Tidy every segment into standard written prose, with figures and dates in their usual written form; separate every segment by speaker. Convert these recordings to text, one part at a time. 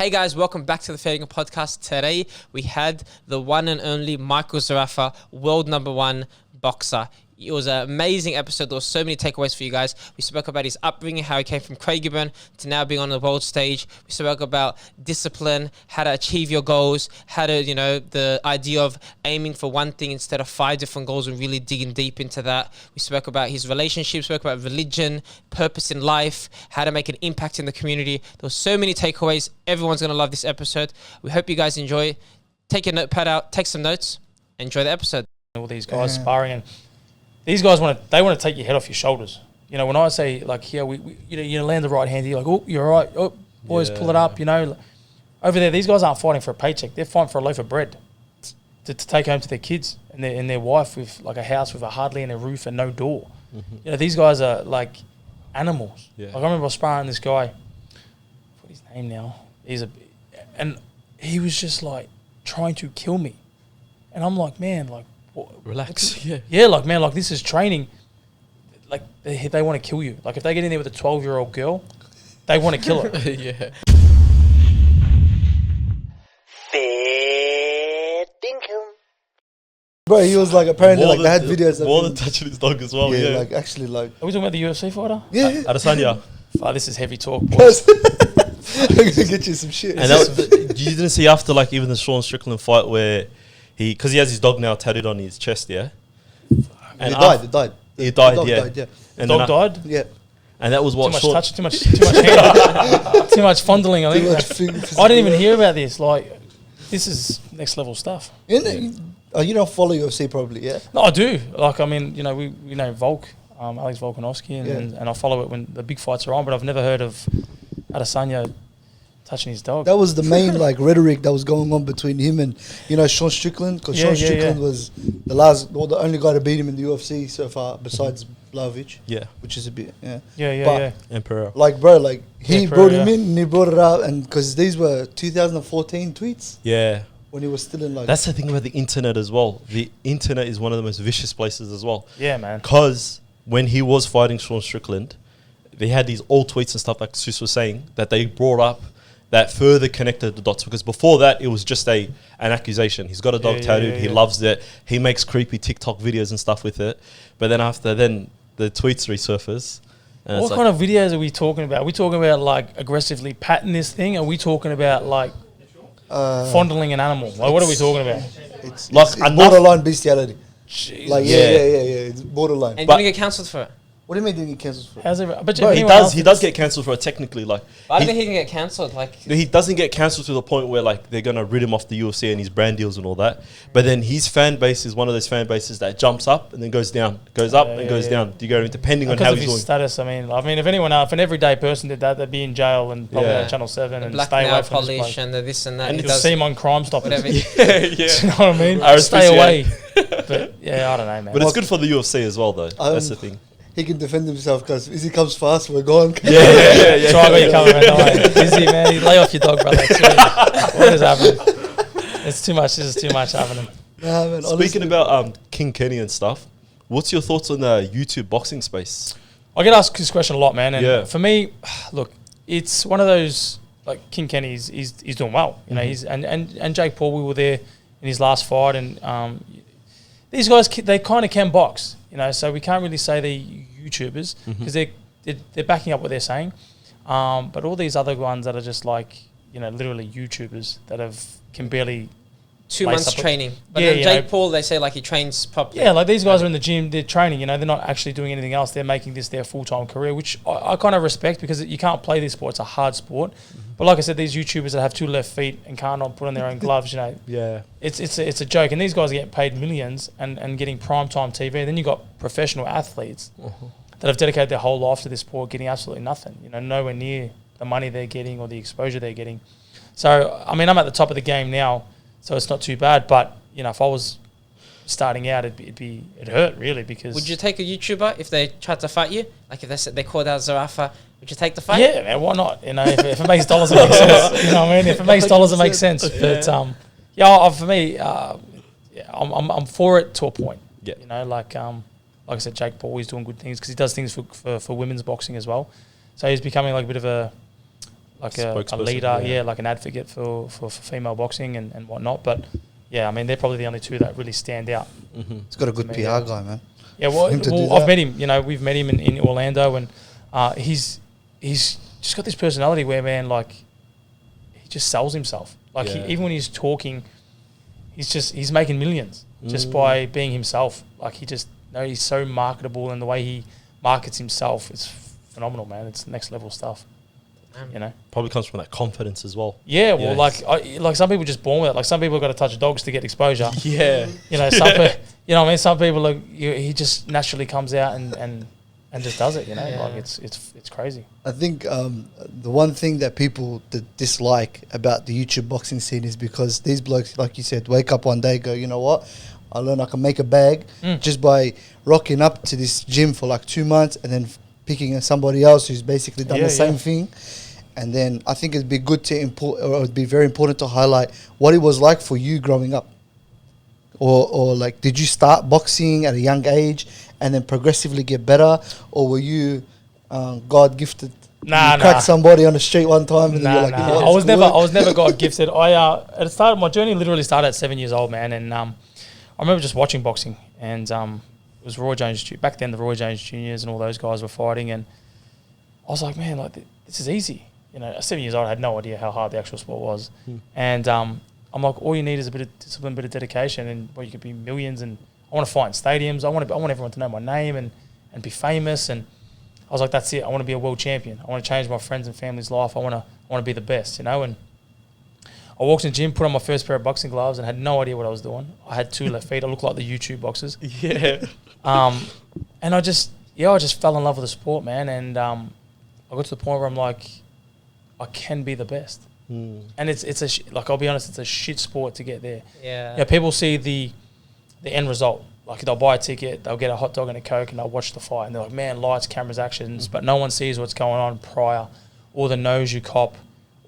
Speaker 1: Hey guys, welcome back to the FairDinkum podcast. Today we had the one and only Michael Zerafa, world #1 boxer. It was an amazing episode. There were so many takeaways for you guys. We spoke about his upbringing, how he came from Craigieburn to now being on the world stage. We spoke about discipline, how to achieve your goals, how to, the idea of aiming for one thing instead of 5 different goals and really digging deep into that. We spoke about his relationships, spoke about religion, purpose in life, how to make an impact in the community. There were so many takeaways. Everyone's going to love this episode. We hope you guys enjoy. Take your notepad out, take some notes, enjoy the episode.
Speaker 2: All these guys sparring, and these guys want to take your head off your shoulders. You know, when I say like here, you land the right hand, you're like, oh, you're all right. Oh, boys, pull it up. You know, over there, these guys aren't fighting for a paycheck. They're fighting for a loaf of bread to take home to their kids and their wife with like a house with a hardly any roof and no door. Mm-hmm. You know, these guys are like animals. Yeah. Like I remember sparring this guy. What's his name now? And he was just like trying to kill me, and I'm like, man, like.
Speaker 1: Relax.
Speaker 2: Yeah, like, man, like, this is training. Like, they want to kill you. Like, if they get in there with a 12-year-old girl, they want to kill her.
Speaker 1: Yeah.
Speaker 3: FairDinkum.
Speaker 4: Bro, he was like, apparently, like, they had videos.
Speaker 5: More than touching his dog as well, yeah.
Speaker 4: Like, actually, like.
Speaker 2: Are we talking about the UFC fighter?
Speaker 4: Yeah.
Speaker 5: Adesanya.
Speaker 2: Oh, this is heavy talk, boys.
Speaker 4: I'm going to get you some shit.
Speaker 5: And that you didn't see after, like, even the Sean Strickland fight where because he has his dog now tattooed on his chest, yeah? And
Speaker 4: He died.
Speaker 5: He died,
Speaker 4: dog
Speaker 5: yeah.
Speaker 4: died, yeah.
Speaker 5: And
Speaker 2: Dog died?
Speaker 4: Yeah.
Speaker 5: And that was what
Speaker 2: Too much touch, too much hand, too much fondling, I think. I didn't even hear about this. Like, this is next level stuff.
Speaker 4: You don't follow UFC probably, yeah?
Speaker 2: No, I do. Like, I mean, you know, we know Volk, Alex Volkanovski, and I follow it when the big fights are on, but I've never heard of Adesanya touching his dog.
Speaker 4: That was the main like rhetoric that was going on between him and Sean Strickland, because Sean Strickland was the only guy to beat him in the UFC so far besides Blahovic.
Speaker 5: Yeah,
Speaker 4: which is a bit
Speaker 5: Emperor.
Speaker 4: Like, bro, like he brought him in and he brought it out, and because these were 2014 tweets.
Speaker 5: Yeah,
Speaker 4: when he was still in like.
Speaker 5: That's the thing about the internet as well. The internet is one of the most vicious places as well.
Speaker 2: Yeah, man.
Speaker 5: Because when he was fighting Sean Strickland, they had these old tweets and stuff like Sus was saying that they brought up that further connected the dots, because before that it was just an accusation. He's got a dog tattooed. He loves it. He makes creepy TikTok videos and stuff with it. But then the tweets resurface.
Speaker 2: What kind of videos are we talking about? Are we talking about like aggressively patting this thing? Are we talking about like fondling an animal? Like, what are we talking about?
Speaker 4: It's borderline bestiality.
Speaker 2: Jeez.
Speaker 4: Like it's borderline.
Speaker 1: And you didn't get cancelled for it?
Speaker 4: What do you mean didn't get cancelled for?
Speaker 5: He does get cancelled for it technically. Like,
Speaker 1: I don't think he can get cancelled. Like,
Speaker 5: he doesn't get cancelled to the point where like they're gonna rid him off the UFC and his brand deals and all that. But then his fan base is one of those fan bases that jumps up and then goes down, goes up and goes down. Do you go depending on how he's doing?
Speaker 2: Status. I mean, if if an everyday person did that, they'd be in jail and probably on Channel 7 and stay away from this place.
Speaker 1: And the this and that.
Speaker 2: And you'll see him on Crime Stoppers.
Speaker 1: Yeah.
Speaker 2: You know what I mean? Stay away. But I don't know, man.
Speaker 5: But it's good for the UFC as well, though. That's the thing.
Speaker 4: He can defend himself because if he comes fast, we're gone.
Speaker 2: Yeah. So I got you covered, man. Busy, man. Lay off your dog, brother. What is happening? It's too much. This is too much happening.
Speaker 4: Nah, man,
Speaker 5: Speaking about King Kenny and stuff, what's your thoughts on the YouTube boxing space?
Speaker 2: I get asked this question a lot, man. And for me, look, it's one of those, like, King Kenny, he's doing well. You know, he's and Jake Paul, we were there in his last fight, and these guys, they kind of can box. You know, so we can't really say they're YouTubers because they're backing up what they're saying. But all these other ones that are just like, literally YouTubers that can barely
Speaker 1: 2 months training. But then Jake Paul, they say like he trains properly.
Speaker 2: Yeah, like these guys are in the gym, they're training, they're not actually doing anything else. They're making this their full-time career, which I kind of respect because you can't play this sport. It's a hard sport. But like I said, these YouTubers that have 2 left feet and can't put on their own gloves, it's a joke. And these guys are getting paid millions and getting primetime TV. And then you've got professional athletes that have dedicated their whole life to this sport getting absolutely nothing, nowhere near the money they're getting or the exposure they're getting. So, I mean, I'm at the top of the game now, so it's not too bad. But, if I was starting out, it'd hurt, really, because...
Speaker 1: Would you take a YouTuber if they tried to fight you? Like, if they said they called out Zerafa, would you take the fight?
Speaker 2: Yeah, man, why not? If it makes dollars, it makes sense. You know what I mean? If it makes dollars, it makes sense. But, for me, I'm for it to a point.
Speaker 5: Yeah.
Speaker 2: Like I said, Jake Paul is doing good things because he does things for women's boxing as well. So he's becoming like a bit of a like a
Speaker 5: Spokesperson,
Speaker 2: leader,
Speaker 5: yeah.
Speaker 2: like an advocate for female boxing and whatnot. But yeah, I mean, they're probably the only two that really stand out.
Speaker 4: He's got a good
Speaker 2: Me,
Speaker 4: PR
Speaker 2: yeah.
Speaker 4: guy, man.
Speaker 2: Yeah, well,
Speaker 4: him to do
Speaker 2: I've
Speaker 4: that.
Speaker 2: met him. You know, we've met him in Orlando, and he's just got this personality where, man, like, he just sells himself. Like,
Speaker 5: Yeah.
Speaker 2: even when he's talking, he's making millions just by being himself. Like, he's so marketable, and the way he markets himself is phenomenal, man. It's next level stuff. You know.
Speaker 5: Probably comes from that confidence as well.
Speaker 2: Yeah, well,
Speaker 5: Yeah.
Speaker 2: like some people just born with it. Like some people got to touch dogs to get exposure.
Speaker 5: Yeah.
Speaker 2: You know, some you know what I mean. Some people he just naturally comes out and just does it. You know,
Speaker 1: Yeah.
Speaker 2: like it's crazy.
Speaker 4: I think the one thing that people dislike about the YouTube boxing scene is because these blokes, like you said, wake up one day, go, you know what? I learned I can make a bag just by rocking up to this gym for like 2 months and then picking somebody else who's basically done the same thing. And then I think it'd be good to it'd be very important to highlight what it was like for you growing up. Or like, did you start boxing at a young age and then progressively get better? Or were you God gifted?
Speaker 2: Nah,
Speaker 4: you cracked somebody on the street one time and then you're like, you know what,
Speaker 2: I was
Speaker 4: it's
Speaker 2: never
Speaker 4: cool.
Speaker 2: God gifted. My journey literally started at 7 years old, man. And I remember just watching boxing, and it was Roy Jones back then. The Roy Jones Juniors and all those guys were fighting, and I was like, man, like this is easy. You know, at 7 years old, I had no idea how hard the actual sport was. And I'm like, all you need is a bit of discipline, a bit of dedication, and you could be millions. And I want to fight in stadiums. I want everyone to know my name and be famous. And I was like, that's it. I want to be a world champion. I want to change my friends' and family's life. I want to be the best, you know. And I walked in the gym, put on my first pair of boxing gloves, and had no idea what I was doing. I had 2 left feet. I looked like the YouTube boxers.
Speaker 5: Yeah.
Speaker 2: And I just fell in love with the sport, man. And I got to the point where I'm like, I can be the best. And I'll be honest, it's a shit sport to get there.
Speaker 1: Yeah.
Speaker 2: Yeah, people see the end result. Like, they'll buy a ticket, they'll get a hot dog and a Coke, and they'll watch the fight, and they're like, man, lights, cameras, actions, but no one sees what's going on prior, all the no's you cop,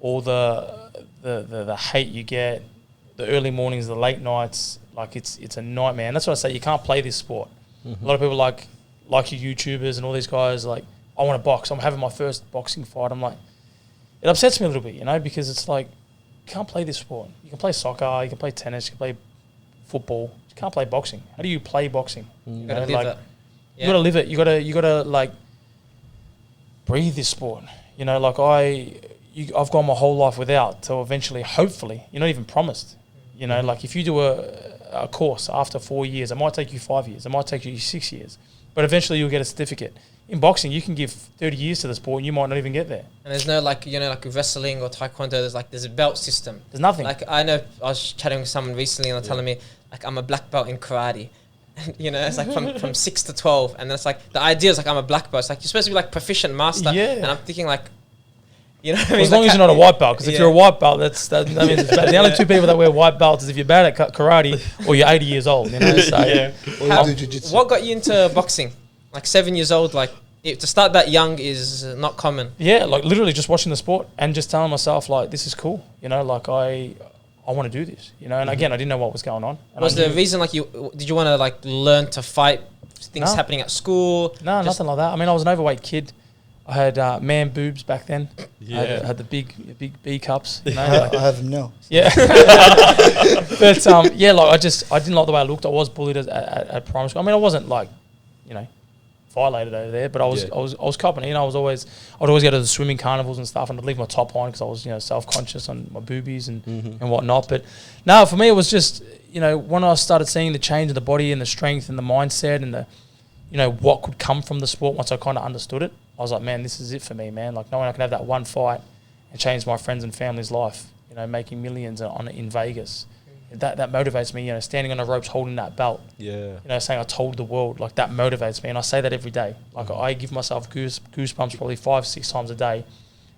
Speaker 2: all the hate you get, the early mornings, the late nights. Like, it's a nightmare. And that's what I say, you can't play this sport. A lot of people like you YouTubers and all these guys, like, I want to box. I'm having my first boxing fight. I'm like, it upsets me a little bit, you know, because it's like, you can't play this sport. You can play soccer, you can play tennis, you can play football. You can't play boxing. How do you play boxing?
Speaker 1: You gotta live it.
Speaker 2: You gotta live it. You gotta like breathe this sport. You know, like I've gone my whole life without, so eventually, hopefully, you're not even promised. You know, like if you do a course after 4 years, it might take you 5 years, it might take you 6 years, but eventually you'll get a certificate. In boxing, you can give 30 years to the sport and you might not even get there.
Speaker 1: And there's no, like, you know, like wrestling or taekwondo, there's a belt system.
Speaker 2: There's nothing.
Speaker 1: Like, I know, I was chatting with someone recently and they're telling me, like, I'm a black belt in karate. And, you know, it's like from 6 to 12. And then it's like, the idea is like, I'm a black belt. It's like, you're supposed to be like proficient master.
Speaker 2: Yeah.
Speaker 1: And I'm thinking like, you know what I mean?
Speaker 2: As long
Speaker 1: like,
Speaker 2: as you're not a white belt, because if you're a white belt, that means it's bad. The only 2 people that wear white belts is if you're bad at karate or you're 80 years old, you know? So,
Speaker 4: Or you do jiu-jitsu.
Speaker 1: what got you into boxing? Like 7 years old, like, to start that young is not common.
Speaker 2: Yeah, like literally just watching the sport and just telling myself, like, this is cool. You know, like I want to do this, you know? And again, I didn't know what was going on. And
Speaker 1: Was the reason like did you want to like learn to fight things
Speaker 2: No.
Speaker 1: happening at school?
Speaker 2: No, nothing like that. I mean, I was an overweight kid. I had man boobs back then.
Speaker 5: Yeah.
Speaker 2: I had the big B cups. You know,
Speaker 4: I have them now.
Speaker 2: yeah. But yeah, like I didn't like the way I looked. I was bullied at primary school. I mean, I wasn't like, you know, violated over there, but I was copping. You know, I'd always go to the swimming carnivals and stuff, and I'd leave my top on because I was, you know, self-conscious on my boobies and whatnot. But no, for me, it was just, you know, when I started seeing the change in the body and the strength and the mindset and the, you know, what could come from the sport once I kind of understood it, I was like, man, this is it for me, man. Like, knowing I can have that one fight and change my friends and family's life, you know, making millions in Vegas. That motivates me, you know, standing on the ropes holding that belt.
Speaker 5: Yeah.
Speaker 2: You know, saying I told the world, like, that motivates me. And I say that every day. Like, I give myself goosebumps probably 5-6 times a day.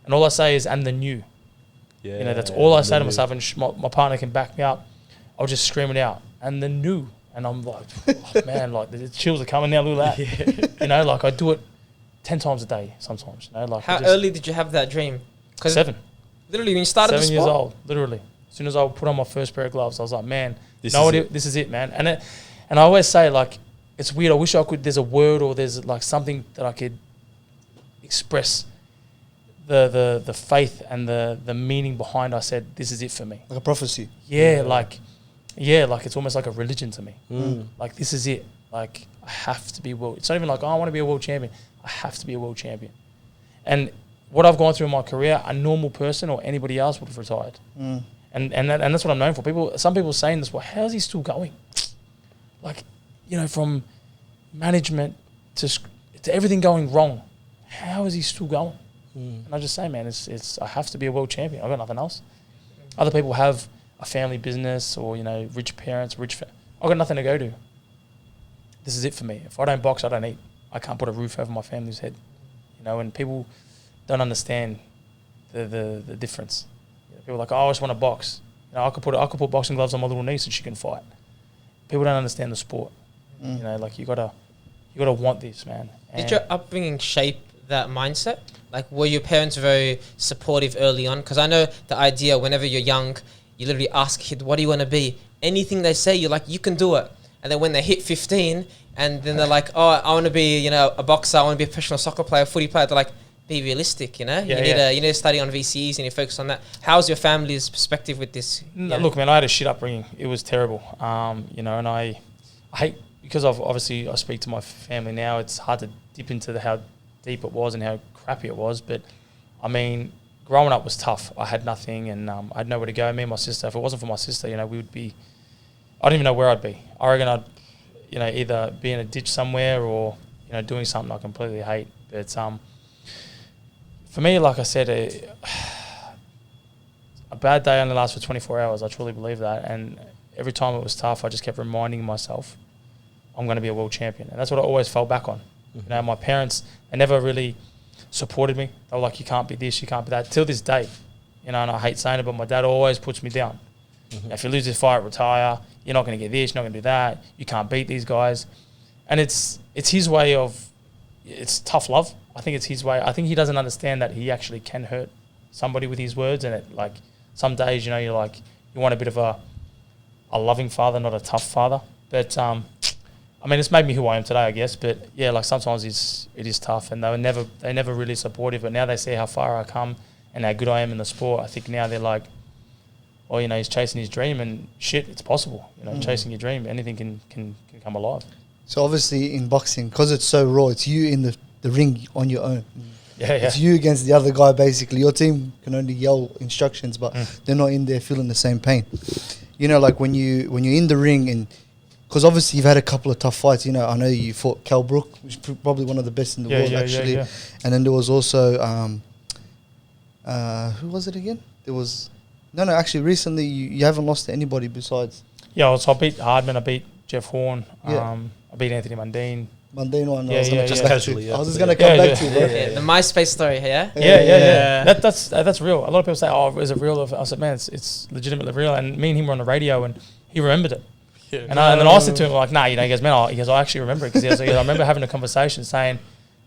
Speaker 2: And all I say is, and the new.
Speaker 5: Yeah.
Speaker 2: You know, that's all I say to myself. And my partner can back me up. I'll just scream it out. And the new. And I'm like, oh, man, like, the chills are coming now. Look at that. You know, like, I do it 10 times a day sometimes. You know, like,
Speaker 1: How early did you have that dream?
Speaker 2: 7.
Speaker 1: Literally, when you started
Speaker 2: 7
Speaker 1: the sport?
Speaker 2: years old, literally. As soon as I put on my first pair of gloves, I was like, man, this is it, man. And I always say, like, it's weird. I wish there's a word or there's like something that I could express the faith and the meaning behind. I said, this is it for me.
Speaker 4: Like a prophecy.
Speaker 2: Yeah, like it's almost like a religion to me. Like, this is it. Like, I have to be world. It's not even like, oh, I want to be a world champion. I have to be a world champion. And what I've gone through in my career, a normal person or anybody else would have retired. And that's what I'm known for. Some people saying this, well, how's he still going? Like, you know, from management to everything going wrong, how is he still going? And I just say, man, it's I have to be a world champion. I've got nothing else. Other people have a family business or, you know, rich parents, I've got nothing to go to. This is it for me. If I don't box, I don't eat. I can't put a roof over my family's head. You know, and people don't understand the difference. You know, people are like, oh, I just want to box. You know, I could put boxing gloves on my little niece and she can fight. People don't understand the sport. You know, like you gotta want this, man.
Speaker 1: Did your upbringing shape that mindset? Like, were your parents very supportive early on? Because I know the idea, whenever you're young, you literally ask a kid, what do you want to be? Anything they say, you're like, you can do it. And then when they hit 15, and then they're like, oh, I want to be, you know, a boxer, I want to be a professional soccer player, footy player. They're like, be realistic, you know? You need to study on VCEs and you focus on that. How's your family's perspective with this?
Speaker 2: Look, man, I had a shit upbringing. It was terrible. You know, and I hate, because I speak to my family now, it's hard to dip into how deep it was and how crappy it was. But, I mean, growing up was tough. I had nothing and I had nowhere to go. Me and my sister, if it wasn't for my sister, you know, we would be, I don't even know where I'd be. I reckon I'd, you know, either be in a ditch somewhere or, you know, doing something I completely hate. But for me, like I said, a bad day only lasts for 24 hours. I truly believe that. And every time it was tough, I just kept reminding myself, I'm going to be a world champion. And that's what I always fell back on. You know, my parents, they never really supported me. They were like, you can't be this, you can't be that. Till this day, you know, and I hate saying it, but my dad always puts me down. If you lose this fight, retire. You're not going to get this, you're not going to do that. You can't beat these guys. And it's his way of, it's tough love. I think it's his way. I think he doesn't understand that he actually can hurt somebody with his words. And it, like, some days, you know, you're like, you want a bit of a loving father, not a tough father. But, I mean, it's made me who I am today, I guess. But, yeah, like, sometimes it is tough. And they never really supportive. But now they see how far I come and how good I am in the sport. I think now they're like, well, you know, he's chasing his dream and shit, it's possible. You know, chasing your dream, anything can come alive.
Speaker 4: So obviously in boxing, because it's so raw, it's you in the ring on your own.
Speaker 2: Yeah.
Speaker 4: It's you against the other guy, basically. Your team can only yell instructions, but they're not in there feeling the same pain. You know, like when you're in the ring, and because obviously you've had a couple of tough fights. You know, I know you fought Cal Brook, which is probably one of the best in the world, actually. Yeah. And then there was also who was it again? There was actually recently you haven't lost to anybody besides.
Speaker 2: Yeah, so I beat Hardman, I beat Jeff Horn, I beat Anthony Mundine.
Speaker 4: Mundine one.
Speaker 2: I was just
Speaker 4: going to come back to you, bro.
Speaker 1: The MySpace story, yeah?
Speaker 2: Yeah. That's real. A lot of people say, oh, is it real? I said, man, it's legitimately real. And me and him were on the radio and he remembered it. Yeah. And then I said to him, like, nah, you know, he goes, man, I actually remember it. Because I remember having a conversation saying,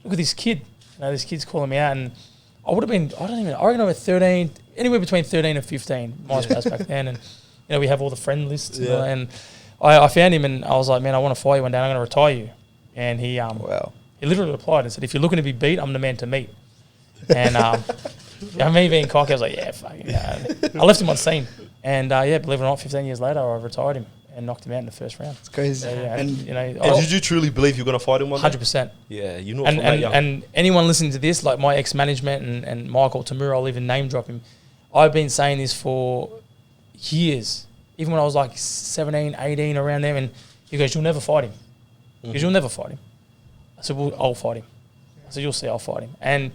Speaker 2: look at this kid. You know, this kid's calling me out. And I would have been, I reckon I was 13, anywhere between 13 and 15, MySpace back then. And, you know, we have all the friend lists.
Speaker 4: Yeah.
Speaker 2: And I found him and I was like, man, I want to fight you one day. I'm going to retire you. And he literally replied and said, if you're looking to be beat, I'm the man to meet. And me being cocky, I was like, yeah, fucking I left him on scene. And believe it or not, 15 years later, I retired him and knocked him out in the first round.
Speaker 4: It's crazy.
Speaker 2: And you know,
Speaker 5: did you truly believe you're going to fight him one day?
Speaker 2: 100%.
Speaker 5: Yeah, you know.
Speaker 2: And anyone listening to this, like my ex-management and Michael Tamura, I'll even name drop him. I've been saying this for years, even when I was like 17, 18, around there. And he goes, you'll never fight him. Because you'll never fight him. I said, well, I'll fight him. I said, you'll see, I'll fight him. And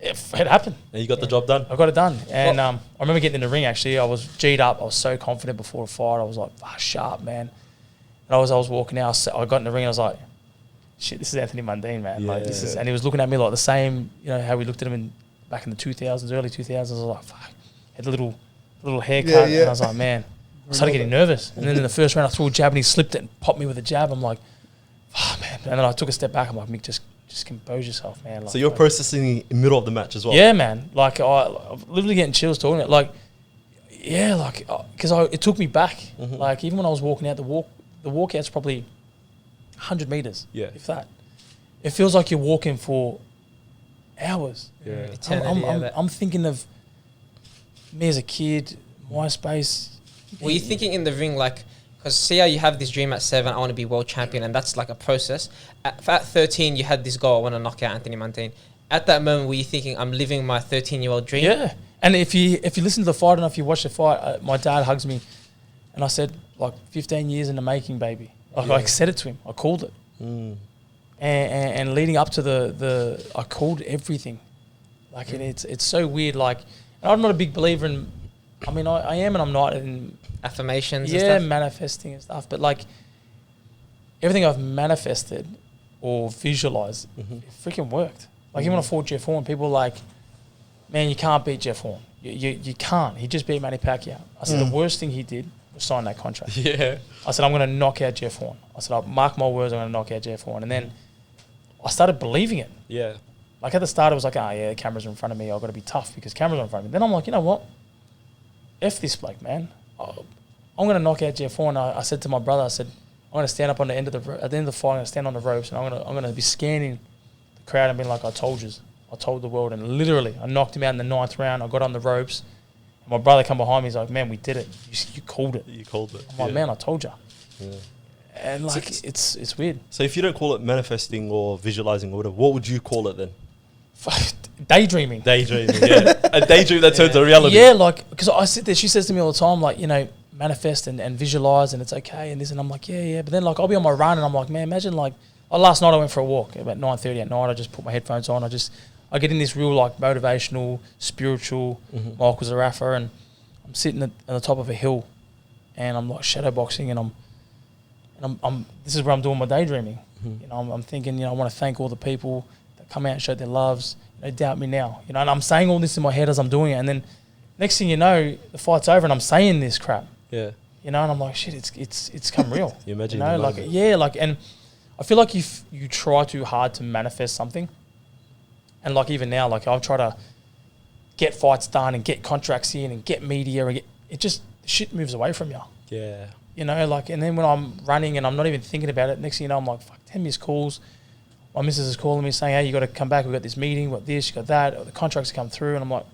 Speaker 2: it happened.
Speaker 5: And you got the job done?
Speaker 2: I got it done. And I remember getting in the ring, actually. I was G'd up. I was so confident before a fight. I was like, sharp, man. And I was walking out. I got in the ring and I was like, shit, this is Anthony Mundine, man.
Speaker 5: Yeah.
Speaker 2: Like, this is, and he was looking at me like the same, you know, how we looked at him back in the 2000s, early 2000s. I was like, fuck. Had a little haircut. And I was like, man. I started getting nervous. And then in the first round, I threw a jab and he slipped it and popped me with a jab. I'm like, oh, man. And then I took a step back. I'm like, Mick, just compose yourself, man. Like,
Speaker 5: so you're processing in the middle of the match as well?
Speaker 2: Yeah, man. Like, I'm literally getting chills talking about it. Like, yeah, like, because it took me back. Like, even when I was walking out, the walkout's probably 100 meters, if that. It feels like you're walking for hours.
Speaker 5: Yeah.
Speaker 1: Eternity,
Speaker 2: I'm thinking of me as a kid, MySpace.
Speaker 1: Were you thinking in the ring, like, because see how you have this dream at 7, I want to be world champion, and that's like a process. At 13, you had this goal, I want to knock out Anthony Mundine. At that moment, were you thinking, I'm living my 13-year-old dream?
Speaker 2: Yeah. And if you listen to the fight and if you watch the fight, my dad hugs me, and I said, like, 15 years in the making, baby. Like, I said it to him. I called it. And leading up to I called everything. Like, and it's so weird. Like, and I'm not a big believer in, I mean, I am and I'm not in
Speaker 1: Affirmations and stuff?
Speaker 2: manifesting and stuff. But, like, everything I've manifested or visualized, it freaking worked. Like, even when I fought Jeff Horn, people were like, man, you can't beat Jeff Horn. You can't. He just beat Manny Pacquiao. I said, the worst thing he did was sign that contract.
Speaker 5: Yeah.
Speaker 2: I said, I'm going to knock out Jeff Horn. I said, I'll mark my words, I'm going to knock out Jeff Horn. And then I started believing it.
Speaker 5: Yeah.
Speaker 2: Like, at the start, it was like, the cameras are in front of me. I've got to be tough because cameras are in front of me. Then I'm like, you know what? F this bloke, man. I'm going to knock out Jeff Horn. I said to my brother, I said, I'm going to stand up on the end of at the end of the fight, I'm going to stand on the ropes, and I'm going to be scanning the crowd and being like, I told you. I told the world. And literally, I knocked him out in the 9th round. I got on the ropes. And my brother come behind me. He's like, man, we did it. You called it.
Speaker 5: You called it.
Speaker 2: I'm like, man, I told you.
Speaker 5: Yeah.
Speaker 2: And, like, it's weird.
Speaker 5: So if you don't call it manifesting or visualizing or whatever, what would you call it then?
Speaker 2: Daydreaming.
Speaker 5: Daydreaming, yeah. A daydream that turns to reality.
Speaker 2: Yeah, like, because I sit there, she says to me all the time, like, you know, manifest and visualize and it's okay and this, and I'm like, yeah. But then, like, I'll be on my run and I'm like, man, imagine, like, last night I went for a walk about 9:30 at night. I just put my headphones on. I get in this real, like, motivational, spiritual Michael Zerafa, and I'm sitting at the top of a hill and I'm, like, shadow boxing, and I'm this is where I'm doing my daydreaming. You know, I'm thinking, you know, I want to thank all the people that come out and show their loves. You know, doubt me now. You know, and I'm saying all this in my head as I'm doing it, and then next thing you know, the fight's over and I'm saying this crap.
Speaker 5: Yeah.
Speaker 2: You know, and I'm like, shit, it's come real.
Speaker 5: You imagine,
Speaker 2: you know, like, yeah, like, and I feel like if you try too hard to manifest something, and like even now, like I've tried to get fights done and get contracts in and get media, and it just, shit moves away from you.
Speaker 5: Yeah.
Speaker 2: You know, like, and then when I'm running and I'm not even thinking about it, next thing you know, I'm like, fuck, 10 missed calls. My missus is calling me saying, hey, you got to come back. We've got this meeting, what this, you got that. The contracts come through. And I'm like,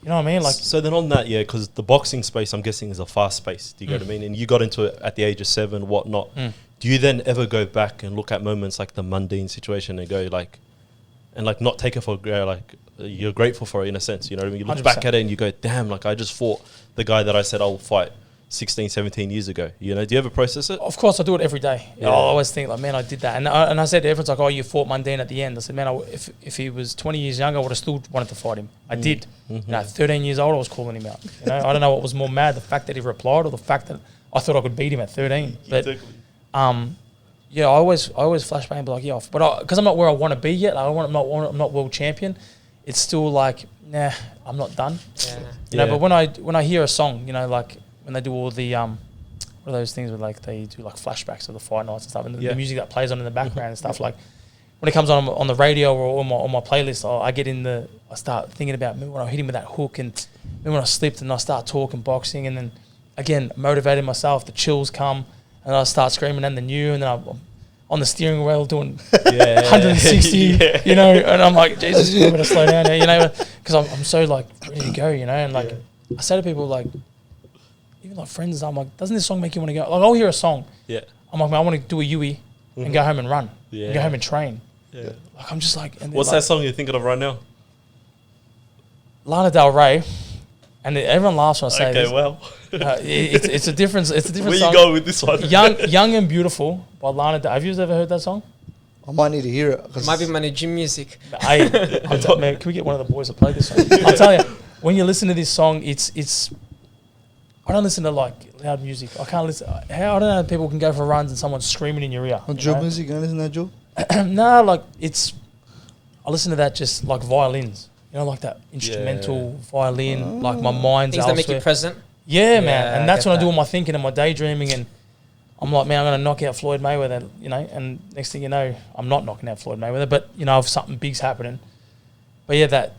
Speaker 2: you know what I mean? Like,
Speaker 5: so then on that, yeah, because the boxing space, I'm guessing, is a fast space. Do you get what I mean? And you got into it at the age of 7, whatnot. Do you then ever go back and look at moments like the Mundine situation and go like, and like not take it for like you're grateful for it in a sense, you know what I mean? You look
Speaker 2: 100%.
Speaker 5: back at it and you go, damn, like I just fought the guy that I said I'll fight 16, 17 years ago. You know, do you ever process it?
Speaker 2: of course, I do it every day.
Speaker 5: Yeah.
Speaker 2: I always think, like, man, I did that. And I said to everyone's like, oh, you fought Mundine at the end. I said, man, if he was 20 years younger, I would have still wanted to fight him. I did. You know, 13 years old, I was calling him out. You know, I don't know what was more mad, the fact that he replied or the fact that I thought I could beat him at 13. But, yeah, I always flash back and be like, yeah, but because I'm not where I want to be yet, I'm not world champion. It's still like, nah, I'm not done.
Speaker 1: Yeah.
Speaker 2: You know, but when I hear a song, you know, like when they do all the what are those things where like they do like flashbacks of the fight nights and stuff, and the music that plays on in the background and stuff, like when it comes on the radio or on my playlist, I start thinking about when I hit him with that hook, and when I slipped and I start talking boxing, and then again motivating myself, the chills come, and I start screaming and the new, and then I'm on the steering wheel doing 160, you know, and I'm like, Jesus, I'm gonna slow down here, you know, because I'm so like ready to go, you know, and like I say to people, like even like friends, I'm like, doesn't this song make you want to go? Like I'll hear a song, I'm like, man, I want to do a Yui and go home and run, and go home and train. Like I'm just like, and
Speaker 5: what's that song you're thinking of right now?
Speaker 2: Lana Del Rey, and everyone laughs when I say this.
Speaker 5: Okay, well,
Speaker 2: it's a different. It's a different
Speaker 5: where
Speaker 2: song.
Speaker 5: you go with this one?
Speaker 2: Young and Beautiful by Lana Del. Have you ever heard that song?
Speaker 4: I might need to hear it.
Speaker 1: It might be my new gym music.
Speaker 2: Man, can we get one of the boys to play this song? I'll tell you, when you listen to this song, it's. I don't listen to like loud music. I can't listen. I don't know how people can go for runs and someone's screaming in your ear.
Speaker 4: On drill music, you don't listen to that, Joe?
Speaker 2: No, like I listen to that just like violins. You know, like that instrumental violin. Like my mind's
Speaker 1: Things that
Speaker 2: elsewhere.
Speaker 1: make you present.
Speaker 2: Yeah, man. And that's when I do
Speaker 1: that.
Speaker 2: all my thinking and my daydreaming, and I'm like, man, I'm going to knock out Floyd Mayweather, you know, and next thing you know, I'm not knocking out Floyd Mayweather, but, you know, if something big's happening. But yeah, that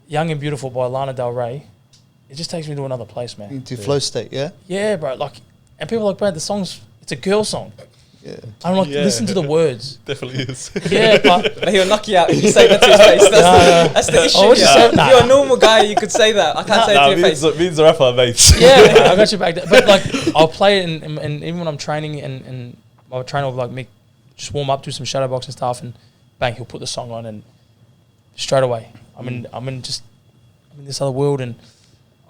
Speaker 2: Young and Beautiful by Lana Del Rey, it just takes me to another place, man.
Speaker 4: Into flow state, yeah?
Speaker 2: Yeah, bro. Like, and people are like, bro, the song's, it's a girl song.
Speaker 4: Yeah.
Speaker 2: I'm like, listen to the words.
Speaker 5: Definitely is.
Speaker 2: Yeah, but
Speaker 1: But he'll knock you out if you say that to his face. That's the issue.
Speaker 2: would you say-
Speaker 1: If you're a normal guy, you could say that. I can't say it to your face.
Speaker 5: Me and Zerafa are mates.
Speaker 2: yeah, I got you back. But like, I'll play it, and even when I'm training, and my trainer will like me just warm up, do some shadow box and stuff, and bang, he'll put the song on, and straight away, I'm in this other world, and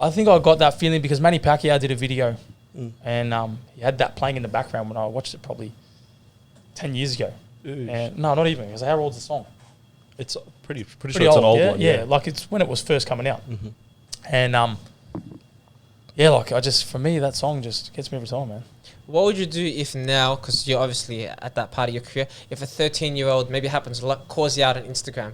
Speaker 2: I think I got that feeling because Manny Pacquiao did a video, and he had that playing in the background when I watched it probably 10 years ago. And no, not even. Because how old's the song?
Speaker 5: It's pretty sure it's an old one.
Speaker 2: Yeah, like it's when it was first coming out. And yeah, like for me, that song just gets me every time, man.
Speaker 1: What would you do if now, because you're obviously at that part of your career, if a 13-year-old, maybe it happens a lot, calls you out on Instagram?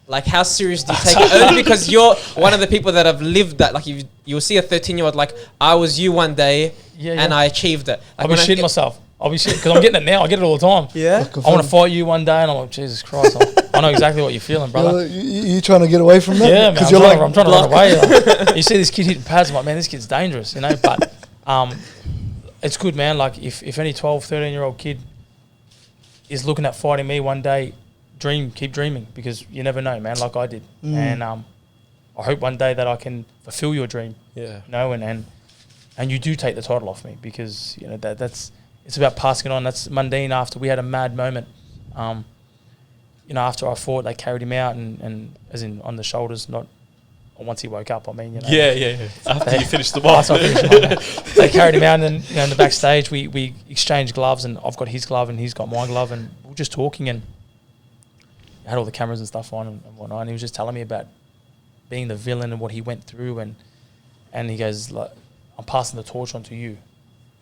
Speaker 1: Like, how serious do you take it? Only because you're one of the people that have lived that. Like, you'll see a 13-year-old like, I was you one day, and I achieved it. Like,
Speaker 2: I'll be shitting myself. I'll be shitting because I'm getting it now. I get it all the time.
Speaker 1: Yeah?
Speaker 2: I want to fight you one day, and I'm like, Jesus Christ. I know exactly what you're feeling, brother.
Speaker 4: You trying to get away from that?
Speaker 2: Yeah, man.
Speaker 4: Because
Speaker 2: I'm trying to run away. Like, you see this kid hitting pads, I'm like, man, this kid's dangerous, you know. But it's good, man. Like, if any 12, 13-year-old kid is looking at fighting me one day, keep dreaming, because you never know, man, like I did. And I hope one day that I can fulfill your dream.
Speaker 5: Yeah.
Speaker 2: You know, and you do take the title off me, because, you know, it's about passing it on. That's Mundine. After we had a mad moment, you know, after I fought, they carried him out and as in on the shoulders, not once he woke up. I mean, you know.
Speaker 5: Yeah. After you finished the box.
Speaker 2: They carried him out, and then, you know, in the backstage, we exchanged gloves, and I've got his glove and he's got my glove, and we were just talking, and I had all the cameras and stuff on and whatnot, and he was just telling me about being the villain and what he went through, and he goes, like, I'm passing the torch on to you.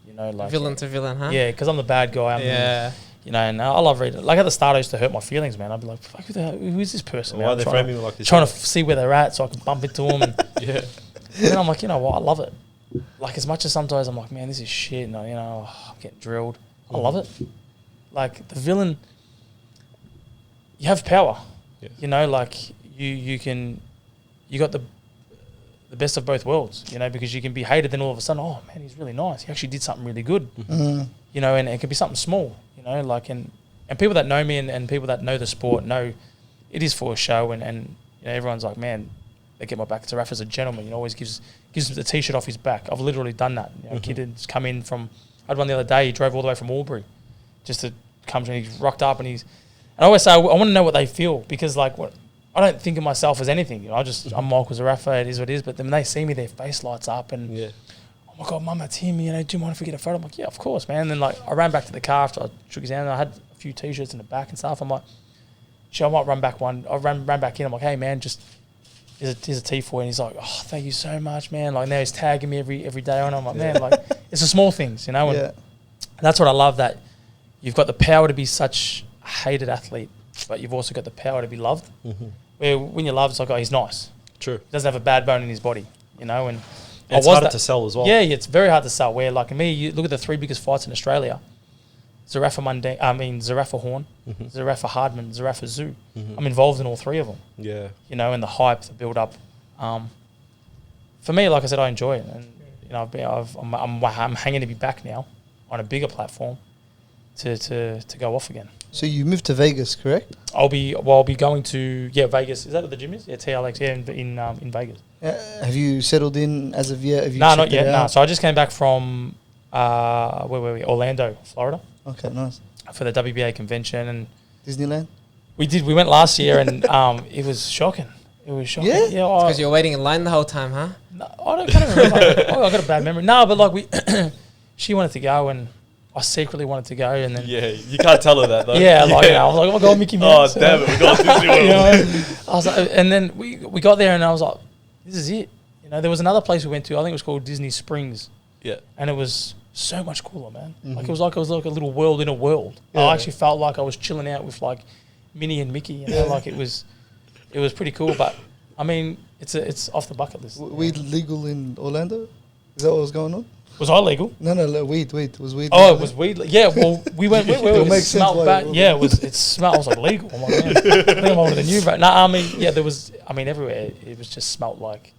Speaker 2: You know, like
Speaker 1: Villain to villain, huh?
Speaker 2: Yeah, because I'm the bad guy. You know, and I love reading. Like at the start, I used to hurt my feelings, man. I'd be like, "Fuck, who is this person?"
Speaker 5: Why are they framing me like this?
Speaker 2: Trying to see where they're at so I can bump into them. And
Speaker 5: Yeah.
Speaker 2: And then I'm like, you know what? I love it. Like, as much as sometimes I'm like, man, this is shit. And, you know, I'm getting drilled. I love it. Like, the villain, you have power.
Speaker 5: Yeah.
Speaker 2: You know, like, you got the best of both worlds, you know, because you can be hated, then all of a sudden, oh, man, he's really nice. He actually did something really good. You know, and it could be something small, you know, like, and people that know me and people that know the sport know it is for a show, and you know, everyone's like, man, they get my back. Zerafa's a gentleman, you know, always gives the T-shirt off his back. I've literally done that. You know, kid has come in from, I had one the other day, he drove all the way from Albury just to come to me. He's rocked up, and I always say, I want to know what they feel, because, like, I don't think of myself as anything. You know, I'm Michael Zerafa, it is what it is, but then when they see me, their face lights up, and oh my God, Mum, that's him, you know, do you mind if we get a photo? I'm like, yeah, of course, man. And then, like, I ran back to the car after I shook his hand, and I had a few T-shirts in the back and stuff. I'm like, I might run back one. I ran back in. I'm like, hey, man, just here's a tee for you. And he's like, oh, thank you so much, man. Like, now he's tagging me every day. And I'm like, man, like, it's the small things, you know. And that's what I love, that you've got the power to be such a hated athlete, but you've also got the power to be loved. Where when you're loved, it's like, oh, he's nice.
Speaker 5: True.
Speaker 2: He doesn't have a bad bone in his body, you know. And
Speaker 5: it's harder to sell as well.
Speaker 2: Yeah, it's very hard to sell. Where, like, me, you look at the 3 biggest fights in Australia: Zerafa Horn, Zerafa Hardman, Zerafa Zoo. I'm involved in all 3 of them. Yeah. You know, and the hype, the build up. For me, like I said, I enjoy it, and you know, I'm hanging to be back now on a bigger platform to go off again.
Speaker 4: So you moved to Vegas, correct?
Speaker 2: I'll be going to Vegas. Is that what the gym is? Yeah, TLX. Yeah, in Vegas.
Speaker 4: Have you settled in as of yet?
Speaker 2: No, not yet. No. So I just came back from where were we? Orlando, Florida.
Speaker 4: Okay, nice.
Speaker 2: For the WBA convention and
Speaker 4: Disneyland.
Speaker 2: We went last year, and it was shocking. It was shocking.
Speaker 4: Yeah,
Speaker 1: because you're waiting in line the whole time, huh?
Speaker 2: No, I can't remember. I got a bad memory. No, but like she wanted to go, and I secretly wanted to go, and then
Speaker 5: you can't tell her that though.
Speaker 2: Yeah, like, you know, I was like, oh my God, Mickey Mouse.
Speaker 5: Oh damn it, we got Disney World.
Speaker 2: You know, I was like, and then we got there, and I was like, this is it. You know, there was another place we went to. I think it was called Disney Springs. Yeah, and it was so much cooler, man. Like it was like a little world in a world. I actually felt like I was chilling out with like Minnie and Mickey. You know, like it was pretty cool. But I mean, it's off the bucket list.
Speaker 4: Weed legal in Orlando? Is that what was going on?
Speaker 2: Was I legal?
Speaker 4: No, weed. Was weed?
Speaker 2: Oh, it was weed. Yeah, well, we went. It smelled bad. Yeah, it smelled. I was like, legal. I'm like, man, I think I'm older than you, bro. No, I mean, yeah, everywhere. It was just smelled like,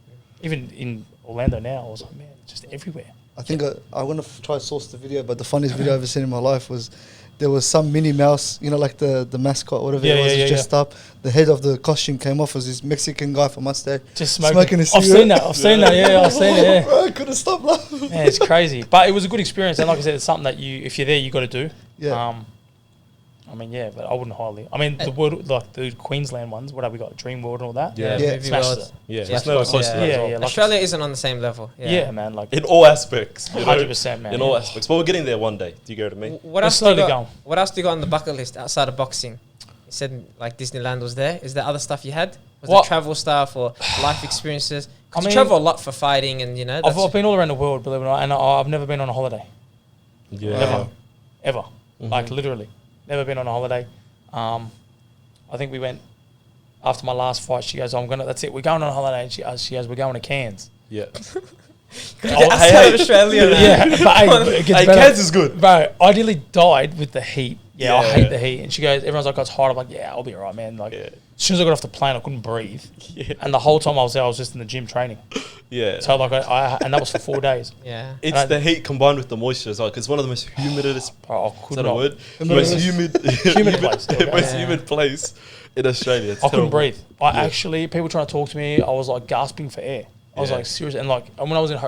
Speaker 2: even in Orlando now, I was like, man, it's just everywhere.
Speaker 4: I think I want to try to source the video, but the funniest video I've ever seen in my life was there was some Minnie Mouse, you know, like the mascot, whatever
Speaker 2: Yeah,
Speaker 4: it was,
Speaker 2: yeah,
Speaker 4: dressed up. The head of the costume came off as this Mexican guy from mustache.
Speaker 2: Just smoking
Speaker 4: a
Speaker 2: I've
Speaker 4: cigarette.
Speaker 2: seen that. I've seen that. Yeah, I've seen it. Yeah.
Speaker 4: Bro, I couldn't stop laughing.
Speaker 2: Yeah, it's crazy, but it was a good experience, and like I said, it's something that if you're there, you got to do.
Speaker 4: Yeah.
Speaker 2: I mean, yeah, but I wouldn't highly. I mean, the world, like the Queensland ones. What have we got? Dream World and all that.
Speaker 5: Yeah.
Speaker 4: Yeah.
Speaker 1: Movie
Speaker 2: Smashed
Speaker 1: world.
Speaker 2: it.
Speaker 5: Yeah,
Speaker 1: Yeah.
Speaker 5: it's nowhere close to that.
Speaker 2: Yeah,
Speaker 5: as well.
Speaker 2: yeah. Like
Speaker 1: Australia isn't on the same level.
Speaker 2: Yeah, man. Like
Speaker 5: In all aspects. you know?
Speaker 2: 100%, man.
Speaker 5: In all aspects. But we're getting there one day. Do you get what I mean?
Speaker 1: What
Speaker 2: We're
Speaker 1: else? Do you
Speaker 2: slowly
Speaker 1: got,
Speaker 2: going.
Speaker 1: what else do you got on the bucket list outside of boxing? You said like Disneyland was there. Is there other stuff you had? Was
Speaker 2: What?
Speaker 1: it travel stuff or life experiences?
Speaker 2: I
Speaker 1: Because you
Speaker 2: mean,
Speaker 1: travel a lot for fighting, and you know.
Speaker 2: I've been all around the world, believe it or not, and I've never been on a holiday.
Speaker 5: Yeah.
Speaker 2: Ever. Like literally, never been on a holiday. I think we went after my last fight. She goes, that's it. We're going on a holiday. And she goes, we're going to Cairns.
Speaker 5: Yeah.
Speaker 1: outside of Australia.
Speaker 2: Yeah, but hey, it gets
Speaker 5: Hey,
Speaker 2: better.
Speaker 5: Cairns is good.
Speaker 2: Bro, I nearly died with the heat. Yeah, I
Speaker 5: Yeah.
Speaker 2: hate the heat. And she goes, everyone's like, oh, it's hot. I'm like, yeah, I'll be all right, man. Like,
Speaker 5: Yeah.
Speaker 2: as soon as I got off the plane, I couldn't breathe.
Speaker 5: Yeah.
Speaker 2: And the whole time I was there, I was just in the gym training.
Speaker 5: Yeah.
Speaker 2: So like, and that was for 4 days.
Speaker 1: Yeah.
Speaker 5: It's
Speaker 2: And
Speaker 5: the heat combined with the moisture as well. 'Cause it's one of the most humidest.
Speaker 2: Bro, I
Speaker 5: Is
Speaker 2: could
Speaker 5: that a
Speaker 2: not.
Speaker 5: word?
Speaker 4: Humidest.
Speaker 5: Most humid,
Speaker 2: Humid place. There we go.
Speaker 5: most
Speaker 1: Yeah.
Speaker 5: humid place in Australia. It's
Speaker 2: I couldn't
Speaker 5: terrible.
Speaker 2: breathe. I actually, people trying to talk to me, I was like gasping for air. I was
Speaker 5: Yeah.
Speaker 2: like serious, and like and when I was in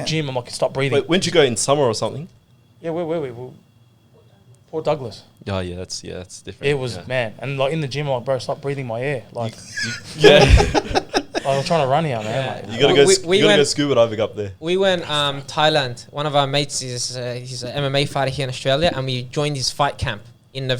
Speaker 2: gym, I'm like, stop breathing.
Speaker 5: Wait, when'd you go in summer or something?
Speaker 2: Yeah, where were we? Port Douglas.
Speaker 5: Oh yeah, that's different.
Speaker 2: It was
Speaker 5: yeah.
Speaker 2: man, and like in the gym, I'm like, bro, stop breathing my air. Like,
Speaker 5: Yeah.
Speaker 2: I'm trying to run here, man.
Speaker 1: Yeah.
Speaker 2: Like,
Speaker 5: You gotta go.
Speaker 1: We
Speaker 5: You gotta go
Speaker 1: went-
Speaker 5: scuba diving up there.
Speaker 1: We went Thailand. One of our mates is he's an MMA fighter here in Australia, and we joined his fight camp in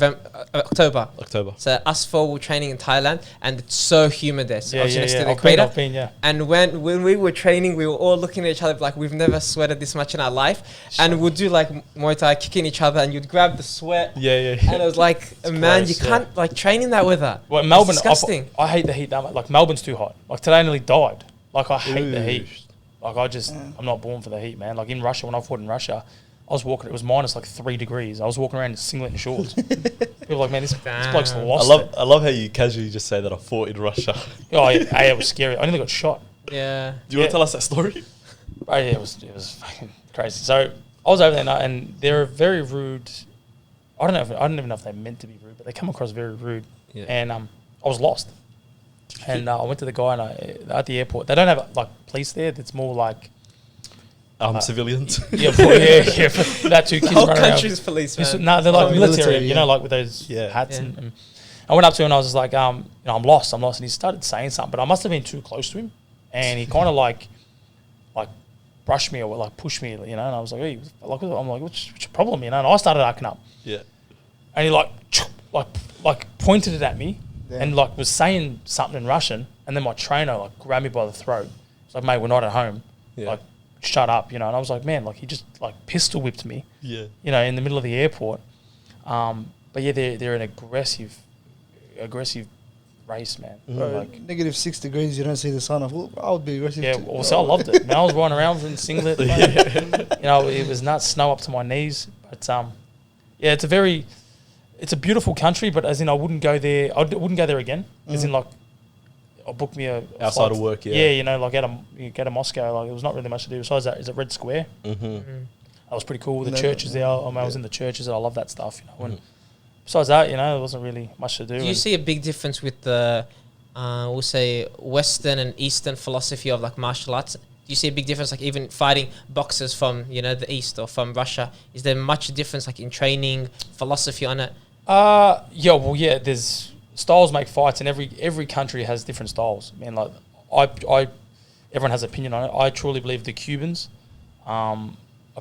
Speaker 1: October.
Speaker 5: October.
Speaker 1: So us four were training in Thailand, and it's so humid there. So
Speaker 2: yeah,
Speaker 1: obviously
Speaker 2: yeah,
Speaker 1: next to
Speaker 2: yeah.
Speaker 1: the
Speaker 2: I've been,
Speaker 1: equator.
Speaker 2: I've been, yeah.
Speaker 1: And when we were training, we were all looking at each other like we've never sweated this much in our life. And we'd do like Muay Thai, kicking each other, and you'd grab the sweat.
Speaker 5: Yeah.
Speaker 1: And it was like, man,
Speaker 5: gross,
Speaker 1: you can't like train in that weather.
Speaker 2: Well, Melbourne,
Speaker 1: It's disgusting.
Speaker 2: I hate the heat that much. Like Melbourne's too hot. Like today, I nearly died. Like I hate the heat. Like I'm not born for the heat, man. Like in Russia, when I fought in Russia, I was walking. It was minus like 3 degrees. I was walking around in singlet and shorts. People were like, man, this bloke's
Speaker 1: Damn.
Speaker 2: lost
Speaker 5: I love how you casually just say that I fought in Russia.
Speaker 2: it. Oh yeah, hey, it was scary. I nearly got shot.
Speaker 1: Yeah.
Speaker 5: Do you want
Speaker 2: Yeah.
Speaker 5: to tell us that story?
Speaker 2: Oh yeah, it was fucking crazy. So I was over there, and they're very rude. I don't even know if they're meant to be rude, but they come across very rude.
Speaker 5: Yeah.
Speaker 2: And I was lost. And I went to the guy at the airport. They don't have like police there. It's more like
Speaker 5: Civilians.
Speaker 2: yeah, that two kids
Speaker 1: The whole
Speaker 2: running around.
Speaker 1: country's police, man.
Speaker 2: No, they're like
Speaker 4: Oh,
Speaker 2: military,
Speaker 4: military,
Speaker 2: you
Speaker 4: yeah.
Speaker 2: know, like with those
Speaker 5: Yeah.
Speaker 2: hats.
Speaker 1: Yeah.
Speaker 2: And I went up to him and I was just like, I'm lost. And he started saying something, but I must have been too close to him. And he kind of like brushed me or like pushed me, you know. And I was like, hey, I'm like, what's your problem, you know? And I started acting up.
Speaker 5: Yeah.
Speaker 2: And he like pointed it at me
Speaker 4: Yeah.
Speaker 2: and like was saying something in Russian. And then my trainer like grabbed me by the throat. It's like, mate, we're not at home.
Speaker 5: Yeah.
Speaker 2: Like, shut up, you know. And I was like, man, like he just like pistol whipped me,
Speaker 5: Yeah.
Speaker 2: you know, in the middle of the airport. But yeah, they're an aggressive race, man.
Speaker 4: Bro,
Speaker 2: Like,
Speaker 4: negative 6 degrees, you don't see the sun. I would be aggressive
Speaker 2: yeah,
Speaker 4: too.
Speaker 2: well, so I loved it. Man, I was running around in singlet. Like, you know, it was nuts, snow up to my knees. But yeah, it's a beautiful country. But as in, I wouldn't go there. I wouldn't go there again. As in, like, I booked me a
Speaker 5: Outside
Speaker 2: flight.
Speaker 5: of work, yeah.
Speaker 2: Yeah, you know, like you go to Moscow. Like, it was not really much to do. Besides that, is it Red Square?
Speaker 5: Mm-hmm.
Speaker 2: That was pretty cool. The
Speaker 4: No,
Speaker 2: churches there. I mean, I was in the churches, and I love that stuff. You know, and besides that, you know, there wasn't really much to do.
Speaker 1: Do you see a big difference with the, we'll say, Western and Eastern philosophy of like martial arts? Do you see a big difference, like even fighting boxers from, you know, the East or from Russia? Is there much difference, like in training, philosophy on it?
Speaker 2: Yeah. There's styles make fights, and every country has different styles. Man, like I everyone has opinion on it. I truly believe the Cubans are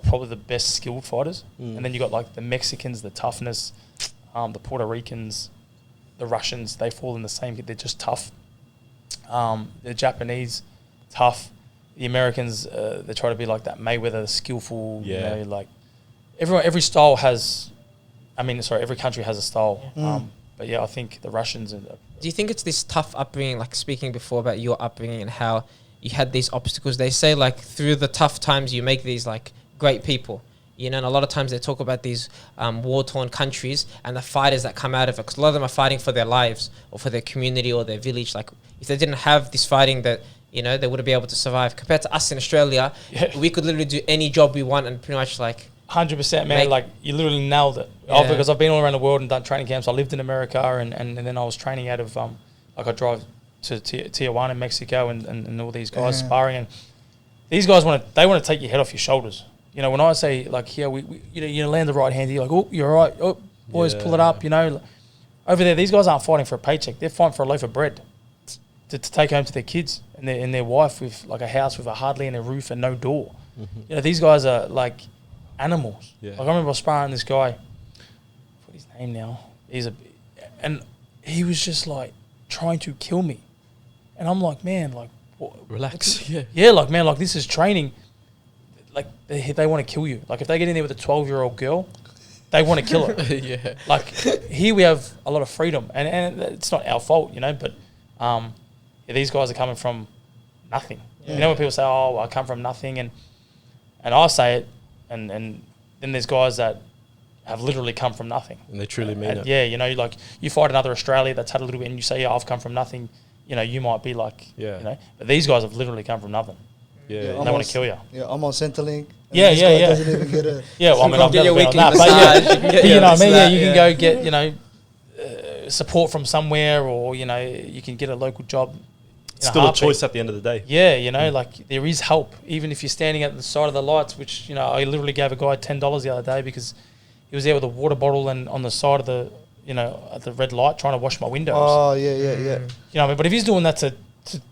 Speaker 2: probably the best skilled fighters, and then you got like the Mexicans, the toughness, the Puerto Ricans, the Russians. They fall in the same. They're just tough. The Japanese, tough. The Americans, they try to be like that Mayweather, skillful.
Speaker 5: Yeah.
Speaker 2: You know, like every style has. Every country has a style. But yeah, I think the Russians and
Speaker 1: Do you think it's this tough upbringing, like speaking before about your upbringing and how you had these obstacles? They say like through the tough times you make these like great people, you know, and a lot of times they talk about these war-torn countries and the fighters that come out of it, because a lot of them are fighting for their lives or for their community or their village. Like if they didn't have this fighting, that, you know, they wouldn't be able to survive. Compared to us in Australia, we could literally do any job we want and pretty much like
Speaker 2: 100%, man. Like, you literally nailed it.
Speaker 1: Yeah.
Speaker 2: Because I've been all around the world and done training camps. I lived in America, and then I was training out of, like, I drive to Tijuana, Mexico, and all these guys sparring. And these guys want to take your head off your shoulders. You know, when I say, like, here, we you land the right hand, you're like, oh, you're all right. Oh, boys, pull it up, you know. Over there, these guys aren't fighting for a paycheck. They're fighting for a loaf of bread to take home to their kids and their wife with, like, a house with a hardly any roof and no door. You know, these guys are, like, animals. Like, I remember sparring this guy. What's his name now? And he was just, like, trying to kill me. And I'm like, man, like, what?
Speaker 5: Relax.
Speaker 2: Yeah, like, man, like, this is training. Like, they want to kill you. Like, if they get in there with a 12-year-old girl, they want to kill her. Like, here we have a lot of freedom. And it's not our fault, you know, but these guys are coming from nothing. You know, when people say, oh, I come from nothing, and I say it, and then there's guys that have literally come from nothing.
Speaker 5: And they truly mean it.
Speaker 2: Yeah, you know, like, you fight another Australia that's had a little bit, and you say, yeah, I've come from nothing, you know, you might be like, you know, but these guys have literally come from nothing. And they want to kill you.
Speaker 4: Yeah, I'm on Centrelink.
Speaker 2: Yeah.
Speaker 4: Doesn't even get a...
Speaker 2: Well, I mean, I've
Speaker 1: get
Speaker 2: never
Speaker 1: your
Speaker 2: been on
Speaker 1: weekly
Speaker 2: that,
Speaker 1: massage.
Speaker 2: but you know what I mean? Yeah, you can go get, you know, support from somewhere, or, you know, you can get a local job.
Speaker 5: Still a choice at the end of the day.
Speaker 2: Yeah, you know, like, there is help. Even if you're standing at the side of the lights, which, you know, I literally gave a guy $10 the other day because he was there with a water bottle and on the side of the, you know, at the red light trying to wash my windows.
Speaker 4: Oh, yeah.
Speaker 2: You know what I mean? But if he's doing that to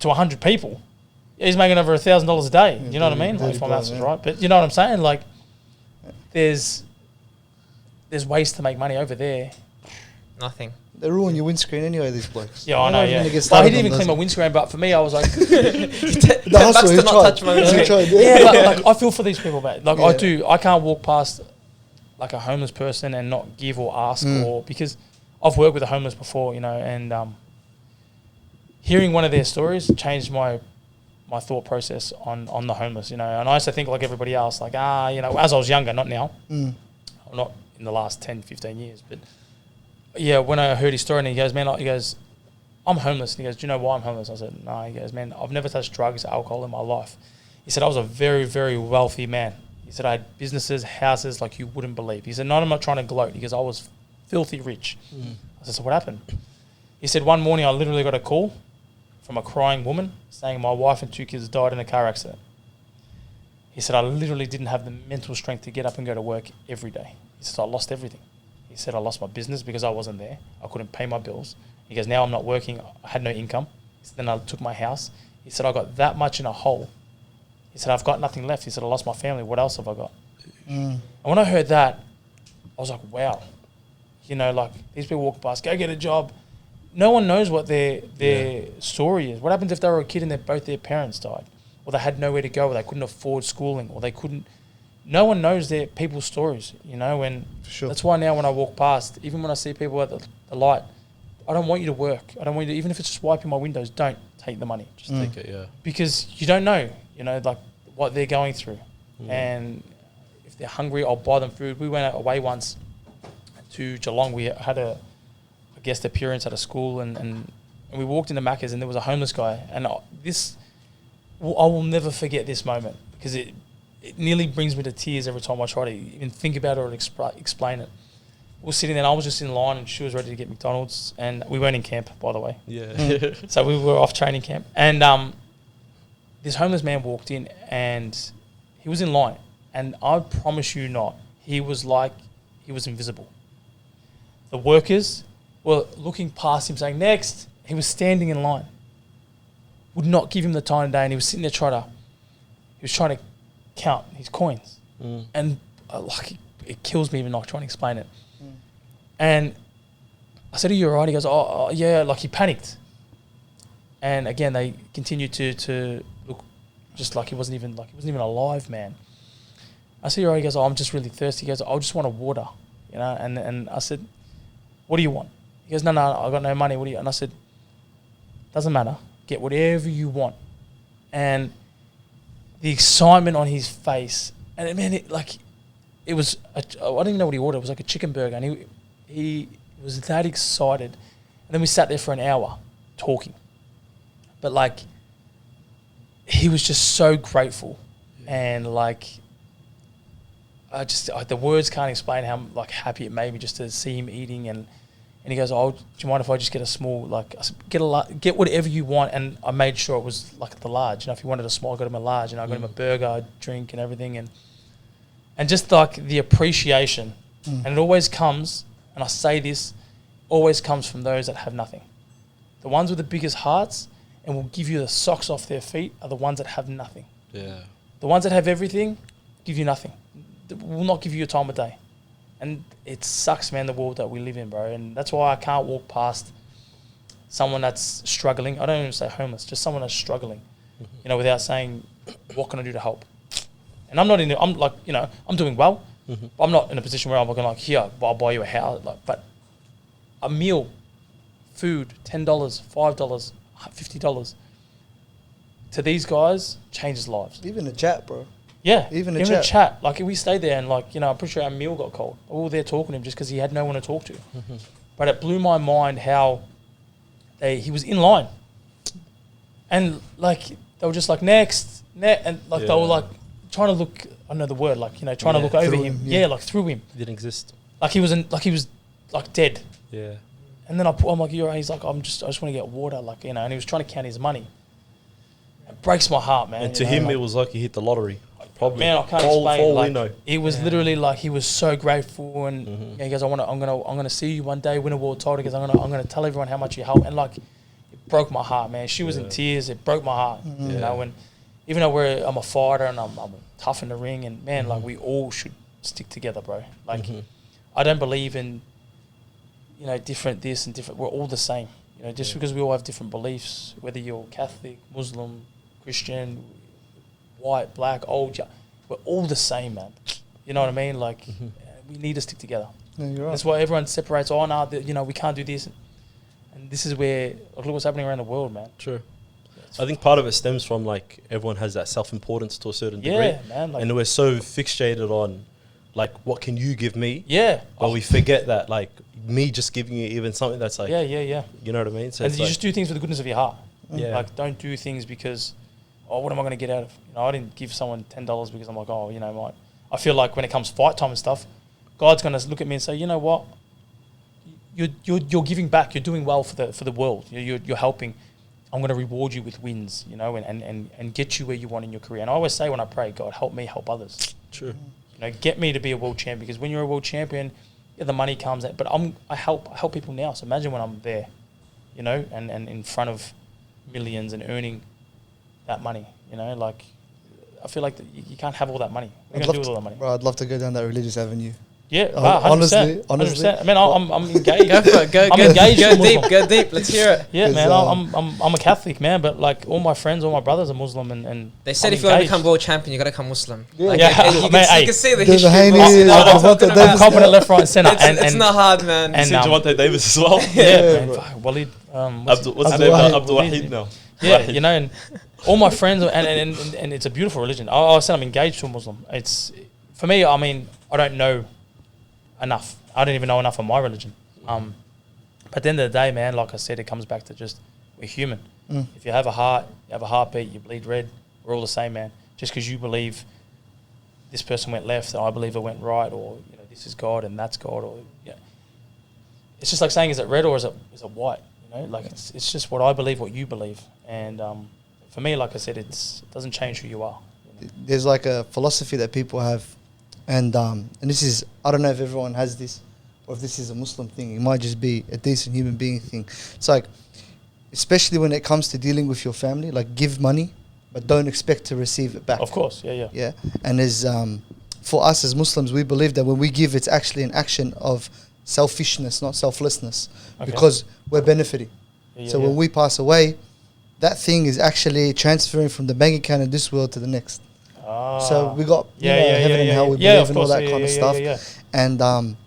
Speaker 2: 100 people, he's making over $1,000 a day. You know what I mean? Like, if my maths is right. But you know what I'm saying? Like, there's ways to make money over there.
Speaker 1: Nothing.
Speaker 4: They ruin your windscreen anyway, these blokes.
Speaker 2: Yeah, I know, yeah.
Speaker 4: He
Speaker 2: He didn't even clean my windscreen, but for me, I was like...
Speaker 4: The hustle, he
Speaker 1: to not
Speaker 4: tried.
Speaker 1: touch my windscreen.
Speaker 4: He tried,
Speaker 2: Yeah, like, I feel for these people, mate. Like, I do. I can't walk past, like, a homeless person and not give or ask, or... Because I've worked with the homeless before, you know, and hearing one of their stories changed my thought process on the homeless, you know. And I used to think like everybody else, like, you know, as I was younger, not now. Not in the last 10, 15 years, but... Yeah, when I heard his story, and he goes, man, I'm homeless. And he goes, do you know why I'm homeless? I said, no. He goes, man, I've never touched drugs, alcohol in my life. He said, I was a very, very wealthy man. He said, I had businesses, houses like you wouldn't believe. He said, no, I'm not trying to gloat. He goes, I was filthy rich. I said, so what happened? He said, one morning I literally got a call from a crying woman saying my wife and 2 kids died in a car accident. He said, I literally didn't have the mental strength to get up and go to work every day. He said, I lost everything. He said, I lost my business because I wasn't there. I couldn't pay my bills. He goes, now I'm not working. I had no income. He said, then I took my house. He said, I got that much in a hole. He said, I've got nothing left. He said, I lost my family. What else have I got? And when I heard that, I was like, wow. You know, like, these people walk past, go get a job. No one knows what their story is. What happens if they were a kid and both their parents died? Or they had nowhere to go, or they couldn't afford schooling, or they couldn't... No one knows their people's stories, you know, and that's why now when I walk past, even when I see people at the light, I don't want you to work. I don't want you to, even if it's just wiping my windows, don't take the money.
Speaker 5: Just take it, yeah.
Speaker 2: Because you don't know, you know, like, what they're going through. And if they're hungry, I'll buy them food. We went away once to Geelong. We had a guest appearance at a school, and we walked into Macca's, and there was a homeless guy. And I will never forget this moment, because it nearly brings me to tears every time I try to even think about it or explain it. We were sitting there, and I was just in line, and she was ready to get McDonald's, and we weren't in camp, by the way.
Speaker 5: Yeah.
Speaker 2: So we were off training camp, and this homeless man walked in, and he was in line, and I promise you not, he was like, he was invisible. The workers were looking past him, saying, next. He was standing in line. Would not give him the time of day, and he was sitting there trying to count his coins. And like, it kills me even like trying to explain it. And I said, are you all right? He goes, oh yeah, like, he panicked. And again, they continued to look just like he wasn't even alive, man. I said, you're right. He goes, oh, I'm just really thirsty. He goes, I just want a water, you know. And I said, what do you want? He goes, no, I got no money. What do you? And I said, doesn't matter. Get whatever you want. And the excitement on his face, and man, it was, I don't even know what he ordered. It was like a chicken burger, and he was that excited. And then we sat there for an hour talking. But like, he was just so grateful, and like, the words can't explain how like happy it made me just to see him eating. And he goes, "Oh, do you mind if I just get a small, like, I said, get whatever you want?" And I made sure it was like the large. You know, if he wanted a small, I got him a large. And I got him a burger, a drink, and everything. And just like the appreciation, and it always comes, and I say this, always comes from those that have nothing. The ones with the biggest hearts and will give you the socks off their feet are the ones that have nothing.
Speaker 5: Yeah.
Speaker 2: The ones that have everything give you nothing. They will not give you a time of day. And it sucks, man, the world that we live in, bro. And that's why I can't walk past someone that's struggling. I don't even say homeless, just someone that's struggling, you know, without saying, what can I do to help? And I'm like, you know, I'm doing well. But I'm not in a position where I'm going like, here, I'll buy you a house. Like, but a meal, food, $10, $5, $50 to these guys changes lives.
Speaker 4: Even a chat, bro.
Speaker 2: Yeah,
Speaker 4: Even
Speaker 2: a
Speaker 4: a
Speaker 2: chat. Like, we stayed there and, like, you know, I'm pretty sure our meal got cold. We were there talking to him just because he had no one to talk to. But it blew my mind how he was in line. And, like, they were just like, next. And, like, they were, like, trying to look, I don't know the word, like, you know, trying to look over him. Yeah, like, through him.
Speaker 5: Didn't exist.
Speaker 2: Like, he was, like, dead.
Speaker 5: Yeah.
Speaker 2: And then I'm like, he's like, I just want to get water, like, you know, and he was trying to count his money. It breaks my heart, man.
Speaker 5: And to him, it was like he hit the lottery. Probably.
Speaker 2: Man, I can't explain. Like,
Speaker 5: know.
Speaker 2: It was literally like he was so grateful, and he goes, I'm gonna see you one day, win a world title. Because I'm gonna tell everyone how much you help, and like, it broke my heart, man. She was in tears. It broke my heart, you know. And even though I'm a fighter and I'm tough in the ring, and man, like, we all should stick together, bro. Like, I don't believe in, you know, different this and different. We're all the same, you know. Just because we all have different beliefs, whether you're Catholic, Muslim, Christian, white, black, old, we're all the same, man. You know what I mean? Like, we need to stick together.
Speaker 4: Yeah, you're right.
Speaker 2: That's why everyone separates. Oh, no, you know, we can't do this. And this is where, look what's happening around the world, man.
Speaker 5: True. I think part of it stems from, like, everyone has that self-importance to a certain degree.
Speaker 2: Yeah, man. Like,
Speaker 5: and we're so fixated on, like, what can you give me?
Speaker 2: Yeah.
Speaker 5: But we forget that, like, me just giving you even something that's like,
Speaker 2: yeah.
Speaker 5: you know what I mean? So
Speaker 2: And
Speaker 5: it's
Speaker 2: you
Speaker 5: like,
Speaker 2: just do things with the goodness of your heart.
Speaker 5: Yeah.
Speaker 2: Like, don't do things because, oh, what am I going to get out of? You know, I didn't give someone $10 because I'm like, oh, you know, I feel like when it comes fight time and stuff, God's going to look at me and say, you know what? You're giving back. You're doing well for the world. You're helping. I'm going to reward you with wins, you know, and get you where you want in your career. And I always say when I pray, God, help me help others.
Speaker 5: True.
Speaker 2: You know, get me to be a world champion, because when you're a world champion, yeah, the money comes. But I help people now. So imagine when I'm there, you know, and in front of millions and earning that money. You know, like, I feel like you can't have all that money. What are you going to do with all that money?
Speaker 4: Bro, I'd love to go down that religious avenue.
Speaker 2: Yeah,
Speaker 4: honestly.
Speaker 2: 100%. I mean, I'm engaged.
Speaker 1: Go for it.
Speaker 2: I'm engaged.
Speaker 1: Go deep. Let's hear it.
Speaker 2: Yeah, man. I'm a Catholic, man. But like, all my friends, all my brothers are Muslim, and
Speaker 1: They said
Speaker 2: I'm
Speaker 1: if you want to
Speaker 2: engaged.
Speaker 1: become world champion, you got to become Muslim.
Speaker 4: Yeah.
Speaker 1: Like,
Speaker 2: Yeah.
Speaker 1: you
Speaker 2: Man,
Speaker 1: can see the
Speaker 4: There's
Speaker 1: history.
Speaker 4: a Haney,
Speaker 1: bro. You know what I'm talking
Speaker 4: Devontae
Speaker 1: about.
Speaker 2: Confident left, right, and center.
Speaker 1: It's not hard, man.
Speaker 2: and,
Speaker 5: See Javante Davis as well.
Speaker 2: yeah,
Speaker 4: bro.
Speaker 2: man. Walid.
Speaker 5: What's his
Speaker 4: Abdul
Speaker 5: name?
Speaker 4: Wahid.
Speaker 5: Abdul Wahid now.
Speaker 2: Yeah,
Speaker 5: Wahid.
Speaker 2: you know, and all my friends, and it's a beautiful religion. I said I'm engaged to a Muslim. It's, for me, I mean, I don't know enough. I don't even know enough of my religion. But at the end of the day, man, like I said, it comes back to just, we're human. If you have a heart, you have a heartbeat, you bleed red, we're all the same, man. Just because you believe this person went left and I believe it went right, or, you know, this is God and that's God, or, yeah. It's just like saying, is it red or is it white? You know, like, it's just what I believe, what you believe. And for me, like I said, it doesn't change who you are. You know?
Speaker 4: There's like a philosophy that people have, and this is, I don't know if everyone has this, or if this is a Muslim thing. It might just be a decent human being thing. It's like, especially when it comes to dealing with your family, like, give money, but don't expect to receive it back.
Speaker 2: Of course, yeah.
Speaker 4: Yeah, and as for us as Muslims, we believe that when we give, it's actually an action of selfishness, not selflessness, because we're benefiting. So when we pass away, that thing is actually transferring from the bank account of this world to the next. So we got heaven and hell, we believe in all that kind of stuff. And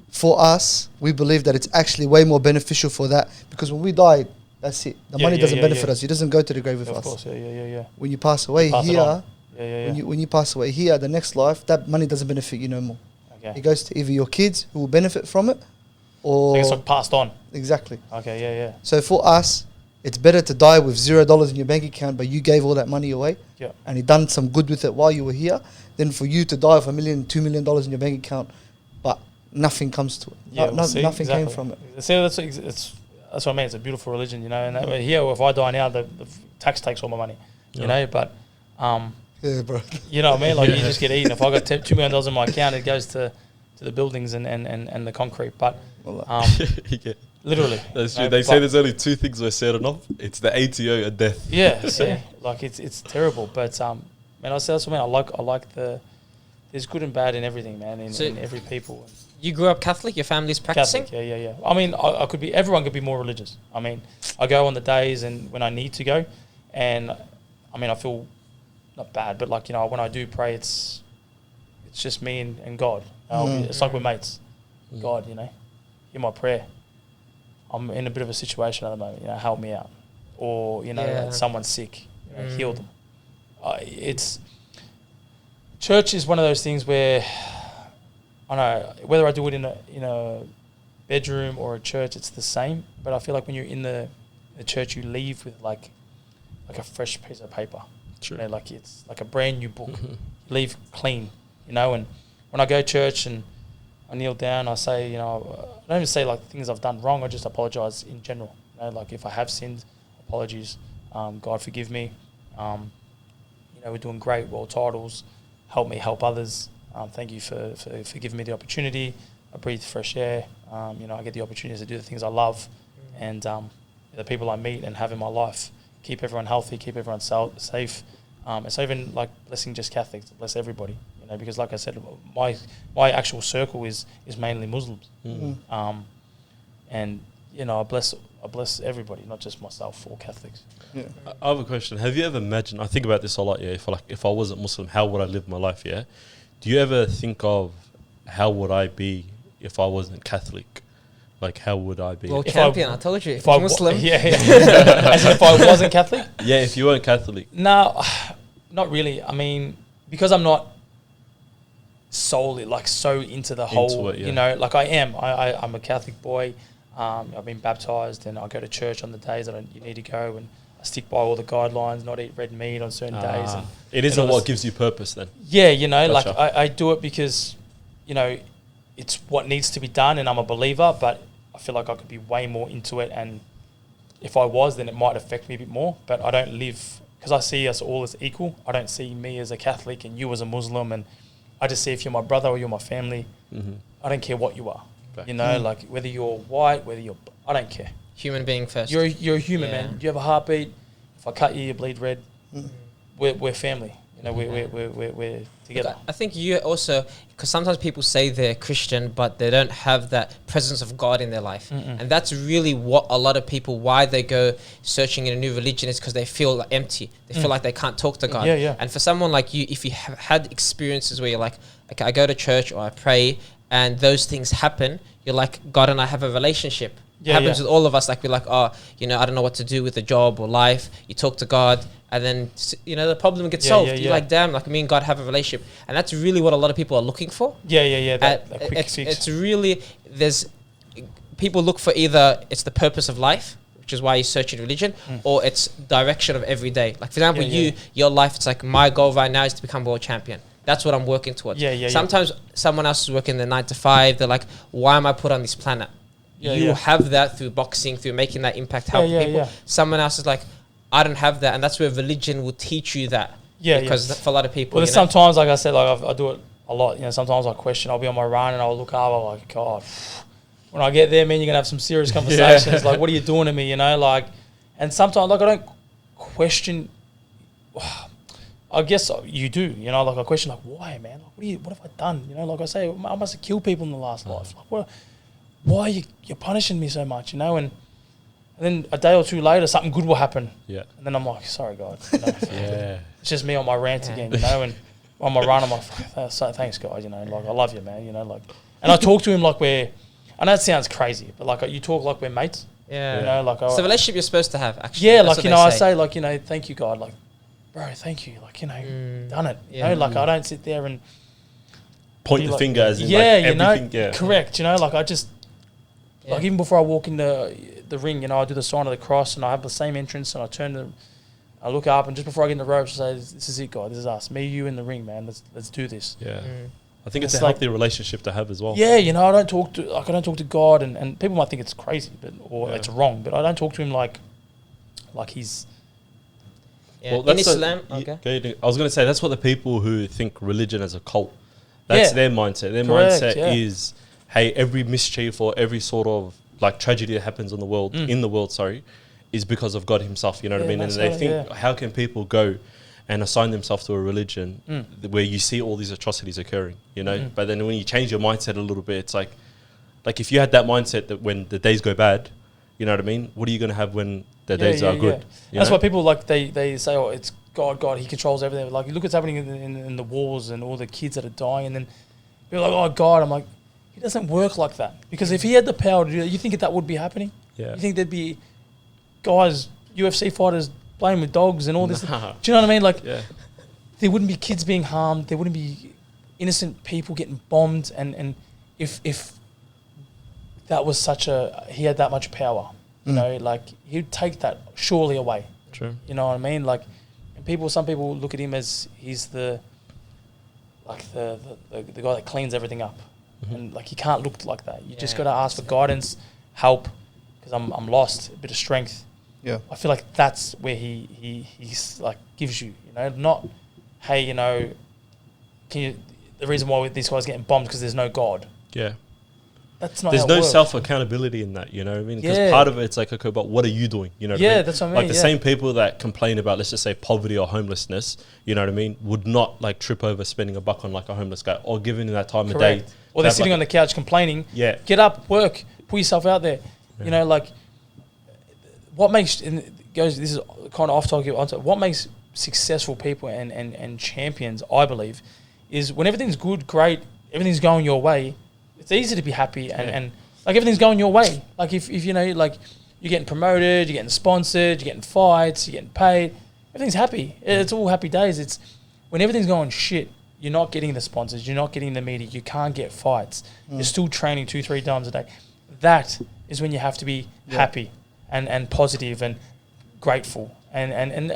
Speaker 4: for us, we believe that it's actually way more beneficial for that, because when we die, that's it. The money doesn't benefit us. It doesn't go to the grave with us.
Speaker 2: Of course, yeah.
Speaker 4: When you pass away here,
Speaker 2: Yeah.
Speaker 4: when you pass away here, the next life, that money doesn't benefit you no more.
Speaker 2: Okay.
Speaker 4: It goes to either your kids who will benefit from it, or
Speaker 2: So it's like passed on.
Speaker 4: exactly.
Speaker 2: Okay, yeah.
Speaker 4: So for us, it's better to die with $0 in your bank account, but you gave all that money away, and you done some good with it while you were here, than for you to die with $1 million, $2 million in your bank account, but nothing comes to it. Nothing came from it.
Speaker 2: See, that's what I mean. It's a beautiful religion, you know. And here, if I die now, the tax takes all my money, you know. But
Speaker 4: yeah, bro.
Speaker 2: You know what I mean? Like you just get eaten. If I got $2 million in my account, it goes to the buildings and the concrete. But literally,
Speaker 5: that's true. They say there's only two things we're certain of. It's the ATO and death.
Speaker 2: Yeah, see, like it's terrible. But man, that's what I mean. I like there's good and bad in everything, man. In every people.
Speaker 1: You grew up Catholic. Your family's practicing.
Speaker 2: Catholic, yeah. I mean, I could be. Everyone could be more religious. I mean, I go on the days and when I need to go, and I mean, I feel not bad, but like, you know, when I do pray, it's just me and God. It's like we're mates. God, you know, hear my prayer. I'm in a bit of a situation at the moment, you know, help me out. Or, you know, someone's sick, you know, heal them. Church is one of those things where, I don't know, whether I do it in a bedroom or a church, it's the same. But I feel like when you're in the church, you leave with like a fresh piece of paper. True. You know, like it's like a brand new book. You leave clean, you know. And when I go to church and I kneel down, I say, you know, I don't even say like things I've done wrong. I just apologize in general. You know, like if I have sinned, apologies. God forgive me. You know, we're doing great, world titles. Help me help others. Thank you for giving me the opportunity. I breathe fresh air. You know, I get the opportunity to do the things I love, and the people I meet and have in my life. Keep everyone healthy, keep everyone safe. It's even like blessing just Catholics, bless everybody. You know, because like I said, my actual circle is mainly Muslims, and you know, I bless everybody, not just myself or Catholics.
Speaker 5: Yeah. I have a question. Have you ever imagined? I think about this a lot. Yeah, if I wasn't Muslim, how would I live my life? Yeah. Do you ever think of how would I be if I wasn't Catholic? Like, how would I be?
Speaker 1: World champion, I told you.
Speaker 2: If I was Muslim. As if I wasn't Catholic?
Speaker 5: Yeah, if you weren't Catholic.
Speaker 2: No, not really. I mean, because I'm not solely, like, so into the whole, you know, like I am. I'm a Catholic boy. I've been baptised and I go to church on the days that you need to go, and I stick by all the guidelines, not eat red meat on certain days. And
Speaker 5: it isn't what gives you purpose then?
Speaker 2: Yeah, you know, gotcha. Like I do it because, you know, it's what needs to be done and I'm a believer, but I feel like I could be way more into it, and if I was, then it might affect me a bit more. But I don't live, because I see us all as equal. I don't see me as a Catholic and you as a Muslim, and I just see if you're my brother or you're my family. I don't care what you are. Okay. You know, like whether you're white, I don't care.
Speaker 1: Human being first.
Speaker 2: You're a human, man. You have a heartbeat. If I cut you, you bleed red. We're family. You know, we're together.
Speaker 1: Look, I think you also, because sometimes people say they're Christian, but they don't have that presence of God in their life. And that's really what a lot of people, why they go searching in a new religion, is because they feel like empty. They feel like they can't talk to God. And for someone like you, if you have had experiences where you're like, okay, I go to church or I pray and those things happen, you're like, God and I have a relationship. It happens with all of us. Like, we're like, oh, you know, I don't know what to do with the job or life. You talk to God, and then, you know, the problem gets solved. You're like, damn, like me and God have a relationship. And that's really what a lot of people are looking for.
Speaker 2: That quick fix.
Speaker 1: It's really, there's, people look for either it's the purpose of life, which is why you search in religion, or it's direction of every day. Like, for example, your life, it's like, my goal right now is to become world champion. That's what I'm working towards. Sometimes someone else is working the 9 to 5. They're like, why am I put on this planet? You have that through boxing, through making that impact, helping people. Someone else is like, I don't have that, and that's where religion will teach you that. Because for a lot of people,
Speaker 2: well, sometimes, like I said, like I do it a lot. You know, sometimes I question. I'll be on my run and I'll look up. I'm like, God, when I get there, man, you're gonna have some serious conversations. Like, what are you doing to me? You know, like, and sometimes, like, I don't question. I guess you do. You know, like I question, like, why, man? Like, what have I done? You know, like I say, I must have killed people in the last life. Like, why are you're punishing me so much, you know? And then a day or two later, something good will happen. And then I'm like, sorry, God. You know, it's just me on my rant again, you know? And on my run, I'm like, thanks, God, you know? Like, I love you, man, you know? Like, and I talk to him like I know it sounds crazy, but like you talk like we're mates. You know, like
Speaker 1: it's the relationship you're supposed to have, actually.
Speaker 2: Yeah, like, you know, I say, like, you know, thank you, God. Like, bro, thank you. Like, you know, done it. You know, like, I don't sit there and
Speaker 5: point the finger as in,
Speaker 2: you
Speaker 5: like,
Speaker 2: know,
Speaker 5: everything.
Speaker 2: Correct. You know, like, I just, like, even before I walk into the ring, you know, I do the sign of the cross, and I have the same entrance, and I look up, and just before I get in the ropes, I say, "This is it, God. This is us. Me, you in the ring, man. Let's do this."
Speaker 5: Yeah. I think it's a
Speaker 2: like-
Speaker 5: healthy relationship to have as well.
Speaker 2: Yeah, you know, I don't talk to God, and people might think it's crazy, or it's wrong, but I don't talk to him like he's.
Speaker 1: Yeah.
Speaker 5: Well,
Speaker 1: In
Speaker 5: that's
Speaker 1: Islam,
Speaker 5: okay,
Speaker 1: okay.
Speaker 5: I was going to say that's what the people who think religion as a cult, that's
Speaker 2: Yeah.
Speaker 5: their mindset. Their
Speaker 2: Correct,
Speaker 5: mindset
Speaker 2: yeah.
Speaker 5: is, hey, every mischief or every sort of like tragedy that happens in the world, is because of God Himself. You know what I
Speaker 2: Yeah,
Speaker 5: mean? And
Speaker 2: that's
Speaker 5: they
Speaker 2: right,
Speaker 5: think, how can people go and assign themselves to a religion where you see all these atrocities occurring? You know, but then when you change your mindset a little bit, it's like if you had that mindset that when the days go bad, you know what I mean? What are you going to have when the days are good? You
Speaker 2: That's
Speaker 5: know?
Speaker 2: why people like they say, "Oh, it's God, He controls everything." Like, look what's happening in the wars and all the kids that are dying, and then people are like, "Oh, God." I'm like, He doesn't work like that, because if He had the power to do that, you think that would be happening?
Speaker 5: Yeah.
Speaker 2: You think there'd be guys, UFC fighters playing with dogs and all this?
Speaker 5: Nah.
Speaker 2: Do you know what I mean? Like,
Speaker 5: Yeah.
Speaker 2: there wouldn't be kids being harmed. There wouldn't be innocent people getting bombed. And if that was He had that much power, you know, like, He'd take that surely away.
Speaker 5: True.
Speaker 2: You know what I mean? Like, and some people look at Him as he's the guy that cleans everything up, and like, He can't look like that. You just got to ask for guidance, help, because I'm lost, a bit of strength.
Speaker 4: Yeah.
Speaker 2: I feel like that's where he's like gives you, you know, not, hey, you know, the reason why this guy's getting bombed because there's no God.
Speaker 5: Yeah.
Speaker 2: That's not.
Speaker 5: There's
Speaker 2: how it
Speaker 5: no
Speaker 2: works.
Speaker 5: self accountability in that, you know what I mean? Because
Speaker 2: Yeah.
Speaker 5: part of it's like, okay, but what are you doing? You know what I
Speaker 2: Yeah,
Speaker 5: mean?
Speaker 2: that's what I mean,
Speaker 5: Like the
Speaker 2: yeah.
Speaker 5: same people that complain about, let's just say, poverty or homelessness, you know what I mean, would not like trip over spending $1 on like a homeless guy or giving him that time of day.
Speaker 2: Correct. Or they're sitting on the couch complaining.
Speaker 5: Yeah.
Speaker 2: Get up, work, put yourself out there.
Speaker 5: Yeah.
Speaker 2: You know, like, what makes, and it goes, this is kind of off topic, what makes successful people and champions, I believe, is when everything's good, great, everything's going your way, it's easy to be happy and like, everything's going your way. Like, if you know, like, you're getting promoted, you're getting sponsored, you're getting fights, you're getting paid, everything's happy. It's all happy days. It's when everything's going shit, you're not getting the sponsors, you're not getting the media, you can't get fights, you're still training 2-3 times a day. That is when you have to be happy and positive and grateful. And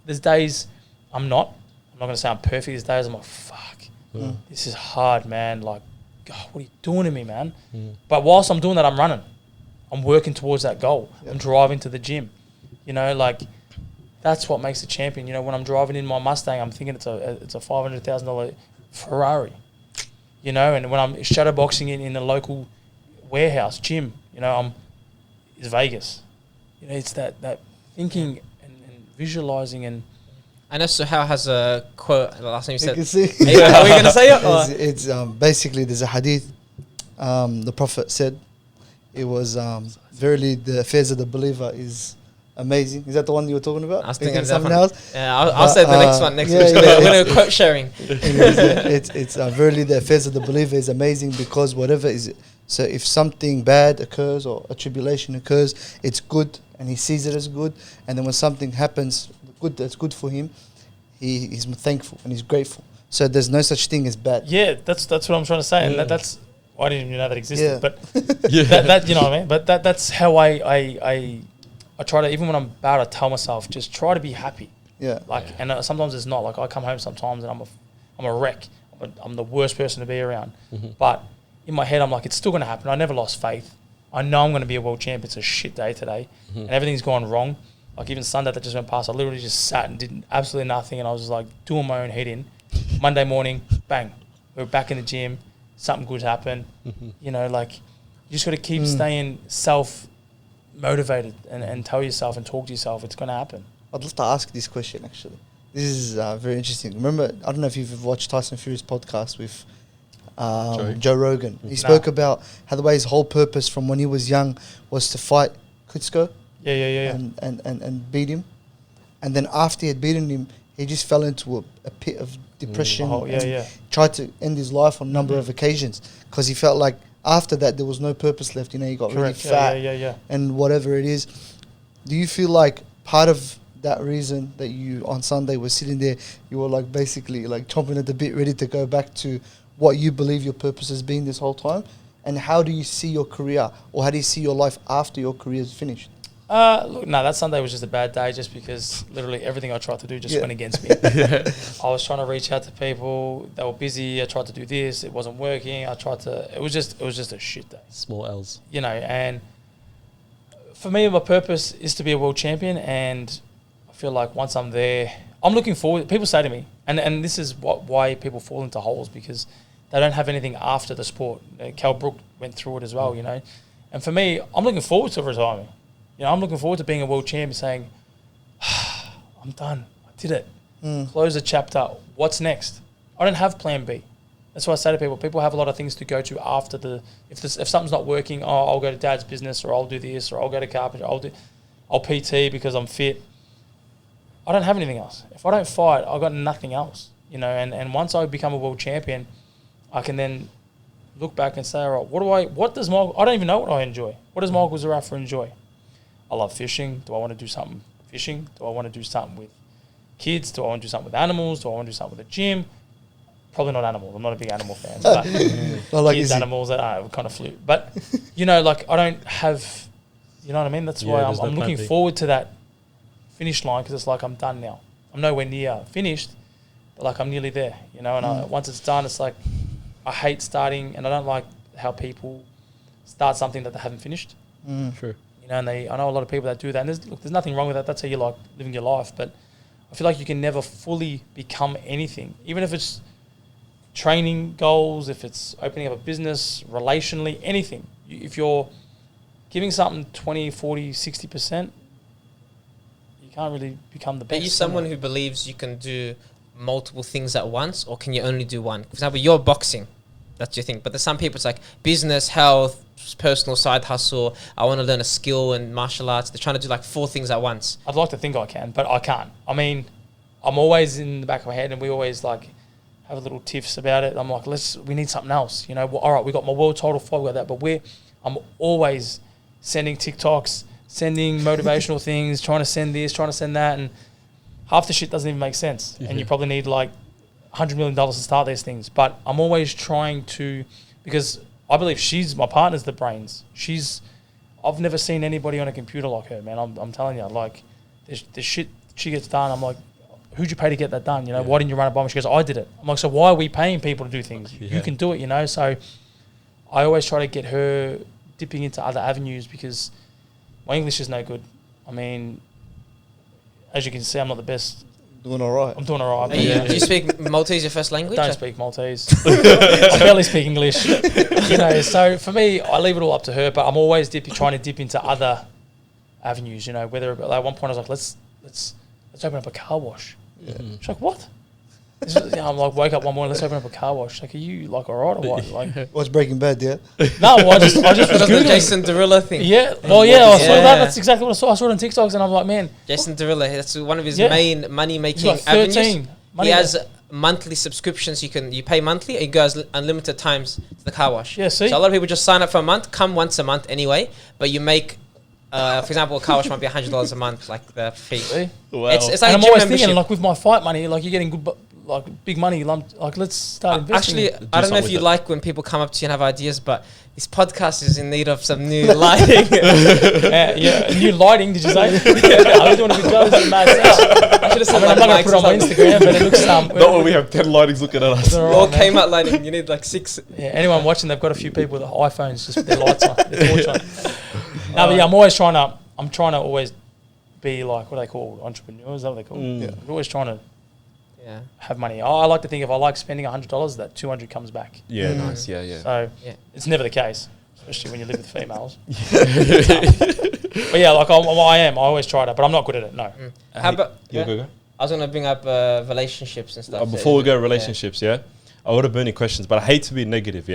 Speaker 2: there's days I'm not going to say I'm perfect. There's days I'm like, fuck, this is hard, man. Like, God, what are you doing to me, man? But whilst I'm doing that, I'm running. I'm working towards that goal. I'm driving to the gym. You know, like, that's what makes a champion. You know, when I'm driving in my Mustang, I'm thinking it's a $500,000 Ferrari. You know, and when I'm shadowboxing in a local warehouse gym, you know, it's Vegas. You know, it's that thinking and visualizing and.
Speaker 1: I know Suhail has a quote. The last time you
Speaker 4: You can
Speaker 1: said,
Speaker 4: see.
Speaker 1: are we going to say it? Or?
Speaker 4: It's basically, there's a hadith. The Prophet said, it was, verily the affairs of the believer is amazing. Is that the one you were talking about?
Speaker 1: I was
Speaker 4: You
Speaker 1: thinking
Speaker 4: think
Speaker 1: of
Speaker 4: something
Speaker 1: that
Speaker 4: else?
Speaker 1: Yeah, I'll say the next one next
Speaker 4: yeah,
Speaker 1: week.
Speaker 4: yeah,
Speaker 1: We're going to quote sharing.
Speaker 4: It's verily the affairs of the believer is amazing, because whatever is, so if something bad occurs or a tribulation occurs, it's good and he sees it as good. And then when something happens good, that's good for him, he's thankful and he's grateful. So there's no such thing as bad.
Speaker 2: Yeah, that's what I'm trying to say, and that's I didn't even know that existed.
Speaker 4: Yeah.
Speaker 2: But that you know what I mean. But that's how I try to, even when I'm bad, I tell myself, just try to be happy.
Speaker 4: Yeah.
Speaker 2: Like, and sometimes it's not. Like, I come home sometimes and I'm a wreck. I'm the worst person to be around. But in my head, I'm like, it's still going to happen. I never lost faith. I know I'm going to be a world champ. It's a shit day today, and everything's gone wrong. Like, even Sunday that just went past, I literally just sat and did absolutely nothing, and I was just like doing my own head in. Monday morning, bang, we're back in the gym. Something good happened. You know, like, you just got to keep staying self-motivated and tell yourself and talk to yourself it's going to happen.
Speaker 4: I'd love to ask this question, actually. This is very interesting. Remember, I don't know if you've watched Tyson Fury's podcast with Joe Rogan. He spoke about how the way his whole purpose from when he was young was to fight Klitschko.
Speaker 2: Yeah.
Speaker 4: And beat him. And then after he had beaten him, he just fell into a pit of depression. Tried to end his life on a number of occasions, because he felt like after that there was no purpose left. You know, he got really fat and whatever it is. Do you feel like part of that reason that you on Sunday were sitting there, you were like basically like chomping at the bit, ready to go back to what you believe your purpose has been this whole time, and how do you see your career, or how do you see your life after your career is finished?
Speaker 2: Look, no, that Sunday was just a bad day just because literally everything I tried to do just went against me. I was trying to reach out to people. They were busy. I tried to do this. It wasn't working. It was just a shit day.
Speaker 5: Small L's.
Speaker 2: You know, and for me, my purpose is to be a world champion, and I feel like once I'm there, I'm looking forward. People say to me, and this is why people fall into holes, because they don't have anything after the sport. Cal Brook went through it as well, you know. And for me, I'm looking forward to retirement. You know, I'm looking forward to being a world champion, saying, I'm done. I did it. Close the chapter. What's next? I don't have plan B. That's why I say to people, people have a lot of things to go to after if something's not working, I'll go to dad's business, or I'll do this, or I'll go to carpenter, I'll PT because I'm fit. I don't have anything else. If I don't fight, I've got nothing else. You know, and once I become a world champion, I can then look back and say, all right, I don't even know what I enjoy. What does Michael Zerafa enjoy? I love fishing. Do I want to do something fishing? Do I want to do something with kids? Do I want to do something with animals? Do I want to do something with a gym? Probably not animals. I'm not a big animal fan. But
Speaker 4: Not like
Speaker 2: kids, animals, kind of flew. But, you know, like I don't have, you know what I mean? That's why I'm looking forward to that finish line, because it's like I'm done now. I'm nowhere near finished, but like I'm nearly there, you know? And once it's done, it's like I hate starting, and I don't like how people start something that they haven't finished.
Speaker 5: Sure.
Speaker 2: You know, and I know a lot of people that do that. And there's nothing wrong with that. That's how you like living your life. But I feel like you can never fully become anything, even if it's training goals, if it's opening up a business, relationally, anything. If you're giving something 20, 40, 60%, you can't really become the best.
Speaker 1: Are you someone who believes you can do multiple things at once, or can you only do one? For example, you're boxing. That's your thing. But there's some people, it's like business, health, personal side hustle. I want to learn a skill in martial arts. They're trying to do like 4 things at once.
Speaker 2: I'd like to think I can, but I can't. I mean, I'm always in the back of my head, and we always like have a little tiffs about it. I'm like, we need something else. You know, well, all right, we got my world title fight, we got that, but I'm always sending TikToks, sending motivational things, trying to send this, trying to send that, and half the shit doesn't even make sense. Yeah. And you probably need like $100 million to start these things. But I'm always trying to, because I believe my partner's the brains. I've never seen anybody on a computer like her, man. I'm telling you, like, the shit she gets done, I'm like, who'd you pay to get that done? You know, why didn't you run it by me? She goes, I did it. I'm like, so why are we paying people to do things? Yeah. You can do it, you know? So I always try to get her dipping into other avenues, because my English is no good. I mean, as you can see, I'm not the best.
Speaker 4: Doing all right.
Speaker 2: I'm doing all right.
Speaker 1: Do you speak Maltese your first language?
Speaker 2: Don't speak Maltese. I barely speak English. You know, so for me, I leave it all up to her, but I'm always trying to dip into other avenues, you know, whether like at one point I was like, let's open up a car wash. Yeah. She's like, what? I'm like, woke up one morning, let's open up a car wash. Like, are you like all right or what? Like,
Speaker 4: what's Breaking Bad? Yeah.
Speaker 2: No, I just was
Speaker 1: the Jason Derulo thing.
Speaker 2: Yeah. Well, yeah, I saw that. That's exactly what I saw. I saw it on TikToks, and I'm like, man.
Speaker 1: Jason Derulo. That's one of his main money making avenues. He has monthly subscriptions. You pay monthly, and you go as unlimited times to the car wash.
Speaker 2: Yeah. See.
Speaker 1: So a lot of people just sign up for a month, come once a month anyway, but you make. For example, a car wash might be $100 a month, like the fee.
Speaker 2: See?
Speaker 1: Wow. It's like
Speaker 2: and I'm always thinking, like with my fight money, like you're getting good, like big money lumped. Like let's start investing.
Speaker 1: Actually, I don't know if you like when people come up to you and have ideas, but this podcast is in need of some new lighting.
Speaker 2: New lighting. Did you say? I was doing a good job. It's mad. I should have said. I'm not gonna put it on my Instagram, but it looks
Speaker 5: not when we have 10 lightings looking at us.
Speaker 1: Or came out lighting. You need like 6.
Speaker 2: Yeah. Anyone watching, they've got a few people with iPhones just with their lights on, their torch on. No, but yeah, I'm trying to always be like, what are they called? Entrepreneurs, is that what they call? Yeah. I'm always trying to have money. I like to think if I like spending $100, that 200 comes back.
Speaker 5: Yeah, nice. Yeah.
Speaker 2: So it's never the case, especially when you live with females. But yeah, like I always try to, but I'm not good at it. No.
Speaker 1: How about?
Speaker 5: Go.
Speaker 1: I was gonna bring up relationships and stuff.
Speaker 5: Before we go relationships, I would have burning questions, but I hate to be negative.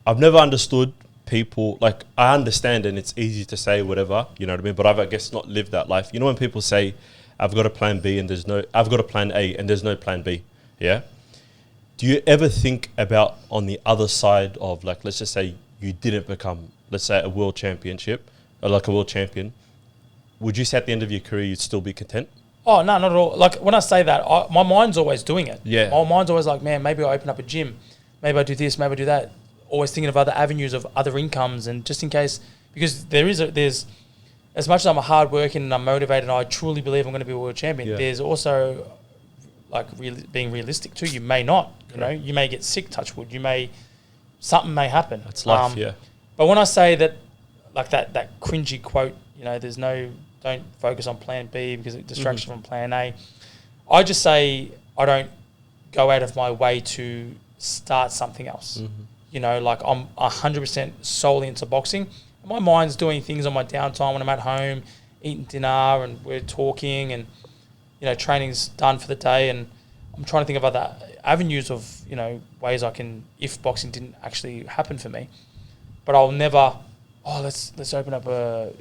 Speaker 5: I've never understood people, like, I understand and it's easy to say whatever, you know what I mean, but I've, I guess, not lived that life. You know when people say, I've got a plan B and I've got a plan A and there's no plan B, yeah? Do you ever think about on the other side of, like, let's just say you didn't become, let's say, a world championship, or like a world champion, would you say at the end of your career you'd still be content?
Speaker 2: Oh, no, not at all. Like, when I say that, my mind's always doing it.
Speaker 5: Yeah.
Speaker 2: My mind's always like, man, maybe I open up a gym, maybe I do this, maybe I do that. always thinking of other avenues of other incomes, and just in case, because there's as much as I'm a hard working and I'm motivated and I truly believe I'm going to be a world champion, there's also like being realistic too. You may not, you know, you may get sick, touch wood, something may happen.
Speaker 5: That's life, yeah.
Speaker 2: But when I say that, like that cringy quote, you know, don't focus on plan B because it distracts you from plan A. I just say I don't go out of my way to start something else. You know, like I'm 100% solely into boxing. My mind's doing things on my downtime when I'm at home, eating dinner and we're talking and, you know, training's done for the day, and I'm trying to think of other avenues of, you know, ways I can, if boxing didn't actually happen for me. But I'll never, let's open up a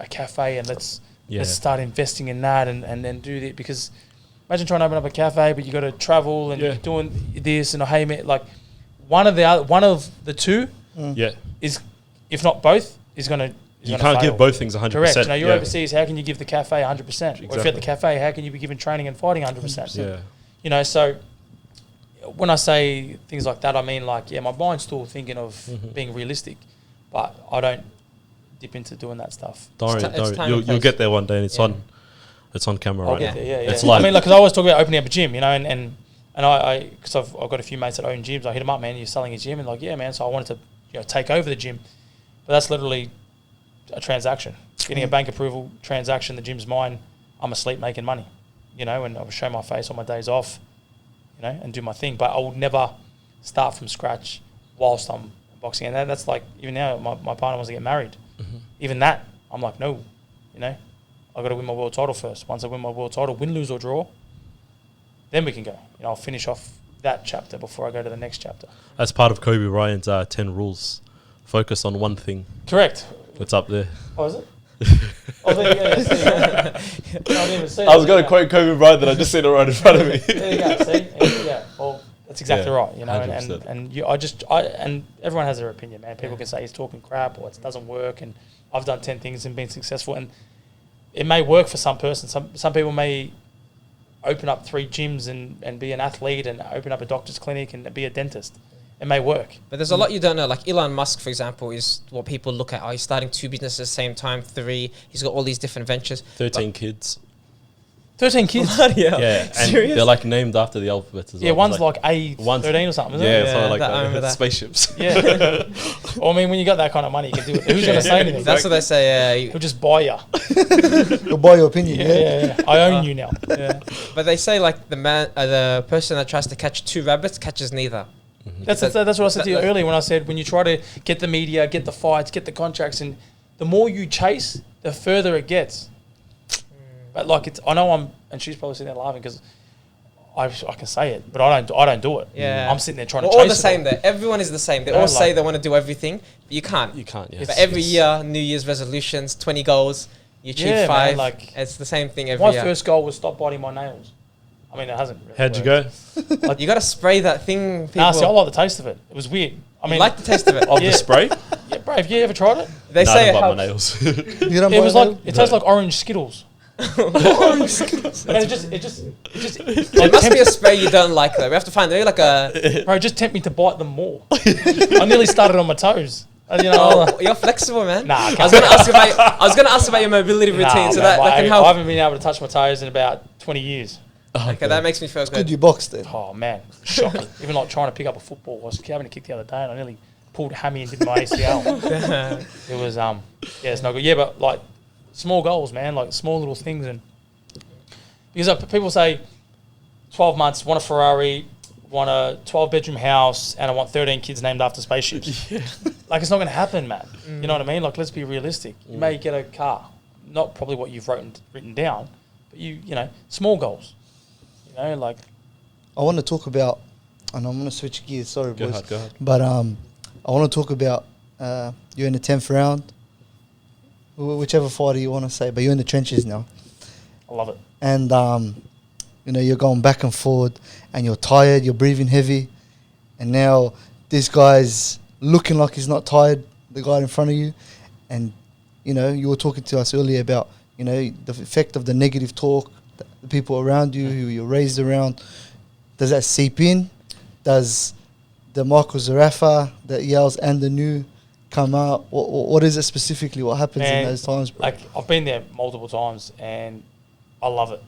Speaker 2: cafe and let's start investing in that and then do that, because imagine trying to open up a cafe but you got to travel and you're doing this and hey man, like one of the two is, if not both, is going to.
Speaker 5: You can't give both things 100%.
Speaker 2: Correct. You know, you're overseas. How can you give the cafe 100%? Exactly. Or if you're at the cafe, how can you be giving training and fighting 100%?
Speaker 5: Yeah.
Speaker 2: You know, so when I say things like that, I mean like, my mind's still thinking of being realistic, but I don't dip into doing that stuff.
Speaker 5: Don't worry. You'll get there one day, and it's on camera right now. It's live.
Speaker 2: I mean, like, because I always talk about opening up a gym, you know, and I because I've got a few mates that own gyms. I hit them up, man. You're selling a gym, and like, yeah, man. So I wanted to, you know, take over the gym, but that's literally a transaction. Getting a bank approval transaction. The gym's mine. I'm asleep making money, you know, and I'll show my face on my days off, you know, and do my thing. But I would never start from scratch whilst I'm boxing. And that's like, even now, my partner wants to get married. Even that, I'm like, no, you know, I've got to win my world title first. Once I win my world title, win, lose or draw, then we can go. You know, I'll finish off that chapter before I go to the next chapter.
Speaker 5: That's part of Kobe Bryant's 10 rules. Focus on one thing.
Speaker 2: Correct.
Speaker 5: It's up there.
Speaker 2: Oh, is it? Oh, there you go. I didn't even see it.
Speaker 5: I was going to quote Kobe Bryant, that I just seen it right in front of me.
Speaker 2: There you go. See? Yeah. Well, that's exactly right. You know,
Speaker 5: 100%.
Speaker 2: and everyone has their opinion, man. People can say he's talking crap or it doesn't work, and I've done 10 things and been successful, and it may work for some person. Some people may open up 3 gyms and be an athlete and open up a doctor's clinic and be a dentist. It may work.
Speaker 1: But there's a lot you don't know. Like Elon Musk, for example, is what people look at. Oh, he's starting 2 businesses at the same time, 3. He's got all these different ventures.
Speaker 5: 13 kids.
Speaker 2: 13 kids?
Speaker 5: Yeah. And
Speaker 1: serious?
Speaker 5: they're like named after the alphabet as well.
Speaker 2: Yeah, one's like A13 or something, isn't it?
Speaker 5: Yeah, something like
Speaker 1: I remember that.
Speaker 5: Spaceships.
Speaker 2: Yeah. Well, I mean, when you got that kind of money, you can do it. Who's going to say anything?
Speaker 1: That's what they say.
Speaker 2: He'll just buy you.
Speaker 4: He'll buy your opinion,
Speaker 2: Yeah. I own you now. Yeah.
Speaker 1: But they say like the person that tries to catch 2 rabbits catches neither.
Speaker 2: That's what I said to you earlier when I said when you try to get the media, get the fights, get the contracts, and the more you chase, the further it gets. But like I know and she's probably sitting there laughing because I can say it, but I don't do it.
Speaker 1: Yeah,
Speaker 2: I'm sitting there trying to
Speaker 1: We're
Speaker 2: chase
Speaker 1: all the same there. Everyone is the same. They all say
Speaker 2: like,
Speaker 1: they want to do everything, but you can't.
Speaker 5: You can't, yeah.
Speaker 1: But every year, New Year's resolutions, 20 goals, you achieve 5.
Speaker 2: Man, like,
Speaker 1: it's the same thing every year.
Speaker 2: My first goal was stop biting my nails. I mean, it hasn't really
Speaker 5: How'd you go?
Speaker 1: You got to spray that thing.
Speaker 2: Nah, see, I like the taste of it. It was weird. I mean,
Speaker 1: like the taste of it.
Speaker 5: Of the spray?
Speaker 2: Yeah, bro, have you ever tried it?
Speaker 1: They say
Speaker 5: I
Speaker 1: it
Speaker 5: don't bite
Speaker 1: helps.
Speaker 5: my nails.
Speaker 4: You don't
Speaker 2: It was
Speaker 4: buy
Speaker 2: like, it tastes like orange Skittles.
Speaker 1: Orange Skittles.
Speaker 2: And it just
Speaker 1: There must be a spray you don't like though. We have to find like a.
Speaker 2: Bro, just tempt me to bite them more. I nearly started on my toes. And, you know,
Speaker 1: Oh, you're flexible, man.
Speaker 2: Nah,
Speaker 1: I was gonna ask about your mobility routine, so that can
Speaker 2: I
Speaker 1: help.
Speaker 2: haven't been able to touch my toes in about 20 years.
Speaker 1: Okay, that makes me feel
Speaker 4: Good
Speaker 1: good.
Speaker 4: you boxed then.
Speaker 2: Oh man, shocking. Even like trying to pick up a football. I was having a kick the other day and I nearly pulled hammy and did my ACL. It was it's not good. Yeah, but like small goals, man, like small little things. And because people say 12 months, want a Ferrari, want a 12-bedroom house, and I want 13 kids named after spaceships. Like it's not going to happen, man. You know what I mean? Like let's be realistic. You may get a car, not probably what you've written down, but you know, small goals. You know, like
Speaker 4: I want to talk about, and I'm going to switch gears, sorry
Speaker 5: Go
Speaker 4: boys.
Speaker 5: ahead.
Speaker 4: But I want to talk about, you're in the 10th round, whichever fighter you want to say, but you're in the trenches now.
Speaker 2: I love it.
Speaker 4: And, you know, you're going back and forward, and you're tired, you're breathing heavy, and now this guy's looking like he's not tired, the guy in front of you, and, you know, you were talking to us earlier about, you know, the effect of the negative talk, the people around you who you're raised around. Does that seep in? Does the Michael Zerafa that yells and the new come out? What is it specifically? What happens in those times, bro?
Speaker 2: Like, I've been there multiple times and I love it.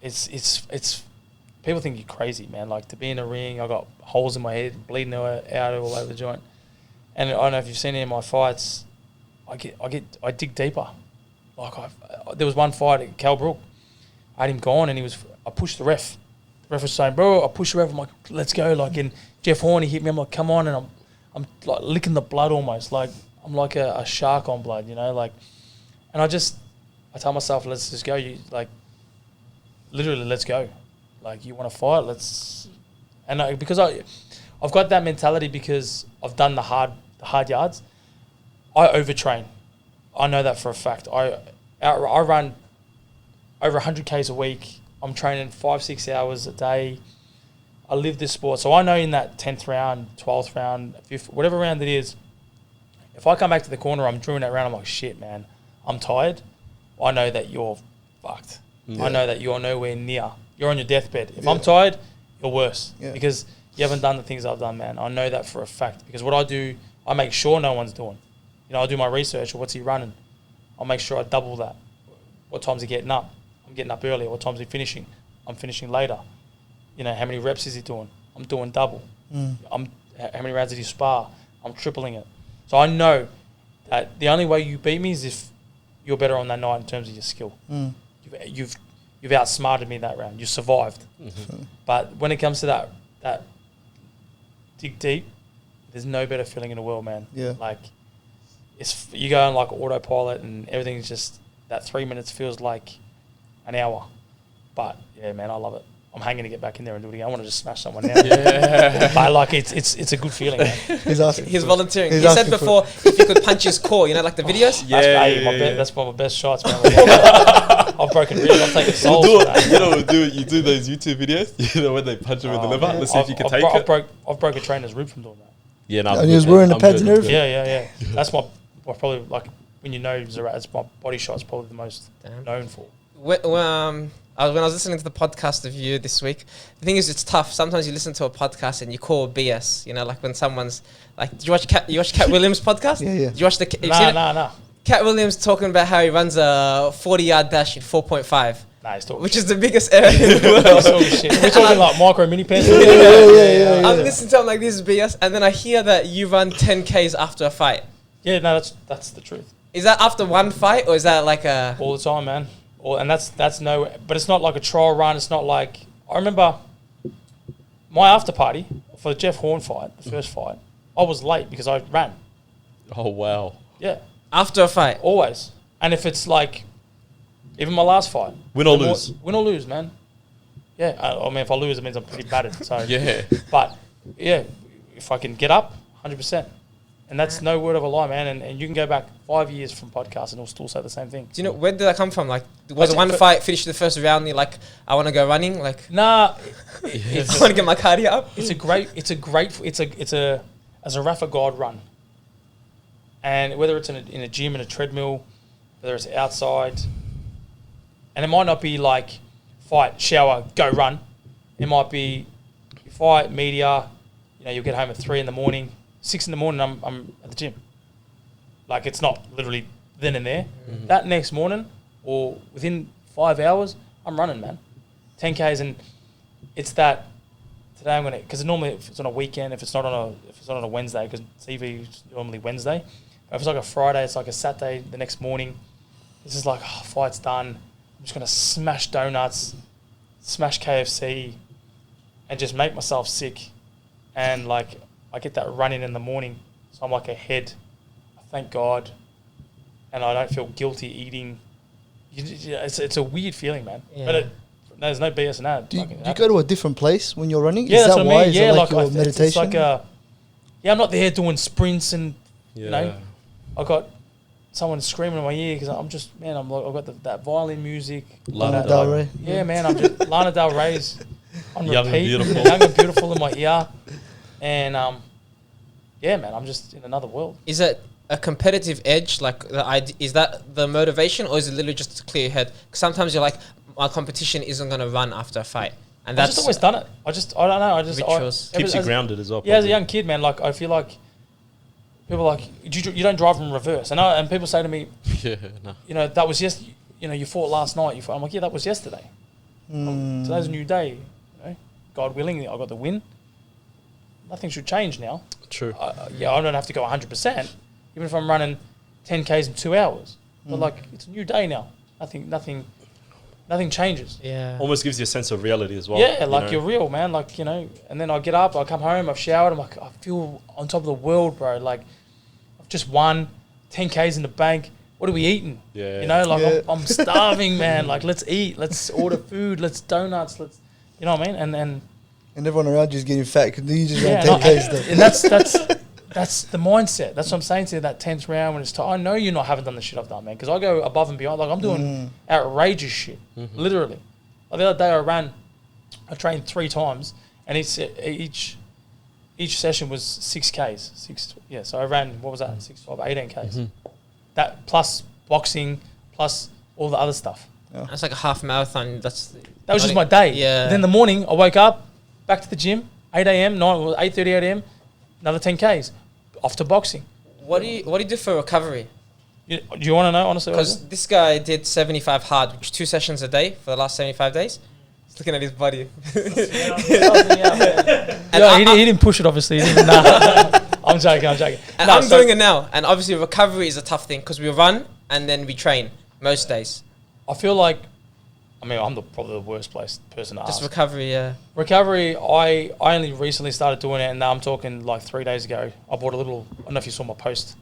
Speaker 2: It's people think you're crazy, man. Like, to be in a ring, I got holes in my head, bleeding out all over the joint. And I don't know if you've seen any of my fights. I dig deeper. Like, there was one fight at Cal Brook. I had him gone, and I pushed the ref. The ref was saying, "Bro, I pushed the ref." I'm like, "Let's go!" Like, and Jeff Horn, he hit me. I'm like, "Come on!" And I'm like licking the blood almost. Like, I'm like a shark on blood, you know. Like, and I tell myself, "Let's just go." Literally, let's go. Like, you want to fight? Let's. And because I've got that mentality because I've done the hard yards. I overtrain. I know that for a fact. I run over 100 Ks a week. I'm training 5-6 hours a day. I live this sport. So I know in that 10th round, 12th round, 5th, whatever round it is, if I come back to the corner, I'm during that round, I'm like, shit, man, I'm tired. I know that you're fucked. Yeah. I know that you're nowhere near. You're on your deathbed. If I'm tired, you're worse because you haven't done the things I've done, man. I know that for a fact because what I do, I make sure no one's doing. You know, I do my research. What's he running? I'll make sure I double that. What time's he getting up? I'm getting up earlier. What time's he finishing? I'm finishing later. You know, how many reps is he doing? I'm doing double. How many rounds did he spar? I'm tripling it. So I know that the only way you beat me is if you're better on that night in terms of your skill. You've outsmarted me that round. You survived. But when it comes to that dig deep, there's no better feeling in the world, man.
Speaker 4: Yeah.
Speaker 2: Like, you go on like autopilot and everything's just, that 3 minutes feels like an hour. But yeah, man, I love it. I'm hanging to get back in there and do it again. I want to just smash someone now. But like, it's a good feeling, man.
Speaker 1: He's volunteering. He said before if you could punch his core, you know, like the videos.
Speaker 2: That's one of my best shots, man. I've broken ribs. I've taken souls.
Speaker 5: You do those YouTube videos. You know when they punch him in the liver. Let's see if you can take it.
Speaker 2: I've broke a trainer's rib from doing that.
Speaker 5: Yeah, no.
Speaker 4: And he was wearing the pads and everything.
Speaker 2: Yeah. That's my probably, like, when you know Zerafa, it's my body shot's probably the most known for.
Speaker 1: When I was listening to the podcast of you this week, the thing is, it's tough. Sometimes you listen to a podcast and you call BS. You know, like when someone's like, "Did you watch Cat Williams' podcast?
Speaker 4: Yeah.
Speaker 1: Did you watch the?
Speaker 2: No.
Speaker 1: Cat Williams talking about how he runs a 40-yard dash in 4.5.
Speaker 2: Nah, he's talking
Speaker 1: which
Speaker 2: shit.
Speaker 1: is the biggest error in the world.
Speaker 2: He's talking shit. We're talking like micro mini pants.
Speaker 4: Yeah.
Speaker 1: I'm listening to him like, this is BS, and then I hear that you run 10Ks after a fight.
Speaker 2: Yeah, no, that's the truth.
Speaker 1: Is that after one fight, or is that like a...
Speaker 2: All the time, man. And that's no... But it's not like a trial run. It's not like... I remember my after party for the Jeff Horn fight, the first fight, I was late because I ran.
Speaker 5: Oh, wow.
Speaker 2: Yeah.
Speaker 1: After a fight?
Speaker 2: Always. And if it's like... Even my last fight.
Speaker 5: Win or lose.
Speaker 2: Win or lose, man. Yeah. I mean, if I lose, it means I'm pretty battered. So
Speaker 5: Yeah.
Speaker 2: But, yeah, if I can get up, 100%. And that's no word of a lie, man. And you can go back 5 years from podcasts and it'll still say the same thing.
Speaker 1: Do you know, where did that come from? Like, was it one fight, finished the first round, and you're like, I want to go running? Like,
Speaker 2: nah.
Speaker 1: I want to get my cardio up?
Speaker 2: It's a Zerafa God run. And whether it's in a gym, in a treadmill, whether it's outside, and it might not be like fight, shower, go run. It might be you fight, media, you'll get home at 3 in the morning, 6 in the morning, I'm at the gym. Like, it's not literally then and there. Mm-hmm. That next morning or within 5 hours, I'm running, man. 10Ks, and it's that today I'm gonna, because normally if it's on a weekend, if it's not on a Wednesday, because TV is normally Wednesday. But if it's like a Friday, it's like a Saturday the next morning. This is like, fight's done. I'm just gonna smash donuts, smash KFC, and just make myself sick. And like, I get that running in the morning, so I'm like ahead. I thank God, and I don't feel guilty eating. It's a weird feeling, man.
Speaker 1: Yeah.
Speaker 2: But there's no BS in that.
Speaker 4: Do you go to a different place when you're running?
Speaker 2: Yeah,
Speaker 4: is
Speaker 2: that's
Speaker 4: that
Speaker 2: what
Speaker 4: why?
Speaker 2: I mean.
Speaker 4: Is
Speaker 2: Yeah,
Speaker 4: it like your
Speaker 2: it's
Speaker 4: meditation?
Speaker 2: like I'm not there doing sprints and I got someone screaming in my ear because I'm just, man, I've got that violin music.
Speaker 4: Lana Del Rey.
Speaker 2: Yeah, man, I'm just Lana Del Rey's on
Speaker 5: Young
Speaker 2: repeat.
Speaker 5: and Beautiful.
Speaker 2: Young and Beautiful in my ear. And yeah, man, I'm just in another world.
Speaker 1: Is it a competitive edge? Like, is that the motivation, or is it literally just to clear your head? 'Cause sometimes you're like, my competition isn't going to run after a fight. And
Speaker 2: I've
Speaker 1: that's
Speaker 2: just always done it. I don't know.
Speaker 1: Rituals.
Speaker 5: Keeps you grounded as well.
Speaker 2: Yeah, as a
Speaker 5: probably.
Speaker 2: young kid, man, like I feel like people are like you don't drive in reverse, and people say to me,
Speaker 5: Yeah, no.
Speaker 2: you know, that was you fought last night. I'm like, yeah, that was yesterday. Today's a new day. You know, God willing, I got the win. Nothing should change now.
Speaker 5: True.
Speaker 2: Yeah, I don't have to go 100%, even if I'm running 10 Ks in 2 hours. But like, it's a new day now. Nothing changes.
Speaker 1: Yeah.
Speaker 5: Almost gives you a sense of reality as well.
Speaker 2: Yeah,
Speaker 5: you
Speaker 2: like
Speaker 5: know?
Speaker 2: you're real, man. Like, you know, and then I get up, I come home, I've showered, I'm like, I feel on top of the world, bro. Like, I've just won 10 Ks in the bank. What are we eating?
Speaker 5: Yeah.
Speaker 2: You know, like
Speaker 4: Yeah.
Speaker 2: I'm starving, man. Like, let's eat, let's order food, let's donuts, you know what I mean? And
Speaker 4: everyone around you is getting fat because you just
Speaker 2: yeah,
Speaker 4: ran 10 Ks though.
Speaker 2: and that's the mindset. That's what I'm saying to you, that 10th round when it's time. I know you haven't done the shit I've done, man, because I go above and beyond. Like, I'm doing outrageous shit, literally. Like, the other day I trained 3 times, and each session was 6 Ks. So I ran, what was that, 6, 12, 18 Ks. That plus boxing, plus all the other stuff.
Speaker 1: That's like a half marathon. That
Speaker 2: was just my day.
Speaker 1: Yeah.
Speaker 2: Then in the morning, I woke up, back to the gym, 8 a.m., 8:30 a.m., another 10 Ks, off to boxing.
Speaker 1: What do you do for recovery?
Speaker 2: Do you want to know, honestly?
Speaker 1: Because this guy did 75 hard, which is 2 sessions a day for the last 75 days. He's looking at his body.
Speaker 2: He didn't push it, obviously. I'm joking.
Speaker 1: And I'm doing it now. And obviously recovery is a tough thing because we run and then we train most days.
Speaker 2: I feel like, I'm probably the worst person to ask.
Speaker 1: Just recovery, yeah.
Speaker 2: Recovery, I only recently started doing it, and now I'm talking like 3 days ago. I bought I don't know if you saw my post.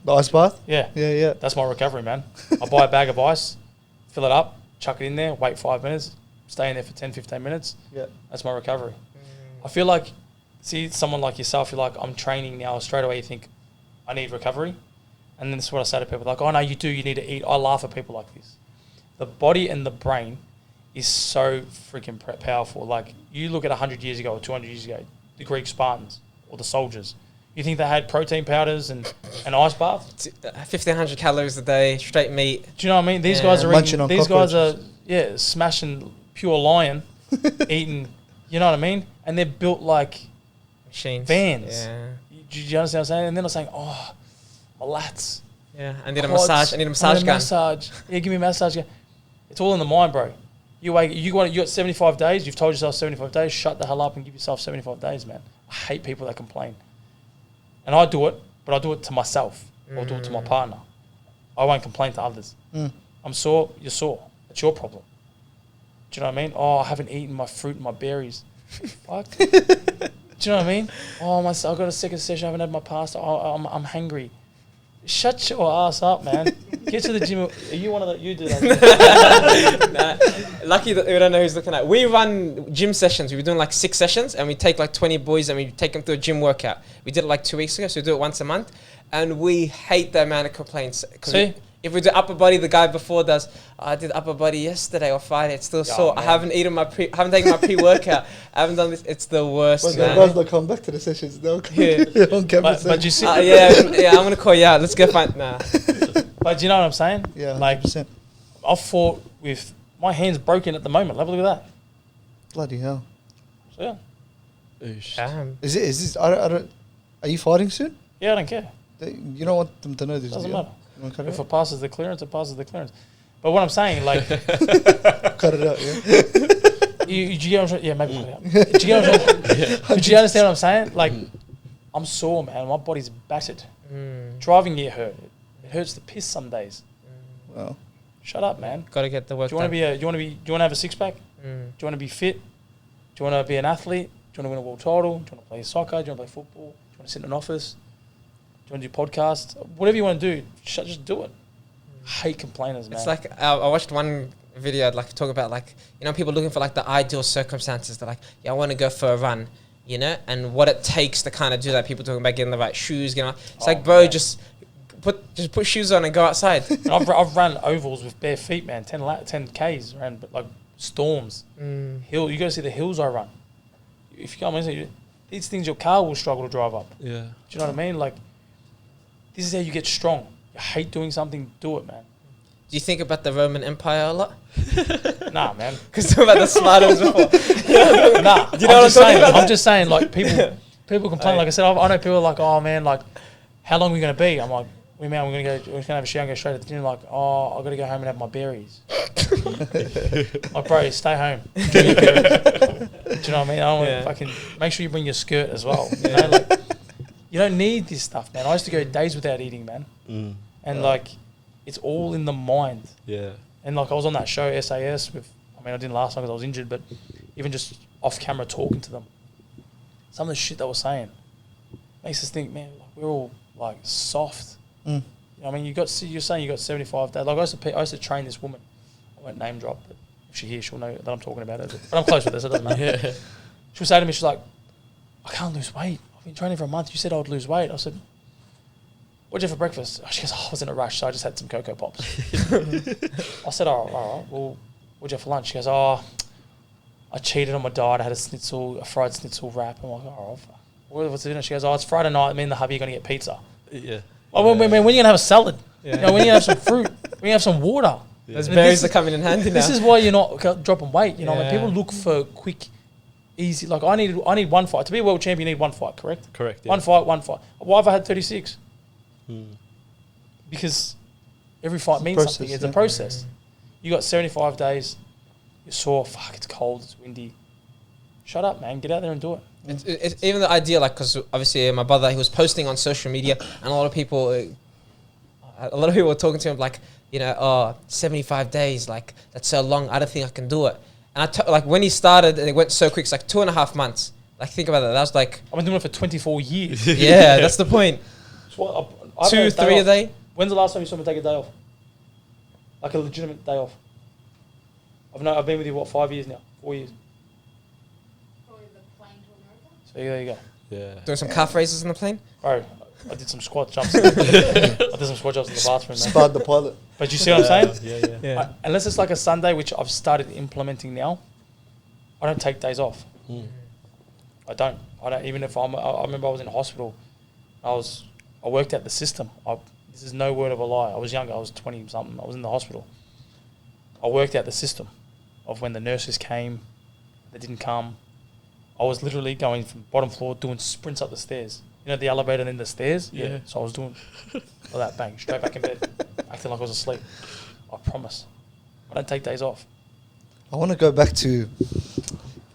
Speaker 4: The ice bath?
Speaker 2: Yeah.
Speaker 4: Yeah.
Speaker 2: That's my recovery, man. I buy a bag of ice, fill it up, chuck it in there, wait 5 minutes, stay in there for 10, 15 minutes.
Speaker 4: Yeah.
Speaker 2: That's my recovery. I feel like, see someone like yourself, you're like, I'm training now, straight away you think, I need recovery. And then this is what I say to people, like, oh no, you need to eat. I laugh at people like this. The body and the brain is so freaking powerful. Like, you look at 100 years ago or 200 years ago, the Greek Spartans or the soldiers, you think they had protein powders and an ice bath?
Speaker 1: 1,500 calories a day, straight meat.
Speaker 2: Do you know what I mean? These guys are
Speaker 4: Munching on
Speaker 2: these guys are
Speaker 4: cockroaches.
Speaker 2: smashing pure lion, eating. You know what I mean? And they're built like
Speaker 1: Machines.
Speaker 2: vans.
Speaker 1: Yeah.
Speaker 2: Do you understand what I'm saying? And then I'm saying, oh, my lats.
Speaker 1: Yeah. I need a
Speaker 2: quads,
Speaker 1: massage. I need a massage gun.
Speaker 2: Massage. Yeah, give me a massage gun. It's all in the mind, bro. You got 75 days. You've told yourself 75 days. Shut the hell up and give yourself 75 days, man. I hate people that complain. And I do it, but I do it to myself or do it to my partner. I won't complain to others. I'm sore. You're sore. It's your problem. Do you know what I mean? Oh, I haven't eaten my fruit and my berries. Fuck. Do you know what I mean? Oh, I got a second session. I haven't had my pasta. Oh, I'm hungry. Shut your ass up, man. Get to the gym. Are you one of the... You do that.
Speaker 1: Lucky that we don't know who's looking at. We run gym sessions. We're doing like 6 sessions and we take like 20 boys and we take them through a gym workout. We did it like 2 weeks ago, so we do it once a month. And we hate the amount of complaints.
Speaker 2: See?
Speaker 1: If we do upper body, the guy before does, I did upper body yesterday or Friday, it's still sore.
Speaker 2: Man.
Speaker 1: I haven't taken my pre-workout. I haven't done this. It's the worst,
Speaker 4: But the
Speaker 1: man.
Speaker 4: guys that come back to the sessions, they'll come
Speaker 1: Yeah.
Speaker 4: on camera.
Speaker 2: But you see...
Speaker 1: Yeah, I'm going to call you out. Let's go find... Nah.
Speaker 2: But do you know what I'm saying?
Speaker 4: Yeah,
Speaker 2: Like,
Speaker 4: 100%.
Speaker 2: I've fought with... My hand's broken at the moment. Have a look at that.
Speaker 4: Bloody hell.
Speaker 2: So, yeah.
Speaker 4: Is this... I don't... Are you fighting soon?
Speaker 2: Yeah, I don't care.
Speaker 4: You don't want them to know this,
Speaker 2: Doesn't
Speaker 4: do you?
Speaker 2: matter.
Speaker 4: You want to cut
Speaker 2: If
Speaker 4: it
Speaker 2: it passes the clearance, it passes the clearance. But what I'm saying, like...
Speaker 4: out? Cut it out, yeah?
Speaker 2: do you get what I'm saying? Yeah, maybe cut it out. Do you get what I'm saying? Do you understand what I'm saying? Like, I'm sore, man. My body's battered. Driving gear hurt. It hurts the piss some days.
Speaker 4: Well,
Speaker 2: Shut up, man.
Speaker 1: Got to get the work
Speaker 2: Do you want to
Speaker 1: done.
Speaker 2: be? Do you want to have a six pack? Do you want to be fit? Do you want to be an athlete? Do you want to win a world title? Do you want to play soccer? Do you want to play football? Do you want to sit in an office? Do you want to do podcasts? Whatever you want to do, just do it. I hate complainers, man.
Speaker 1: It's like I watched one video. I'd like to talk about, like, you know, people looking for like the ideal circumstances. They're like, yeah, I want to go for a run, you know, and what it takes to kind of do that. People talking about getting the right shoes, it's like, bro,
Speaker 2: man.
Speaker 1: just put shoes on and go outside.
Speaker 2: And I've run ovals with bare feet, man. 10 Ks, ran but like storms. Hill, you got to see the hills I run. If you come in, these things your car will struggle to drive up.
Speaker 5: Yeah.
Speaker 2: Do you know what I mean? Like, this is how you get strong. You hate doing something, do it, man.
Speaker 1: Do you think about the Roman Empire a lot?
Speaker 2: Nah, man.
Speaker 1: Because talk about the Spartans before.
Speaker 2: Nah,
Speaker 1: Do you know what I'm talking about?
Speaker 2: I'm just saying, like, people complain. Like I said, I know people are like, oh man, like, how long are we gonna be? I'm like, we're gonna have a shower and go straight to the gym. Like, oh, I gotta go home and have my berries. Like, bro, stay home. Drink your berries. Do you know what I mean? I don't want fucking make sure you bring your skirt as well. You know, like, you don't need this stuff, man. I used to go days without eating, man, and like, it's all in the mind.
Speaker 5: Yeah.
Speaker 2: And like, I was on that show SAS with. I mean, I didn't last time because I was injured, but even just off camera talking to them, some of the shit they were saying makes us think, man, like, we're all like soft. You know what I mean, you're saying you got 75 days. Like, I used to train this woman. I won't name drop, but if she hears, she'll know that I'm talking about her. But I'm close with this, so it doesn't matter. She'll say to me, she's like, I can't lose weight. I've been training for a month. You said I would lose weight. I said, what'd you have for breakfast? She goes, I was in a rush, so I just had some Cocoa Pops. I said, all right, well, what'd you have for lunch? She goes, I cheated on my diet. I had a fried schnitzel wrap. I'm like, oh, fuck. What's the dinner? She goes, it's Friday night. Me and the hubby are going to get pizza.
Speaker 5: Yeah.
Speaker 2: When are you going to have a salad? You know, when are you going to have some fruit? When are you going to have some water?
Speaker 1: Those berries are coming in handy now.
Speaker 2: This is why you're not dropping weight. You know, when people look for quick, easy. Like, I need one fight. To be a world champion, you need one fight, correct?
Speaker 5: Correct. Yeah.
Speaker 2: One fight. Why have I had 36? Because every fight means something. It's a process. You got 75 days. You're sore. Fuck, it's cold. It's windy. Shut up, man. Get out there and do it.
Speaker 1: It's even the idea, like, because obviously my brother, he was posting on social media, and a lot of people were talking to him like, you know, 75 days, like, that's so long. I don't think I can do it. And like, when he started, and it went so quick, it's like 2.5 months. Like, think about that. That was like,
Speaker 2: I've been doing it for 24 years.
Speaker 1: yeah, that's the point.
Speaker 2: So
Speaker 1: 2, 3 a day.
Speaker 2: When's the last time you saw me take a day off? Like a legitimate day off. I've been with you, 5 years now? 4 years.
Speaker 3: Probably the plane to America.
Speaker 2: So there you go.
Speaker 5: Yeah.
Speaker 1: Doing some calf raises on the plane.
Speaker 2: Bro, I did some squat jumps. I did some squat jumps in the bathroom, man.
Speaker 4: Sparred the pilot.
Speaker 2: But you see what I'm saying?
Speaker 5: Yeah.
Speaker 2: Unless it's like a Sunday, which I've started implementing now, I don't take days off. I don't. Even if I remember I was in hospital. I worked out the system. This is no word of a lie. I was younger. I was 20 something. I was in the hospital. I worked out the system of when the nurses came, they didn't come. I was literally going from bottom floor doing sprints up the stairs. You know, the elevator and then the stairs? Yeah. So I was doing all that, bang, straight back in bed, acting like I was asleep. I promise. I don't take days off.
Speaker 4: I want to go back to,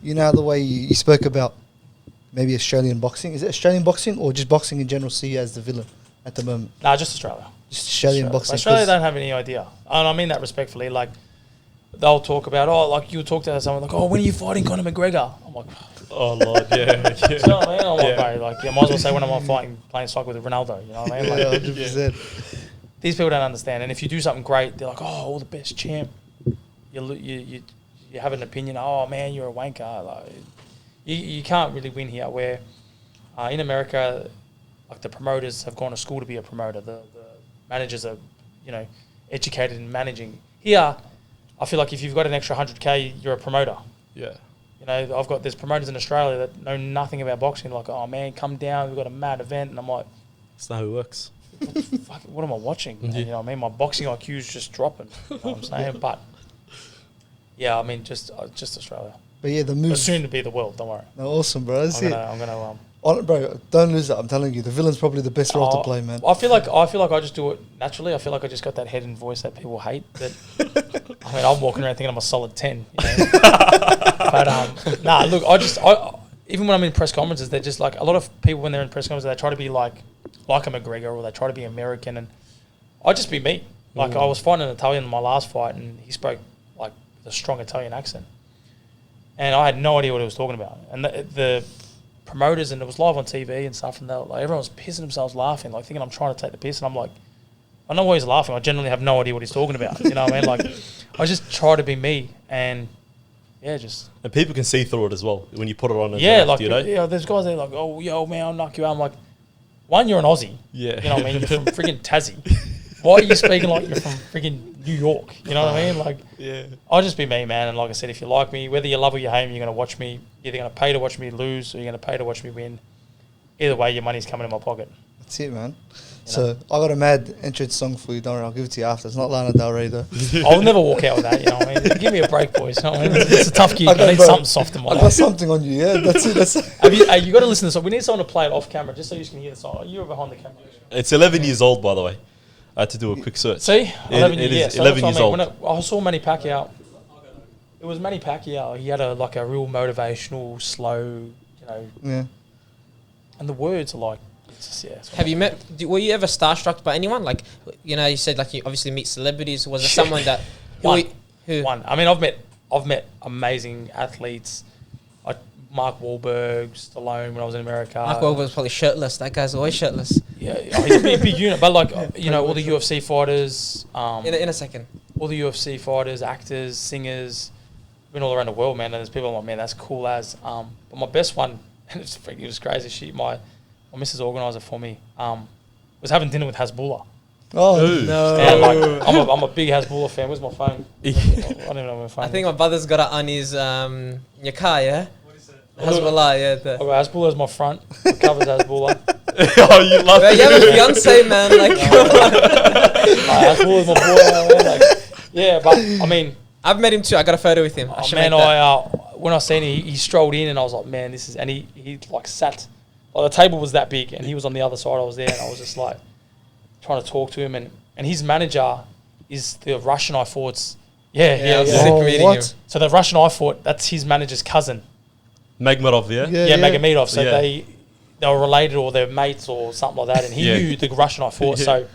Speaker 4: you know, the way you spoke about maybe Australian boxing. Is it Australian boxing or just boxing in general see you as the villain at the moment?
Speaker 2: Nah, just Australia.
Speaker 4: Just Australian boxing.
Speaker 2: Australia don't have any idea. And I mean that respectfully. Like, they'll talk about, like, you'll talk to someone like, when are you fighting Conor McGregor? I'm like,
Speaker 5: Oh, Lord, yeah.
Speaker 2: you know what I mean? I'm like, bro, like, might as well say when I'm playing soccer with Ronaldo. You know what I mean? Like,
Speaker 4: Yeah, 100%.
Speaker 2: These people don't understand. And if you do something great, they're like, all the best champ. You have an opinion. Oh, man, you're a wanker. Like, you can't really win here. Where in America, like, the promoters have gone to school to be a promoter. The managers are, educated in managing. Here, I feel like if you've got an extra 100K, you're a promoter.
Speaker 5: Yeah.
Speaker 2: There's promoters in Australia that know nothing about boxing. Like, oh man, come down, we've got a mad event, and I'm like,
Speaker 5: That's not how it works.
Speaker 2: what am I watching? You know what I mean? My boxing IQ is just dropping. You know what I'm saying? But yeah, I mean, just Australia.
Speaker 4: But yeah, the
Speaker 2: But
Speaker 4: move.
Speaker 2: soon to be the world. Don't worry.
Speaker 4: No, awesome, bro. That's it.
Speaker 2: I'm gonna.
Speaker 4: Bro, don't lose that. I'm telling you, the villain's probably the best role to play, man.
Speaker 2: I feel like I just do it naturally. I feel like I just got that head and voice that people hate. That I mean, I'm walking around thinking I'm a solid 10. But look, even when I'm in press conferences, they're just like, a lot of people when they're in press conferences, they try to be like a McGregor, or they try to be American, and I just be me. Like, I was fighting an Italian in my last fight, and he spoke like a strong Italian accent, and I had no idea what he was talking about. And the promoters, and it was live on TV and stuff, and like, everyone was pissing themselves laughing, like thinking I'm trying to take the piss, and I'm like, I know why he's laughing. I generally have no idea what he's talking about. You know what I mean? Like, I just try to be me, and just.
Speaker 5: And people can see through it as well when you put it on.
Speaker 2: There's guys there like, oh, yo, man, I'll knock you out. I'm like, one, you're an Aussie.
Speaker 5: Yeah.
Speaker 2: You know what I mean? You're from freaking Tassie. Why are you speaking like you're from freaking New York? You know what I mean? Like, I'll just be me, man. And like I said, if you like me, whether you love or you hate me, you're going to watch me. You're either going to pay to watch me lose, or you're going to pay to watch me win. either way, your money's coming in my pocket.
Speaker 4: That's it, man. So I got a mad entrance song for you. Don't worry, I'll give it to you after. It's not Lana Del Rey though.
Speaker 2: I'll never walk out with that. You know what I mean? Give me a break, boys. You know what I mean? It's a tough gig. I need
Speaker 4: bro,
Speaker 2: something soft in my
Speaker 4: I got
Speaker 2: life.
Speaker 4: something on you. Yeah, that's it. That's it.
Speaker 2: You got to listen to the song. We need someone to play it off camera just so you can hear the song. You were behind the camera.
Speaker 5: It's 11 years old, by the way. I had to do a quick search.
Speaker 2: See? 11
Speaker 5: it
Speaker 2: years.
Speaker 5: is 11 years old.
Speaker 2: When I saw Manny Pacquiao, it was Manny Pacquiao. He had a real motivational, slow,
Speaker 4: Yeah.
Speaker 2: and the words are like,
Speaker 1: Have you met? Were you ever starstruck by anyone? Like, you said like you obviously meet celebrities. Was there someone that
Speaker 2: One.
Speaker 1: who?
Speaker 2: One. I mean, I've met amazing athletes, like Mark Wahlberg, Stallone when I was in America.
Speaker 1: Mark Wahlberg was probably shirtless. That guy's always shirtless.
Speaker 2: Yeah, he's a big unit. But like, all the UFC fighters.
Speaker 1: In a second.
Speaker 2: All the UFC fighters, actors, singers, been all around the world, man. And there's people I'm like, man, that's cool as. But my best one, and it was crazy. My missus organizer for me was having dinner with Hasbullah.
Speaker 4: Oh
Speaker 5: No.
Speaker 2: And like, I'm a big Hasbullah fan. Where's my phone? I don't even know my phone.
Speaker 1: I think my brother's got it on his in your car. Yeah.
Speaker 2: What is it?
Speaker 1: Hasbullah. Yeah.
Speaker 2: Oh, Hasbullah's my front. It covers Hasbullah.
Speaker 5: Oh, you love
Speaker 1: Bro,
Speaker 5: it.
Speaker 1: you have a fiance, man. Like, come on.
Speaker 2: Hasbullah's my boy. Like, yeah, but I mean,
Speaker 1: I've met him too. I got a photo with him.
Speaker 2: When I seen him, he strolled in and I was like, man, this is, and he like sat. Like the table was that big, and he was on the other side. I was there, and I was just like trying to talk to him, and his manager is the Russian I fought's.
Speaker 1: I was
Speaker 2: Yeah.
Speaker 1: sick
Speaker 4: Oh,
Speaker 1: meeting
Speaker 4: what?
Speaker 1: him.
Speaker 2: So the Russian I fought, that's his manager's cousin.
Speaker 5: Magmadov, yeah?
Speaker 2: Yeah, Magomedov. So
Speaker 5: Yeah.
Speaker 2: they were related or they're mates or something like that, and he
Speaker 5: Yeah.
Speaker 2: knew the Russian I fought.
Speaker 5: Yeah.
Speaker 2: So,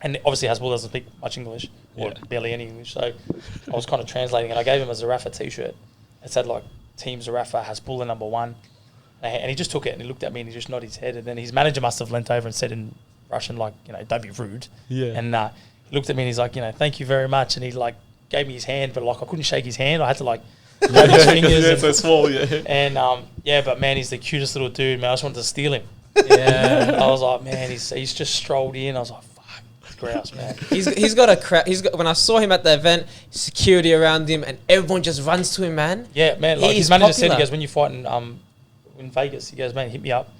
Speaker 2: and obviously Hasbullah doesn't speak much English or
Speaker 5: Yeah.
Speaker 2: barely any English. So I was kind of translating, and I gave him a Zerafa T-shirt. It said like Team Zerafa Hasbullah #1. And he just took it and he looked at me and he just nodded his head. And then his manager must have leant over and said in Russian, like, don't be rude.
Speaker 5: Yeah.
Speaker 2: And he looked at me and he's like, thank you very much. And he like gave me his hand, but like I couldn't shake his hand. I had to like grab his fingers.
Speaker 5: Yeah,
Speaker 2: and,
Speaker 5: so small, yeah.
Speaker 2: and but man, he's the cutest little dude, man. I just wanted to steal him.
Speaker 1: Yeah.
Speaker 2: I was like, man, he's just strolled in. I was like, fuck, it's grouse, man.
Speaker 1: He's got a crowd. When I saw him at the event, security around him, and everyone just runs to him, man.
Speaker 2: Yeah, man. Like
Speaker 1: He's
Speaker 2: his manager said,
Speaker 1: popular.
Speaker 2: he goes, when you fight in Vegas, he goes, man, hit me up.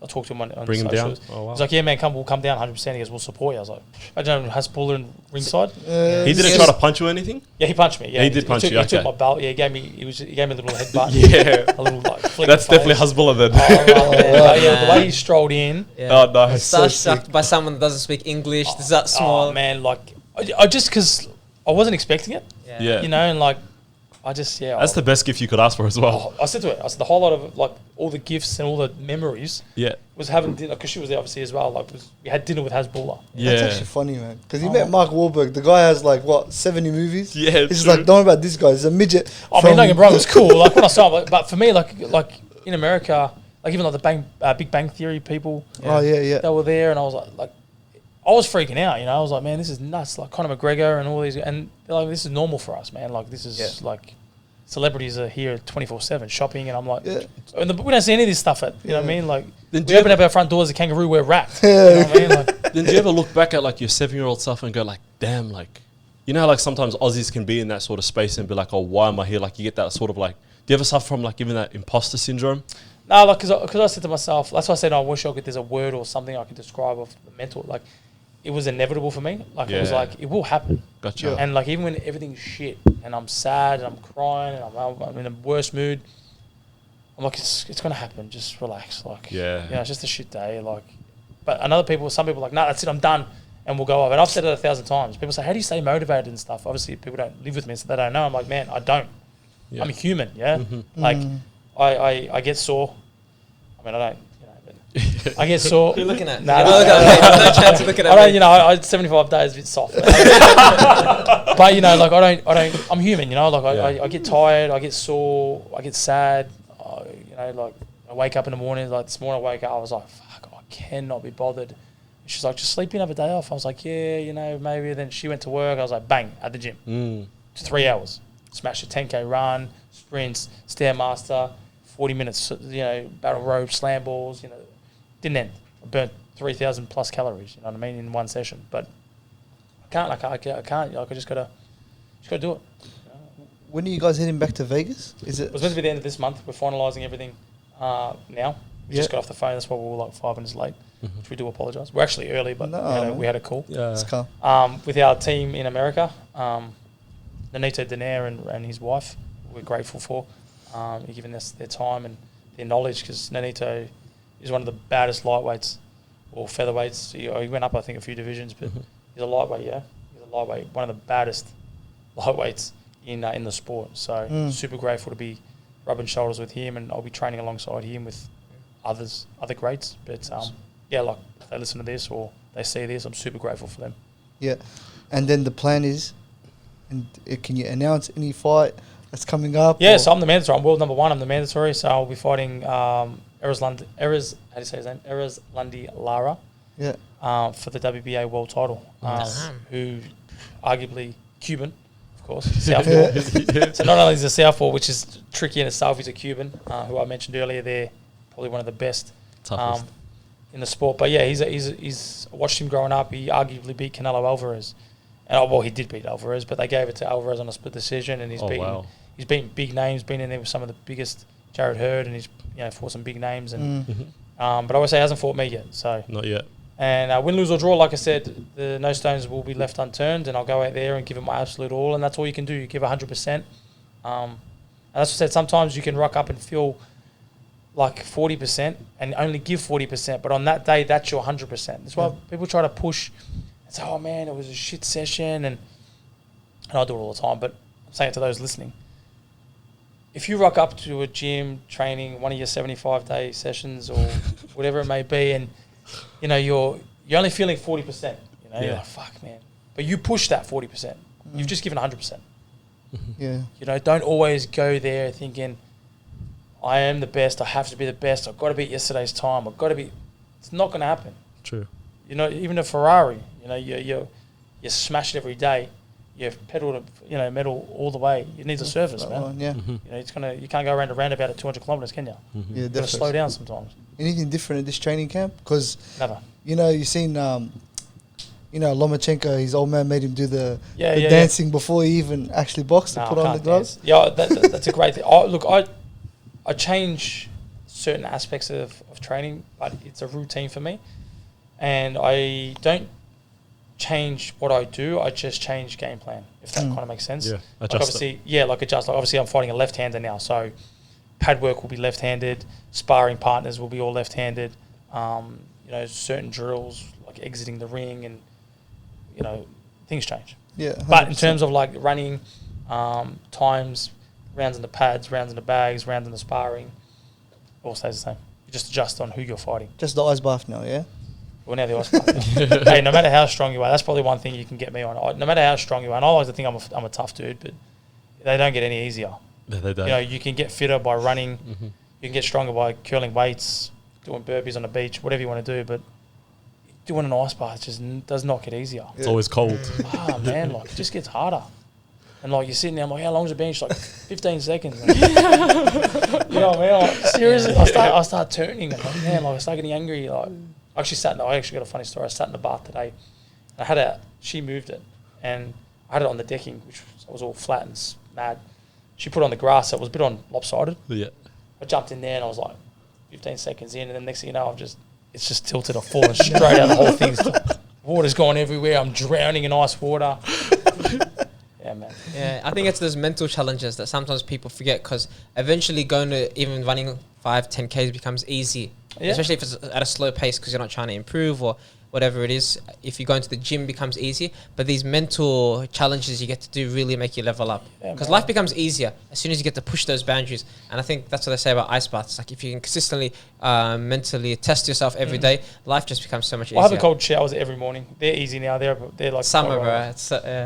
Speaker 2: I'll talk to him on
Speaker 5: Bring him
Speaker 2: socials.
Speaker 5: down? Oh, wow.
Speaker 2: He's like, yeah, man, we'll come down 100%. He goes, we'll support you. I was like, imagine Hasbullah in ringside.
Speaker 5: He didn't try to punch you or anything?
Speaker 2: Yeah, he punched me. Yeah,
Speaker 5: He did punch you,
Speaker 2: He took
Speaker 5: okay.
Speaker 2: my belt. Yeah, he gave me a little headbutt.
Speaker 5: Yeah.
Speaker 2: A little like flick
Speaker 5: That's
Speaker 2: in the
Speaker 5: definitely
Speaker 2: face.
Speaker 5: Hasbullah then.
Speaker 2: But yeah, the way he strolled in.
Speaker 1: Yeah.
Speaker 5: Oh, nice.
Speaker 4: So
Speaker 1: Starstruck by someone that doesn't speak English. Is that small?
Speaker 2: Oh, man, like, I just, because I wasn't expecting it,
Speaker 5: Yeah.
Speaker 2: and like, I just,
Speaker 5: That's the best gift you could ask for as well.
Speaker 2: I said to her, the whole lot of, like, all the gifts and all the memories
Speaker 5: Yeah.
Speaker 2: was having dinner, because she was there obviously as well, like, we had dinner with Hasbullah.
Speaker 5: Yeah.
Speaker 4: That's actually funny, man. Because you met Mark Wahlberg. The guy has like 70 movies.
Speaker 5: Yeah,
Speaker 4: He's
Speaker 5: true.
Speaker 4: like, don't worry about this guy. He's a midget.
Speaker 2: I mean, don't get me wrong, it was cool, like, when I saw him, but for me, like in America, like, even like the Big Bang Theory people,
Speaker 4: Oh yeah.
Speaker 2: they were there, and I was like, I was freaking out, I was like, man, this is nuts, like Conor McGregor and all these, and they're like, this is normal for us, man, like, this is like, celebrities are here 24/7 shopping, and I'm like,
Speaker 4: Yeah.
Speaker 2: and we don't see any of this stuff you know what I mean, like,
Speaker 5: Then
Speaker 2: we
Speaker 5: do you
Speaker 2: open
Speaker 5: ever-
Speaker 2: up our front doors, a kangaroo, we're wrapped, you know what I mean, like,
Speaker 5: Then do you ever look back at like your 7-year-old self and go like, damn, like, you know how like sometimes Aussies can be in that sort of space and be like, oh, why am I here? Like you get that sort of like, do you ever suffer from like even that imposter syndrome?
Speaker 2: no, like, because I said to myself, that's why I said I wish there's a word or something I could describe of the mental, like, it was inevitable for me, like, it was
Speaker 5: Yeah.
Speaker 2: like, it will happen.
Speaker 5: Gotcha.
Speaker 2: And like, even when everything's shit and I'm sad and I'm crying and I'm in a worse mood, I'm like, it's gonna happen. Just relax. Like,
Speaker 5: Yeah.
Speaker 2: it's just a shit day. Like, but some people are like, no, that's it, I'm done, and we'll go off. And I've said it 1,000 times. People say, how do you stay motivated and stuff? Obviously, people don't live with me, so they don't know. I'm like, man, I don't.
Speaker 5: Yeah.
Speaker 2: I'm a human. Yeah. Like, I get sore. I mean, I don't. But I get sore.
Speaker 1: Who are you looking at?
Speaker 2: Nah,
Speaker 1: Oh,
Speaker 2: nah,
Speaker 1: okay,
Speaker 2: nah.
Speaker 1: no chance of looking at
Speaker 2: I
Speaker 1: me.
Speaker 2: don't, I 75 days is a bit soft. But like, I don't, I'm human, like,
Speaker 5: Yeah.
Speaker 2: I get tired, I get sore, I get sad, like, I wake up in the morning, like, this morning I wake up, I was like, fuck, I cannot be bothered. And she's like, just sleep in, have a day off. I was like, yeah, maybe. Then she went to work, I was like, bang, at the gym. 3 hours. Smashed a 10K run, sprints, Stairmaster, 40 minutes, battle rope, slam balls, didn't end. I burnt 3,000 plus calories, you know what I mean, in one session. But I can't. Like, I just gotta do it.
Speaker 4: When are you guys heading back to Vegas? Is
Speaker 2: It
Speaker 4: it?
Speaker 2: was meant to be the end of this month. We're finalising everything now. We just got off the phone. That's why we were like 5 minutes late, which we do apologise. We're actually early, but we had a call.
Speaker 5: Yeah.
Speaker 4: It's calm.
Speaker 2: With our team in America, Nonito Daenerre and his wife, we're grateful for giving us their time and their knowledge, because Nonito is one of the baddest lightweights or featherweights. He went up, I think, a few divisions, but he's a lightweight, He's a lightweight, one of the baddest lightweights in the sport. So super grateful to be rubbing shoulders with him, and I'll be training alongside him with other greats. But like if they listen to this or they see this, I'm super grateful for them.
Speaker 4: Yeah. And then the plan is, and can you announce any fight that's coming up?
Speaker 2: Yeah, so I'm the mandatory. I'm world number 1. I'm the mandatory. So I'll be fighting Erez Lundy Lara for the WBA world title, who arguably Cuban, of course, southpaw. So not only is he a southpaw, which is tricky in itself, he's a Cuban, who I mentioned earlier. They're probably one of the best in the sport. But yeah, he's I watched him growing up. He arguably beat Canelo Alvarez. And he did beat Alvarez, but they gave it to Alvarez on a split decision, and he's beaten big names, been in there with some of the biggest, Jared Hurd, and he's fought some big names. And but I would say he hasn't fought me yet. So
Speaker 5: not yet.
Speaker 2: And win, lose or draw, like I said, the no stones will be left unturned, and I'll go out there and give it my absolute all, and that's all you can do. You give 100%. And that's what I said. Sometimes you can rock up and feel like 40% and only give 40%, but on that day, that's your 100%. That's why people try to push. Say, oh man, it was a shit session, and I do it all the time, but I'm saying it to those listening. If you rock up to a gym training, one of your 75-day sessions or whatever it may be, and you're only feeling 40%, you're like, fuck man, but you push that 40%. You've just given 100%.
Speaker 4: Yeah.
Speaker 2: Don't always go there thinking, I am the best, I have to be the best, I've got to beat yesterday's time, it's not going to happen. True. Even a Ferrari, you smash it every day. You pedal to metal all the way. It needs a service, man. You can't go around a roundabout at 200 kilometers, can you? You got to slow down sometimes.
Speaker 4: Anything different at this training camp? Because
Speaker 2: never.
Speaker 4: You've seen Lomachenko. His old man made him do the dancing before he even actually boxed to put on the gloves.
Speaker 2: Yeah, that's a great thing. I change certain aspects of training, but it's a routine for me. And I don't change what I do, I just change game plan, if that kind of makes sense. Yeah, adjust adjust. Like obviously I'm fighting a left-hander now, so pad work will be left-handed, sparring partners will be all left-handed, certain drills, like exiting the ring, and, things change.
Speaker 4: Yeah, 100%.
Speaker 2: But in terms of like running, times, rounds in the pads, rounds in the bags, rounds in the sparring, all stays the same. You just adjust on who you're fighting.
Speaker 4: Just the ice bath now, yeah?
Speaker 2: Well, now the ice bath. Hey, no matter how strong you are, that's probably one thing you can get me on. No matter how strong you are, and I like to think I'm a tough dude, but they don't get any easier.
Speaker 5: No, they don't.
Speaker 2: You can get fitter by running. You can get stronger by curling weights, doing burpees on the beach, whatever you want to do, but doing an ice bath just does not get easier.
Speaker 5: It's always cold.
Speaker 2: Man, it just gets harder. And you're sitting there, I'm like, how long's the bench? 15 seconds. You know what I mean? Seriously, I start turning. I'm like, man, I start getting angry. I actually got a funny story. I sat in the bath today. And she moved it, and I had it on the decking, which was all flat and mad. She put it on the grass, so it was a bit lopsided. Yeah. I jumped in there, and I was 15 seconds in, and then next thing you know, it's just tilted. I've fallen straight out. The whole thing's water's gone everywhere. I'm drowning in ice water. Yeah, man.
Speaker 1: Yeah, I think it's those mental challenges that sometimes people forget, because eventually going to even running 5-10Ks becomes easy. Yeah. Especially if it's at a slow pace because you're not trying to improve or whatever it is. If you go into the gym, becomes easy. But these mental challenges you get to do really make you level up. Because life becomes easier as soon as you get to push those boundaries. And I think that's what they say about ice baths. If you can consistently mentally test yourself every day, life just becomes so much easier.
Speaker 2: I have the cold showers every morning. They're easy now. They're like
Speaker 1: summer, bro.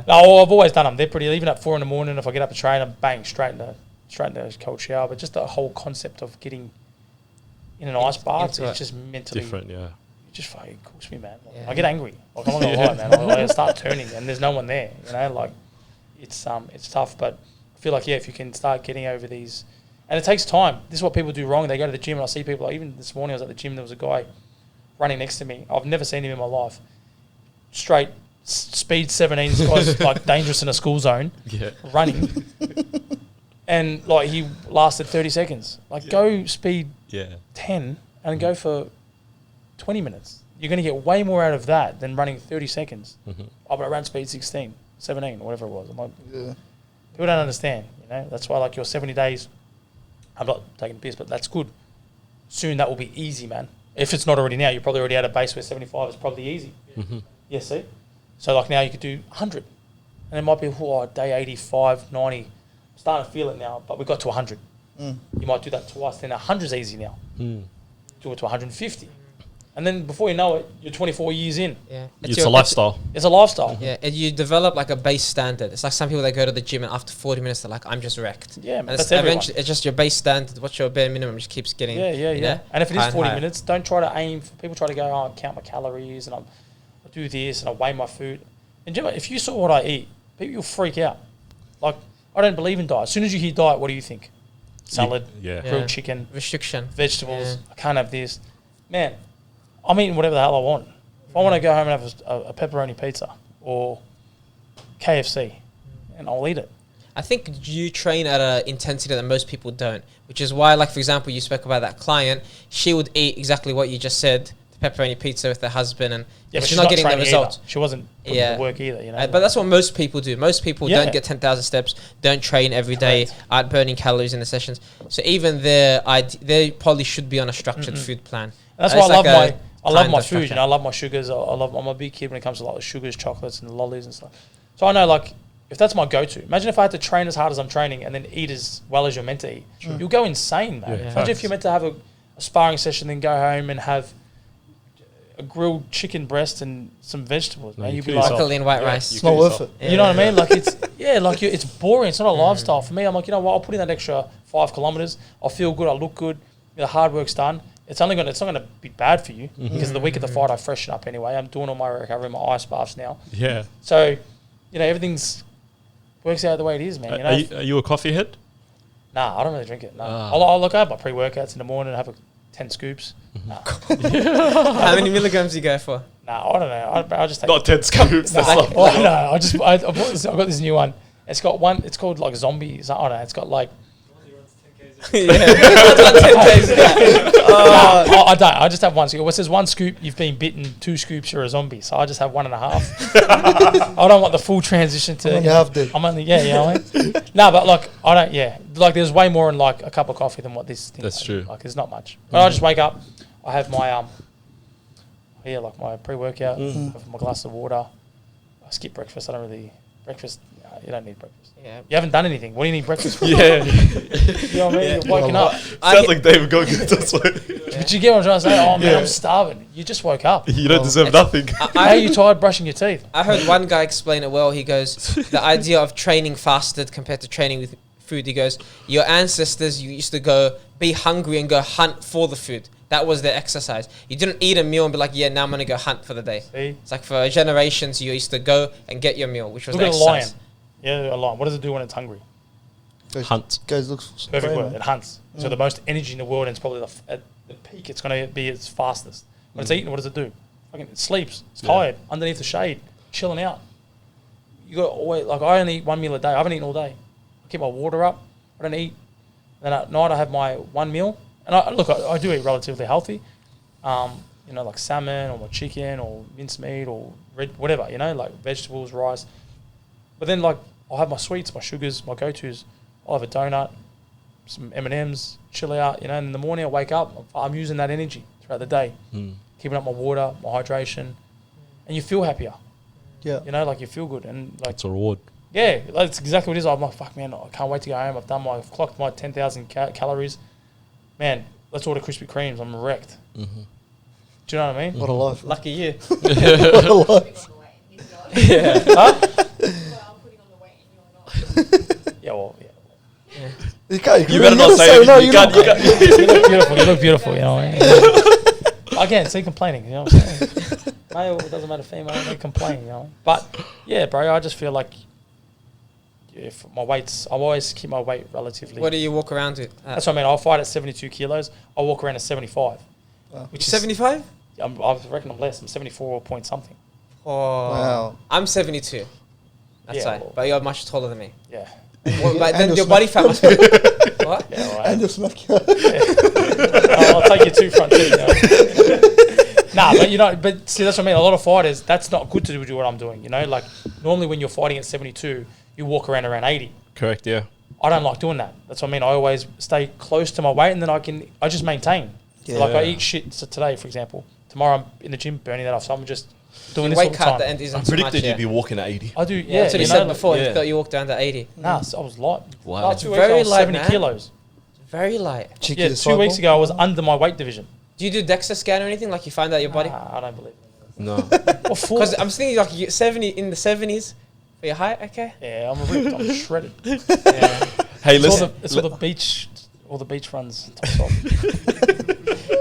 Speaker 2: No, I've always done them. They're pretty. Even at 4 a.m, if I get up to train, I'm bang straight into a cold shower. But just the whole concept of getting in an ice bath is just mentally
Speaker 5: different. Yeah,
Speaker 2: it just fucking cooks me, man. I get angry. I'm not gonna lie, man. I start turning, and there's no one there. It's tough. But I feel if you can start getting over these, and it takes time. This is what people do wrong. They go to the gym, and I see people. Even this morning, I was at the gym. There was a guy running next to me. I've never seen him in my life. Straight speed 17. This guy's dangerous in a school zone. Yeah, running. And he lasted 30 seconds. Go speed 10 and go for 20 minutes. You're going to get way more out of that than running 30 seconds. Oh, but I ran speed 16, 17, whatever it was. I'm like,
Speaker 4: Yeah.
Speaker 2: people don't understand, you know. That's why, like, your 70 days, I'm not taking the piss, but that's good. Soon that will be easy, man. If it's not already now, you're probably already at a base where 75 is probably easy. Yeah, see? So, like, now you could do 100. And it might be, day 85, 90. I'm starting to feel it now, but we got to 100. You might do that twice, then 100 is easy now. Do it to 150. And then before you know it, you're 24 years in.
Speaker 1: Yeah.
Speaker 5: It's a lifestyle.
Speaker 2: It's a lifestyle.
Speaker 1: Yeah, and you develop like a base standard. It's like some people that go to the gym and after 40 minutes they're like, I'm just wrecked.
Speaker 2: Yeah, man,
Speaker 1: and
Speaker 2: that's everyone.
Speaker 1: eventually it's just your base standard. What's your bare minimum just keeps getting.
Speaker 2: Yeah.
Speaker 1: you know,
Speaker 2: And if it is
Speaker 1: higher and
Speaker 2: 40
Speaker 1: higher.
Speaker 2: minutes, don't try to aim. People try to go, I count my calories and I do this and I weigh my food. And do you know what? If you saw what I eat, people will freak out. Like, I don't believe in diet. As soon as you hear diet, what do you think? Salad,
Speaker 5: Yeah.
Speaker 2: grilled chicken,
Speaker 1: Restriction.
Speaker 2: vegetables.
Speaker 1: Yeah.
Speaker 2: I can't have this. Man, I'm eating whatever the hell I want. If I want to go home and have a pepperoni pizza or KFC, and I'll eat it.
Speaker 1: I think you train at an intensity that most people don't, which is why, like, for example, you spoke about that client. She would eat exactly what you just said, the pepperoni pizza with her husband, and
Speaker 2: Yeah, but
Speaker 1: she's not getting the
Speaker 2: training
Speaker 1: results.
Speaker 2: either. She wasn't putting in the work either, you know.
Speaker 1: But that's what most people do. Most people
Speaker 2: Yeah.
Speaker 1: don't get 10,000 steps, don't train every day,
Speaker 2: Correct.
Speaker 1: aren't burning calories in the sessions. So even they probably should be on a structured food plan.
Speaker 2: And that's why I love
Speaker 1: like
Speaker 2: I love
Speaker 1: kind
Speaker 2: my
Speaker 1: of
Speaker 2: food. You
Speaker 1: structure.
Speaker 2: know, I love my sugars. I'm a big kid when it comes to like the sugars, chocolates, and lollies and stuff. So I know, like, if that's my go-to. Imagine if I had to train as hard as I'm training and then eat as well as you're meant to eat. You'll go insane, man.
Speaker 5: Yeah.
Speaker 2: Imagine if
Speaker 5: Facts.
Speaker 2: you're meant to have a sparring session, then go home and have a grilled chicken breast and some vegetables.
Speaker 5: No,
Speaker 2: Man,
Speaker 5: you
Speaker 2: you'd be
Speaker 5: kill
Speaker 2: like,
Speaker 5: yourself.
Speaker 1: Broccoli and white
Speaker 5: Yeah,
Speaker 1: rice.
Speaker 4: It's not worth it.
Speaker 2: you know what I mean? Like, it's it's boring. It's not a lifestyle for me. I'm like, you know what? I'll put in that extra 5 kilometers. I'll feel good. I'll look good. The hard work's done. It's not gonna be bad for you because the week of the fight I freshen up anyway. I'm doing all my recovery, my ice baths now.
Speaker 5: Yeah.
Speaker 2: So, everything's works out the way it is, man. You know,
Speaker 5: Are you a coffee head?
Speaker 2: nah, I don't really drink it. No,
Speaker 5: Ah.
Speaker 2: I'll look at my pre-workouts in the morning and have 10 scoops. Nah,
Speaker 1: How many milligrams do you go for?
Speaker 2: nah, I don't know. I just take.
Speaker 5: Not 10 scoops. That's
Speaker 2: Nah,
Speaker 5: not.
Speaker 2: well, no, I got this new one. It's got one. It's called like zombies. I don't know. It's got like. I don't. I just have one scoop. Well, it says 1 scoop, you've been bitten. 2 scoops, you're a zombie. So I just have 1.5. I don't want the full transition to.
Speaker 4: You have to.
Speaker 2: I'm only you know what I mean? No, but like I don't. Yeah, like there's way more in like a cup of coffee than what this thing.
Speaker 5: That's
Speaker 2: is.
Speaker 5: true.
Speaker 2: Like there's not much. But I just wake up. I have my like my pre-workout. I have my glass of water. I skip breakfast. I don't really breakfast. You don't need breakfast.
Speaker 1: Yeah.
Speaker 2: You haven't done anything. What do you need breakfast for?
Speaker 5: Yeah.
Speaker 2: You know what I mean? You're woken up.
Speaker 5: Sounds like David Goggins. That's why.
Speaker 2: But you get what I'm trying to say? Oh, man, I'm starving. You just woke up.
Speaker 5: You don't deserve nothing.
Speaker 2: How are you tired brushing your teeth?
Speaker 1: I heard one guy explain it well. He goes, the idea of training fasted compared to training with food. He goes, your ancestors, you used to go be hungry and go hunt for the food. That was their exercise. You didn't eat a meal and be like, yeah, now I'm going to go hunt for the day.
Speaker 2: See?
Speaker 1: It's like for generations, you used to go and get your meal, which was
Speaker 2: Look
Speaker 1: the
Speaker 2: at a lion.
Speaker 1: exercise.
Speaker 2: Yeah, a lion. What does it do when it's hungry?
Speaker 5: Hunt.
Speaker 4: Guys, looks
Speaker 2: Perfect
Speaker 4: prey,
Speaker 2: word.
Speaker 4: man.
Speaker 2: It hunts. So the most energy in the world, and it's probably at the peak, it's going to be its fastest. When it's eating, what does it do? Fucking it sleeps. It's tired, underneath the shade, chilling out. You got always like I only eat 1 meal a day. I haven't eaten all day. I keep my water up. I don't eat. Then at night I have my 1 meal, and I do eat relatively healthy. Like salmon or my chicken or mincemeat or whatever. Like vegetables, rice. But then like I'll have my sweets, my sugars, my go-tos. I'll have a donut, some M&Ms, chill out, and in the morning I wake up, I'm using that energy throughout the day, keeping up my water, my hydration, and you feel happier.
Speaker 4: Yeah.
Speaker 2: Like you feel good, and like
Speaker 5: It's a reward.
Speaker 2: yeah, that's exactly what it is. I'm like, fuck, man, I can't wait to go home. I've clocked my 10,000 calories. Man, let's order Krispy Kremes. I'm wrecked. Do you know what I mean?
Speaker 4: What a life.
Speaker 1: Lucky you.
Speaker 4: What a life.
Speaker 1: Yeah.
Speaker 2: Huh?
Speaker 3: I'm putting on the weight and you're not.
Speaker 2: Yeah, well, yeah.
Speaker 4: You can't.
Speaker 5: You better not say
Speaker 4: no.
Speaker 5: anything.
Speaker 4: You
Speaker 5: can't.
Speaker 4: can't.
Speaker 2: You look beautiful. You look beautiful. You know what I mean? Again, see complaining. You know what I'm saying? Male, it doesn't matter. Female, they complain. But yeah, bro, I just feel like if my weights, I always keep my weight relatively.
Speaker 1: What do you walk around with?
Speaker 2: That's what I mean. I'll fight at 72 kilos. I'll walk around at 75. Which is
Speaker 1: 75?
Speaker 2: I reckon I'm less. I'm 74 point something.
Speaker 1: Oh,
Speaker 4: Wow.
Speaker 1: I'm 72. That's
Speaker 2: Yeah,
Speaker 1: right.
Speaker 2: well-
Speaker 1: But you're much taller than me.
Speaker 2: Yeah.
Speaker 1: Well, but
Speaker 4: and
Speaker 1: then
Speaker 4: you're
Speaker 1: your body fat must be... What?
Speaker 2: Yeah, all
Speaker 4: And
Speaker 2: right.
Speaker 4: you're smack.
Speaker 2: I'll take your 2 front teeth. Nah, but but see, that's what I mean. A lot of fighters, that's not good to do what I'm doing. Like normally when you're fighting at 72, you walk around 80.
Speaker 5: Correct, yeah.
Speaker 2: I don't like doing that. That's what I mean. I always stay close to my weight, and then I just maintain.
Speaker 4: Yeah.
Speaker 2: Like I eat shit. So today, for example, tomorrow I'm in the gym burning that off. So I'm just doing
Speaker 1: Your
Speaker 2: this all
Speaker 1: weight
Speaker 2: the
Speaker 1: cut at
Speaker 2: time.
Speaker 1: the end isn't
Speaker 5: I
Speaker 1: too much.
Speaker 5: predicted
Speaker 1: Yeah.
Speaker 5: you'd be walking at 80.
Speaker 2: I do.
Speaker 1: Yeah,
Speaker 2: Yeah,
Speaker 1: that's what you
Speaker 2: know,
Speaker 1: said
Speaker 2: like-
Speaker 1: before.
Speaker 5: yeah.
Speaker 1: You thought you walked down to 80.
Speaker 2: Nah, so I was light.
Speaker 5: Wow.
Speaker 2: Last 2 weeks I
Speaker 1: Very
Speaker 2: was
Speaker 1: light,
Speaker 2: 70
Speaker 1: man.
Speaker 2: kilos.
Speaker 1: Very light.
Speaker 4: Cheeky
Speaker 2: Yeah,
Speaker 4: as
Speaker 2: 2 weeks
Speaker 4: cyborg.
Speaker 2: ago I was under my weight division.
Speaker 1: Do you do DEXA scan or anything? Like you find out your body?
Speaker 2: Nah, I don't believe it.
Speaker 5: No.
Speaker 2: Well,
Speaker 1: Because I'm thinking like you 70 in the 70s for your height. Okay.
Speaker 2: yeah, I'm ripped. I'm shredded.
Speaker 1: Yeah.
Speaker 5: Hey,
Speaker 2: It's all
Speaker 5: listen.
Speaker 2: the beach runs. Tops off.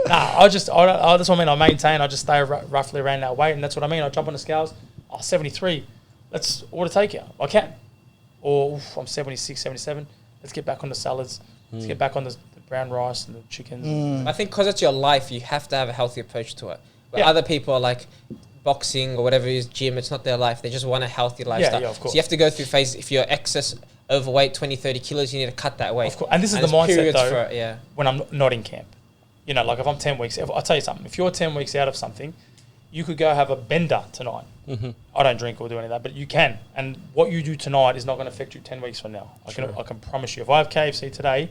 Speaker 2: Nah, that's what I mean. I maintain. I just stay roughly around that weight, and that's what I mean. I jump on the scales. 73. Let's order takeout. I can. Or I'm 76, 77. Let's get back on the salads. Let's get back on the brown rice and the chickens.
Speaker 1: I think because it's your life, you have to have a healthy approach to it. But
Speaker 2: Yeah.
Speaker 1: other people are like boxing or whatever it is, gym, it's not their life. They just want a healthy lifestyle.
Speaker 2: yeah, of course.
Speaker 1: So you have to go through phases. If you're excess overweight, 20, 30 kilos, you need to cut that weight.
Speaker 2: Of course. And this is the
Speaker 1: there's
Speaker 2: mindset,
Speaker 1: periods
Speaker 2: though.
Speaker 1: for it, yeah.
Speaker 2: When I'm not in camp. Like if I'm 10 weeks, I'll tell you something. If you're 10 weeks out of something, you could go have a bender tonight. I don't drink or do any of that, but you can. And what you do tonight is not going to affect you 10 weeks from now. I can promise you. If I have KFC today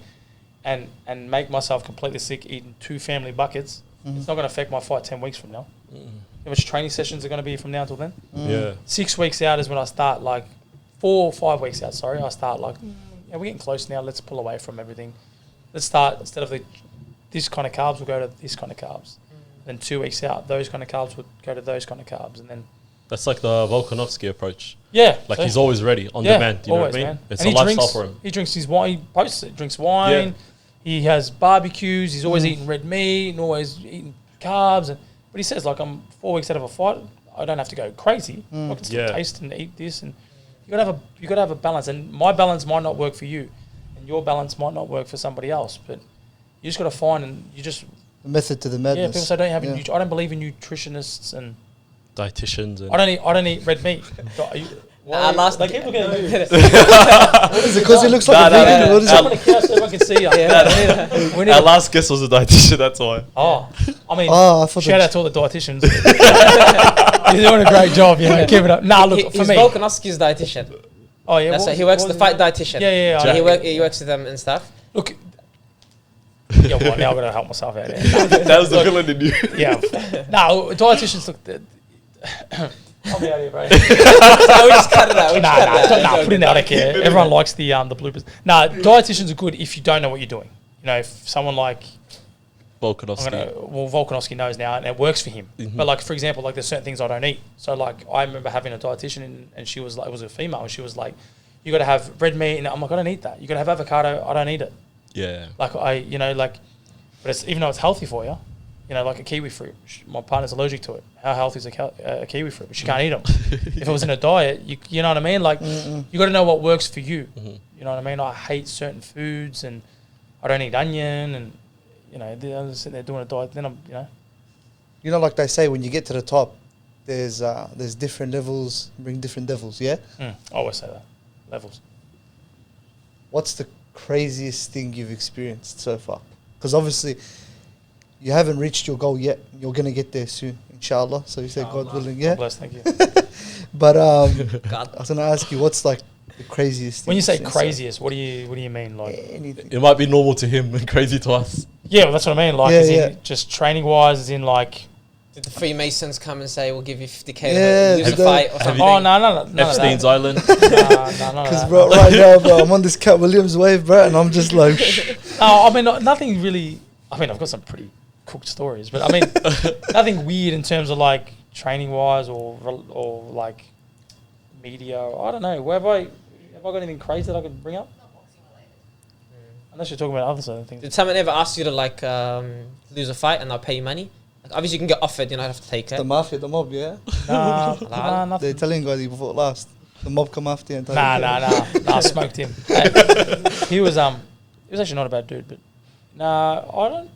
Speaker 2: and make myself completely sick eating 2 family buckets, it's not going to affect my fight 10 weeks from now. How much training sessions are going to be from now till then?
Speaker 5: Yeah.
Speaker 2: 6 weeks out is when I start, like 4 or 5 weeks out, sorry, I start like, we're getting close now, let's pull away from everything. Let's start, instead of this kind of carbs, we'll go to this kind of carbs. Then 2 weeks out, those kind of carbs would go to those kind of carbs. And then,
Speaker 5: That's like the Volkanovski approach.
Speaker 2: yeah.
Speaker 5: Like
Speaker 2: so-
Speaker 5: he's always ready, on demand. You know what I mean?
Speaker 2: man.
Speaker 5: It's
Speaker 2: And
Speaker 5: a
Speaker 2: he
Speaker 5: lifestyle
Speaker 2: drinks,
Speaker 5: for him.
Speaker 2: He drinks his wine, he posts it, drinks wine, he has barbecues, he's always eating red meat and always eating carbs. But he says, like, I'm 4 weeks out of a fight, I don't have to go crazy. I can still
Speaker 5: Yeah.
Speaker 2: taste and eat this. And you gotta have a balance. And my balance might not work for you, and your balance might not work for somebody else. But you just got to find, and you just,
Speaker 4: The method to the
Speaker 2: yeah,
Speaker 4: madness.
Speaker 2: people say I don't believe in nutritionists, and
Speaker 5: Dietitians and
Speaker 2: I don't eat red meat. They keep looking at me.
Speaker 4: Is it because it looks like a vegan? What is
Speaker 2: I'm
Speaker 4: it?
Speaker 2: on a couch so everyone can see you. We need
Speaker 5: our
Speaker 2: a-
Speaker 5: last guest was a dietitian. That's why.
Speaker 2: Oh, I mean,
Speaker 4: Oh, I thought
Speaker 2: shout
Speaker 4: that-
Speaker 2: out to all the dietitians. You're doing a great job, keep it up. Nah, look, for
Speaker 1: He's
Speaker 2: me.
Speaker 1: Volkanovski's dietitian.
Speaker 2: Oh, yeah.
Speaker 1: That's
Speaker 2: what
Speaker 1: it. He
Speaker 2: was
Speaker 1: works
Speaker 2: it-
Speaker 1: the fight dietitian.
Speaker 2: Yeah.
Speaker 1: And
Speaker 2: I-
Speaker 1: he works with them and stuff.
Speaker 2: Look. Yeah, well, now I've got to help myself out here.
Speaker 5: That was the villain in you.
Speaker 2: Yeah. No, dietitians look. Help me out here, bro.
Speaker 1: So we just cut it out. We just cut it out.
Speaker 2: Put in there. I don't care. Everyone likes the bloopers. Nah, dietitians are good if you don't know what you're doing. If someone like
Speaker 5: Volkanovski.
Speaker 2: Volkanovski knows now and it works for him. But like, for example, like there's certain things I don't eat. So like I remember having a dietitian and she was like, it was a female, and she was like, you got to have red meat, and I'm like, I don't eat that. You got to have avocado. I don't eat it.
Speaker 5: Yeah.
Speaker 2: Like but it's, even though it's healthy for you, like a kiwi fruit. My partner's allergic to it. How healthy is a kiwi fruit? But she can't eat them. If it was in a diet, you know what I mean? Like, you got to know what works for you. You know what I mean? I hate certain foods, and I don't eat onion, and they're sitting there doing a diet. Then I'm,
Speaker 4: like they say, when you get to the top, there's different levels, bring different devils. Yeah.
Speaker 2: I always say that. Levels.
Speaker 4: What's the craziest thing you've experienced so far? Because obviously, you haven't reached your goal yet. You're gonna get there soon, inshallah. So you say, God willing, yeah.
Speaker 2: God bless, thank you.
Speaker 4: But
Speaker 1: God.
Speaker 4: I was gonna ask you, what's like the craziest thing?
Speaker 2: When you say
Speaker 4: you've seen so-
Speaker 2: craziest, what do you mean? Like,
Speaker 4: anything.
Speaker 5: It might be normal to him and crazy to us.
Speaker 2: yeah, well, that's what I mean. Like,
Speaker 4: Yeah,
Speaker 2: as in
Speaker 4: yeah.
Speaker 2: just training wise, as in like,
Speaker 1: Did the Freemasons come and say, we'll give you 50K
Speaker 4: Yeah,
Speaker 1: to lose a
Speaker 4: they-
Speaker 1: fight or
Speaker 5: have
Speaker 1: something?
Speaker 5: you-
Speaker 2: oh no,
Speaker 5: Epstein's Island.
Speaker 4: Because bro, right now, bro, I'm on this Cat Williams wave, bro, and I'm just like,
Speaker 2: No, I mean nothing really. I mean, I've got some pretty cooked stories, but I mean nothing weird in terms of like training wise or like media. I don't know. Have I got anything crazy that I could bring up?
Speaker 3: Not boxing related.
Speaker 2: Unless you're talking about other sort of things.
Speaker 1: Did someone ever ask you to like lose a fight and they'll pay you money? Like, obviously, you can get offered. You don't have to take it.
Speaker 4: the mafia, the mob, yeah.
Speaker 2: Nah,
Speaker 4: The
Speaker 2: nothing.
Speaker 4: Italian guy that you fought last. The mob come after you and tell
Speaker 2: Nah,
Speaker 4: you,
Speaker 2: I smoked him. He was actually not a bad dude, but nah, I don't.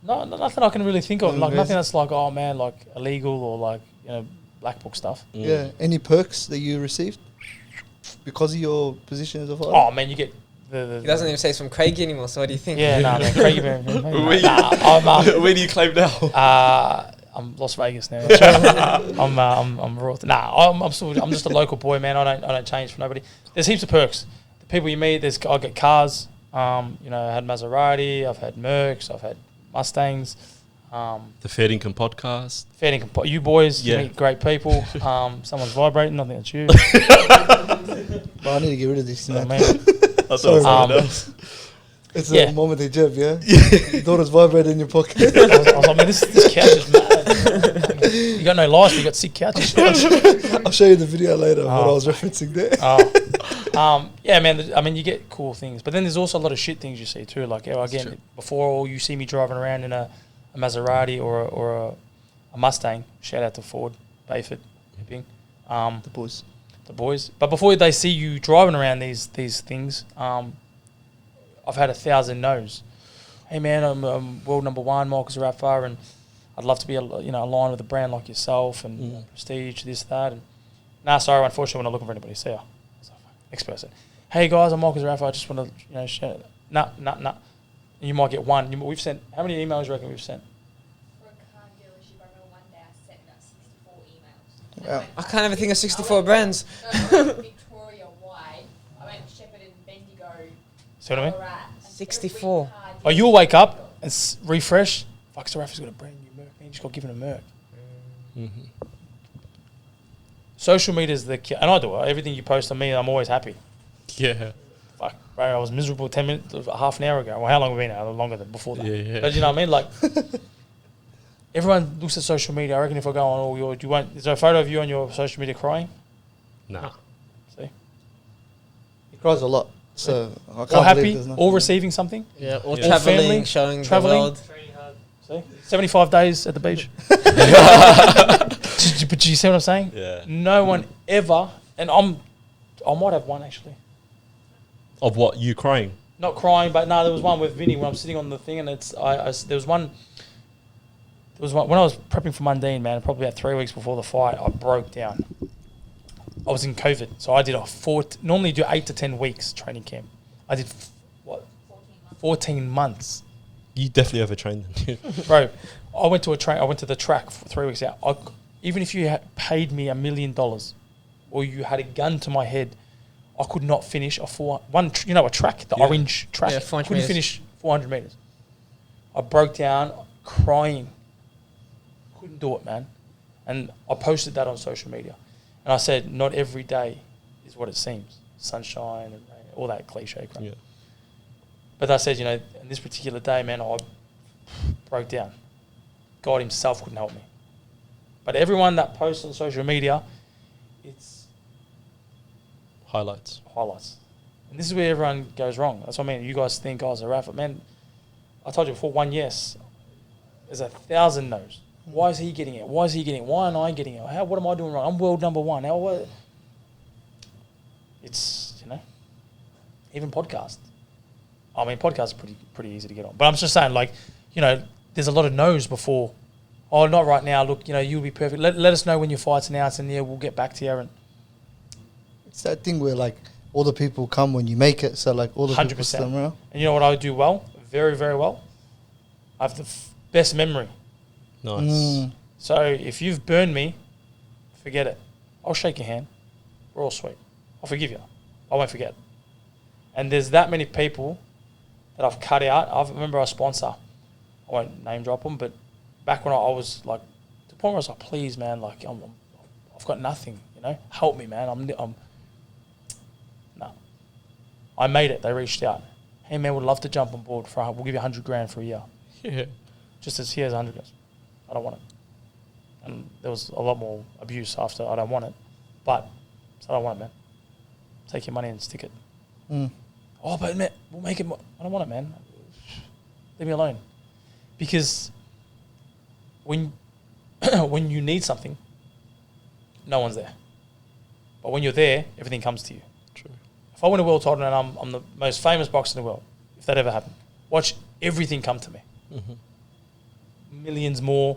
Speaker 2: No, nothing I can really think of.
Speaker 4: Nothing
Speaker 2: Like
Speaker 4: crazy.
Speaker 2: nothing that's like, oh man, like illegal or like black book stuff.
Speaker 4: Yeah. Any perks that you received because of your position as a fighter?
Speaker 2: Oh man, you get
Speaker 1: He doesn't even say it's from Craig anymore. So what do you think?
Speaker 2: Yeah, man, Craig.
Speaker 5: Where
Speaker 2: Where
Speaker 5: do you claim now?
Speaker 2: I'm Las Vegas now. I'm raw. I'm just a local boy, man. I don't change for nobody. There's heaps of perks. The people you meet. I get cars. I had Maserati. I've had Mercs. I've had Mustangs.
Speaker 5: The FairDinkum podcast.
Speaker 2: FairDinkum. You boys,
Speaker 5: Yeah.
Speaker 2: you meet great people. Someone's vibrating. I think it's you.
Speaker 4: But I need to get rid of this,
Speaker 2: You know
Speaker 4: man.
Speaker 2: what I mean?
Speaker 5: I thought it was someone
Speaker 2: Um,
Speaker 5: else.
Speaker 4: It's
Speaker 2: Yeah.
Speaker 4: a moment of jab, yeah? Your daughter's vibrating in your pocket.
Speaker 2: I was like, man, this couch is mad. You got no life. You got sick couches.
Speaker 4: I'll show you the video later of what I
Speaker 2: Oh.
Speaker 4: was referencing there.
Speaker 2: Yeah, man. I mean, you get cool things, but then there's also a lot of shit things you see too. Like, again,
Speaker 5: true.
Speaker 2: before you see me driving around in a Maserati or a Mustang. Shout out to Ford, Bayford, Hipping,
Speaker 4: The boys.
Speaker 2: the boys. But before they see you driving around these things, I've had 1,000 no's. Hey man, I'm world number one, Michael Zerafa, and I'd love to be aligned with a brand like yourself and prestige, this, that. And sorry, unfortunately, we're not looking for anybody. See ya. So, next person. Hey guys, I'm Michael Zerafa. I just want to share. Nah. You might get one. We've sent. How many emails do you reckon we've sent?
Speaker 3: For a car dealership, I remember one day I sent about 64 emails.
Speaker 4: Wow.
Speaker 1: I can't even think of 64 brands.
Speaker 3: No, Victoria wide. I went Shepherd and Bendigo.
Speaker 2: See what I mean?
Speaker 3: Ballarat, and
Speaker 1: 64.
Speaker 3: every car
Speaker 2: Oh, you'll wake up and refresh. Fuck, Zerafa's got a brand new Merc. Man, you just got given a Merc. Social media is the key. And I do it. Everything you post on me, I'm always happy.
Speaker 5: Yeah.
Speaker 2: Fuck, bro, I was miserable 10 minutes, half an hour ago. Well, how long have we been now? Longer than before that.
Speaker 5: Yeah.
Speaker 2: But you know what I mean? Like, everyone looks at social media. I reckon if I go on you won't. Is there a photo of you on your social media crying?
Speaker 5: Nah.
Speaker 2: See?
Speaker 4: He cries a lot. So I can't
Speaker 2: Or
Speaker 4: believe
Speaker 2: happy,
Speaker 4: there's nothing.
Speaker 2: or receiving something.
Speaker 1: Yeah, or
Speaker 5: Yeah.
Speaker 1: traveling,
Speaker 2: Family,
Speaker 1: showing
Speaker 2: traveling.
Speaker 1: the world.
Speaker 2: See? 75 days at the beach. But do you see what I'm saying?
Speaker 5: Yeah.
Speaker 2: No one ever, and I might have one actually.
Speaker 5: Of what? You crying?
Speaker 2: Not crying, but no, there was one with Vinny when I'm sitting on the thing, and there was one when I was prepping for Mundine, man, probably about 3 weeks before the fight, I broke down. I was in COVID, so I did normally do 8 to 10 weeks training camp. I did 14 months.
Speaker 5: You definitely overtrained them.
Speaker 2: Bro, I went to the track for 3 weeks out. Even if you had paid me $1 million, or you had a gun to my head, I could not finish a track, the
Speaker 5: Yeah.
Speaker 2: orange track.
Speaker 1: Yeah,
Speaker 2: I
Speaker 1: 400
Speaker 2: couldn't
Speaker 1: meters.
Speaker 2: finish 400 meters. I broke down crying. Couldn't do it, man. And I posted that on social media. And I said, not every day is what it seems. Sunshine and rain, all that cliche crap.
Speaker 5: Yeah.
Speaker 2: But I said, in this particular day, man, I broke down. God himself couldn't help me. But everyone that posts on social media, it's
Speaker 5: Highlights.
Speaker 2: highlights. And this is where everyone goes wrong. That's what I mean. You guys think, oh, Zerafa. Man, I told you before, one yes, there's 1,000 no's. Why is he getting it? Why is he getting it? Why am I getting it? What am I doing wrong? I'm world number one. It's, even podcast. I mean, podcasts are pretty easy to get on. But I'm just saying, there's a lot of no's before. Oh, not right now. Look, you'll be perfect. Let us know when your fight's announced, and we'll get back to you. And
Speaker 4: It's that thing where all the people come when you make it. So all the people
Speaker 2: 100%.
Speaker 4: stand around.
Speaker 2: And you know what I do well? Very, very well? I have the best memory.
Speaker 5: Nice.
Speaker 2: So if you've burned me, forget it. I'll shake your hand. We're all sweet. I'll forgive you. I won't forget. And there's that many people that I've cut out. I remember our sponsor. I won't name drop them, but back when I was to the point where I was like, please, man, I've got nothing, help me, man. No. I made it. They reached out. Hey, man, we'd love to jump on board. We'll give you $100,000 for a year.
Speaker 5: Yeah.
Speaker 2: Just as here's $100,000. I don't want it. And there was a lot more abuse after I don't want it. But I don't want it, man. Take your money and stick it. Oh, but man, we'll make it more. I don't want it, man. Leave me alone. Because when you need something, no one's there. But when you're there, everything comes to you.
Speaker 5: True.
Speaker 2: If I win a world title and I'm the most famous boxer in the world, if that ever happened, watch everything come to me. Millions more,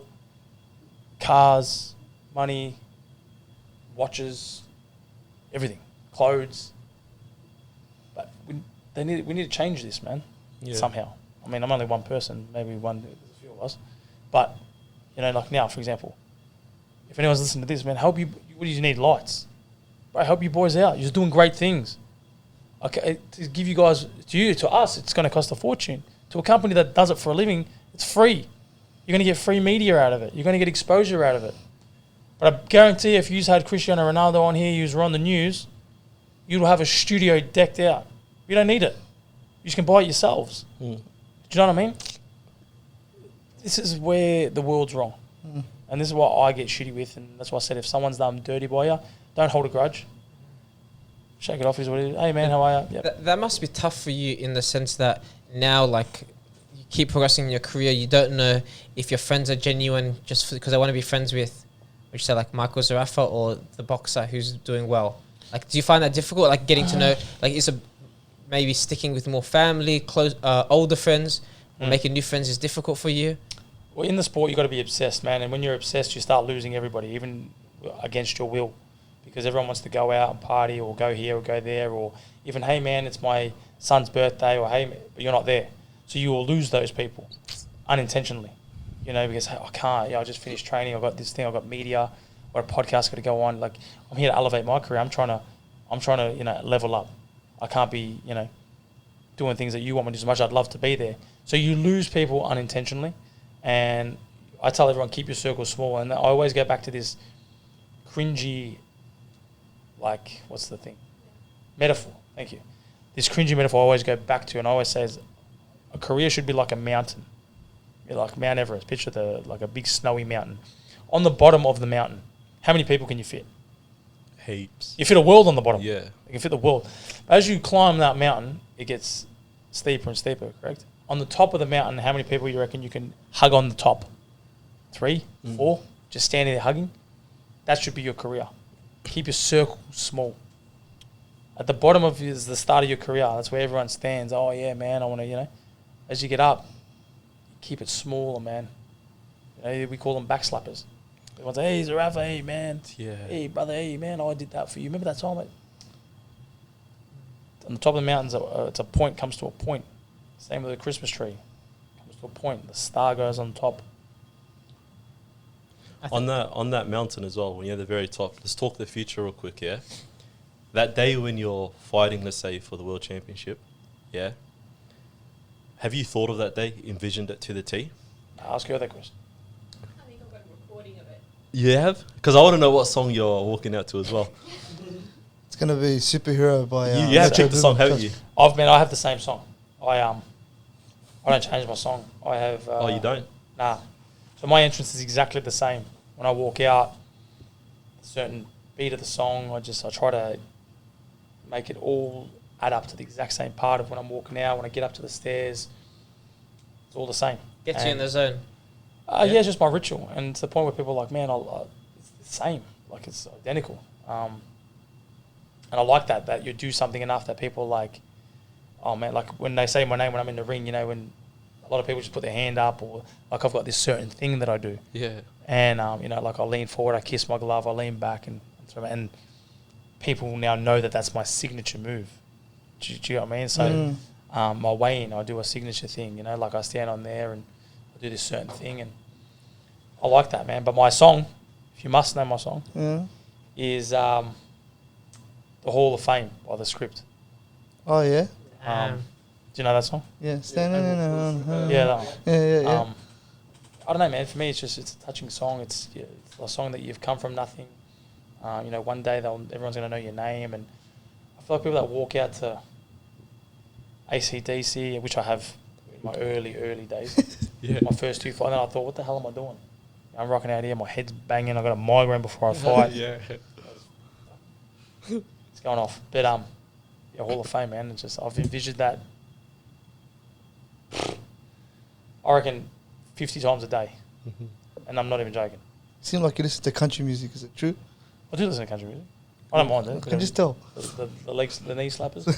Speaker 2: cars, money, watches, everything, clothes. But we need to change this, man.
Speaker 5: Yeah.
Speaker 2: Somehow. I mean, I'm only one person. Maybe there's a few of us, but you know, like now, for example, if anyone's listening to this, man, help you. What do you need? Lights. Bro, help you boys out. You're just doing great things. Okay, to give you guys, to us, it's going to cost a fortune. To a company that does it for a living, it's free. You're going to get free media out of it. You're going to get exposure out of it. But I guarantee if you had Cristiano Ronaldo on here, you were on the news, you'll have a studio decked out. You don't need it. You just can buy it yourselves. Do you know what I mean? This is where the world's wrong. And this is what I get shitty with. And that's why I said if someone's done dirty by you, don't hold a grudge. Shake it off is what it is. Hey, man, how are you? Yep.
Speaker 1: That must be tough for you in the sense that now, like, you keep progressing in your career. You don't know if your friends are genuine just because they want to be friends with, which say like Michael Zerafa or the boxer who's doing well. Like, do you find that difficult? Like, getting to know, like, is it maybe sticking with more family, close, older friends, or making new friends is difficult for you?
Speaker 2: Well, in the sport, you got to be obsessed, man. And when you're obsessed, you start losing everybody, even against your will. Because everyone wants to go out and party or go here or go there, or even, hey, man, it's my son's birthday, or hey, but you're not there. So you will lose those people unintentionally, you know, because, hey, I can't, I just finished training, I've got this thing, I've got media, or a podcast got to go on. Like, I'm here to elevate my career. I'm trying to, you know, level up. I can't be, you know, doing things that you want me to do as much. I'd love to be there. So you lose people unintentionally. And I tell everyone, keep your circle small. And I always go back to this cringy, like, what's the thing? Metaphor. Thank you. This cringy metaphor I always go back to, and I always say is a career should be like a mountain. You're like Mount Everest. Picture like a big snowy mountain. On the bottom of the mountain, how many people can you fit?
Speaker 5: Heaps.
Speaker 2: You fit a world on the bottom.
Speaker 5: Yeah.
Speaker 2: You can fit the world. As you climb that mountain, it gets steeper and steeper, correct? On the top of the mountain, how many people you reckon you can hug on the top? 3, 4? Just standing there hugging? That should be your career. Keep your circle small. At the bottom of is the start of your career. That's where everyone stands. Oh, yeah, man, I want to, you know. As you get up, keep it smaller, man. You know, we call them backslappers. Everyone's like, hey, Zerafa, hey, man.
Speaker 5: Yeah.
Speaker 2: Hey, brother, hey, man, I did that for you. Remember that time? On the top of the mountains, it's a point comes to a point. Same with the Christmas tree. Comes to a point. The star goes on top.
Speaker 5: On that mountain as well, when you're at the very top, let's talk the future real quick, yeah? That day when you're fighting, let's say, for the world championship, yeah? Have you thought of that day, envisioned it to the T?
Speaker 2: Ask her that question.
Speaker 3: I think I've got a recording of it.
Speaker 5: You have? Because I want to know what song you're walking out to as well.
Speaker 4: It's gonna be Superhero by.
Speaker 5: You have checked the song, haven't you?
Speaker 2: I have the same song. I don't change my song. I have.
Speaker 5: Oh, you don't?
Speaker 2: Nah. So my entrance is exactly the same. When I walk out, a certain beat of the song, I try to make it all add up to the exact same part of when I'm walking out, when I get up to the stairs. It's all the same.
Speaker 1: Gets you in the zone.
Speaker 2: Yeah, it's just my ritual. And to the point where people are like, man, it's the same. Like, it's identical. And I like that you do something enough that people like, oh, man, like when they say my name when I'm in the ring, you know, when a lot of people just put their hand up, or like I've got this certain thing that I do.
Speaker 5: Yeah.
Speaker 2: And, you know, like I lean forward, I kiss my glove, I lean back, and people now know that that's my signature move. Do you know what I mean? So my weigh-in, I do a signature thing, you know, like I stand on there and I do this certain thing, and I like that, man. But my song, if you must know my song, is The Hall of Fame by The Script.
Speaker 4: Oh yeah.
Speaker 2: Do you know that song?
Speaker 4: Yeah. Standing in a
Speaker 2: Yeah, that one.
Speaker 4: Yeah.
Speaker 2: I don't know, man. For me, it's a touching song. It's a song that you've come from nothing. You know, one day everyone's going to know your name, and I feel like people that walk out to AC/DC, which I have in my early days, my first 2 fights, and then I thought, what the hell am I doing? I'm rocking out here, my head's banging, I got a migraine before I fight. It's going off. But Hall of Fame, man. It's just I've envisioned that. I reckon 50 times a day, and I'm not even joking.
Speaker 4: Seem like you listen to country music. Is it true?
Speaker 2: I do listen to country music. I don't mind it.
Speaker 4: I can just tell.
Speaker 2: The legs, the knee slappers.
Speaker 5: the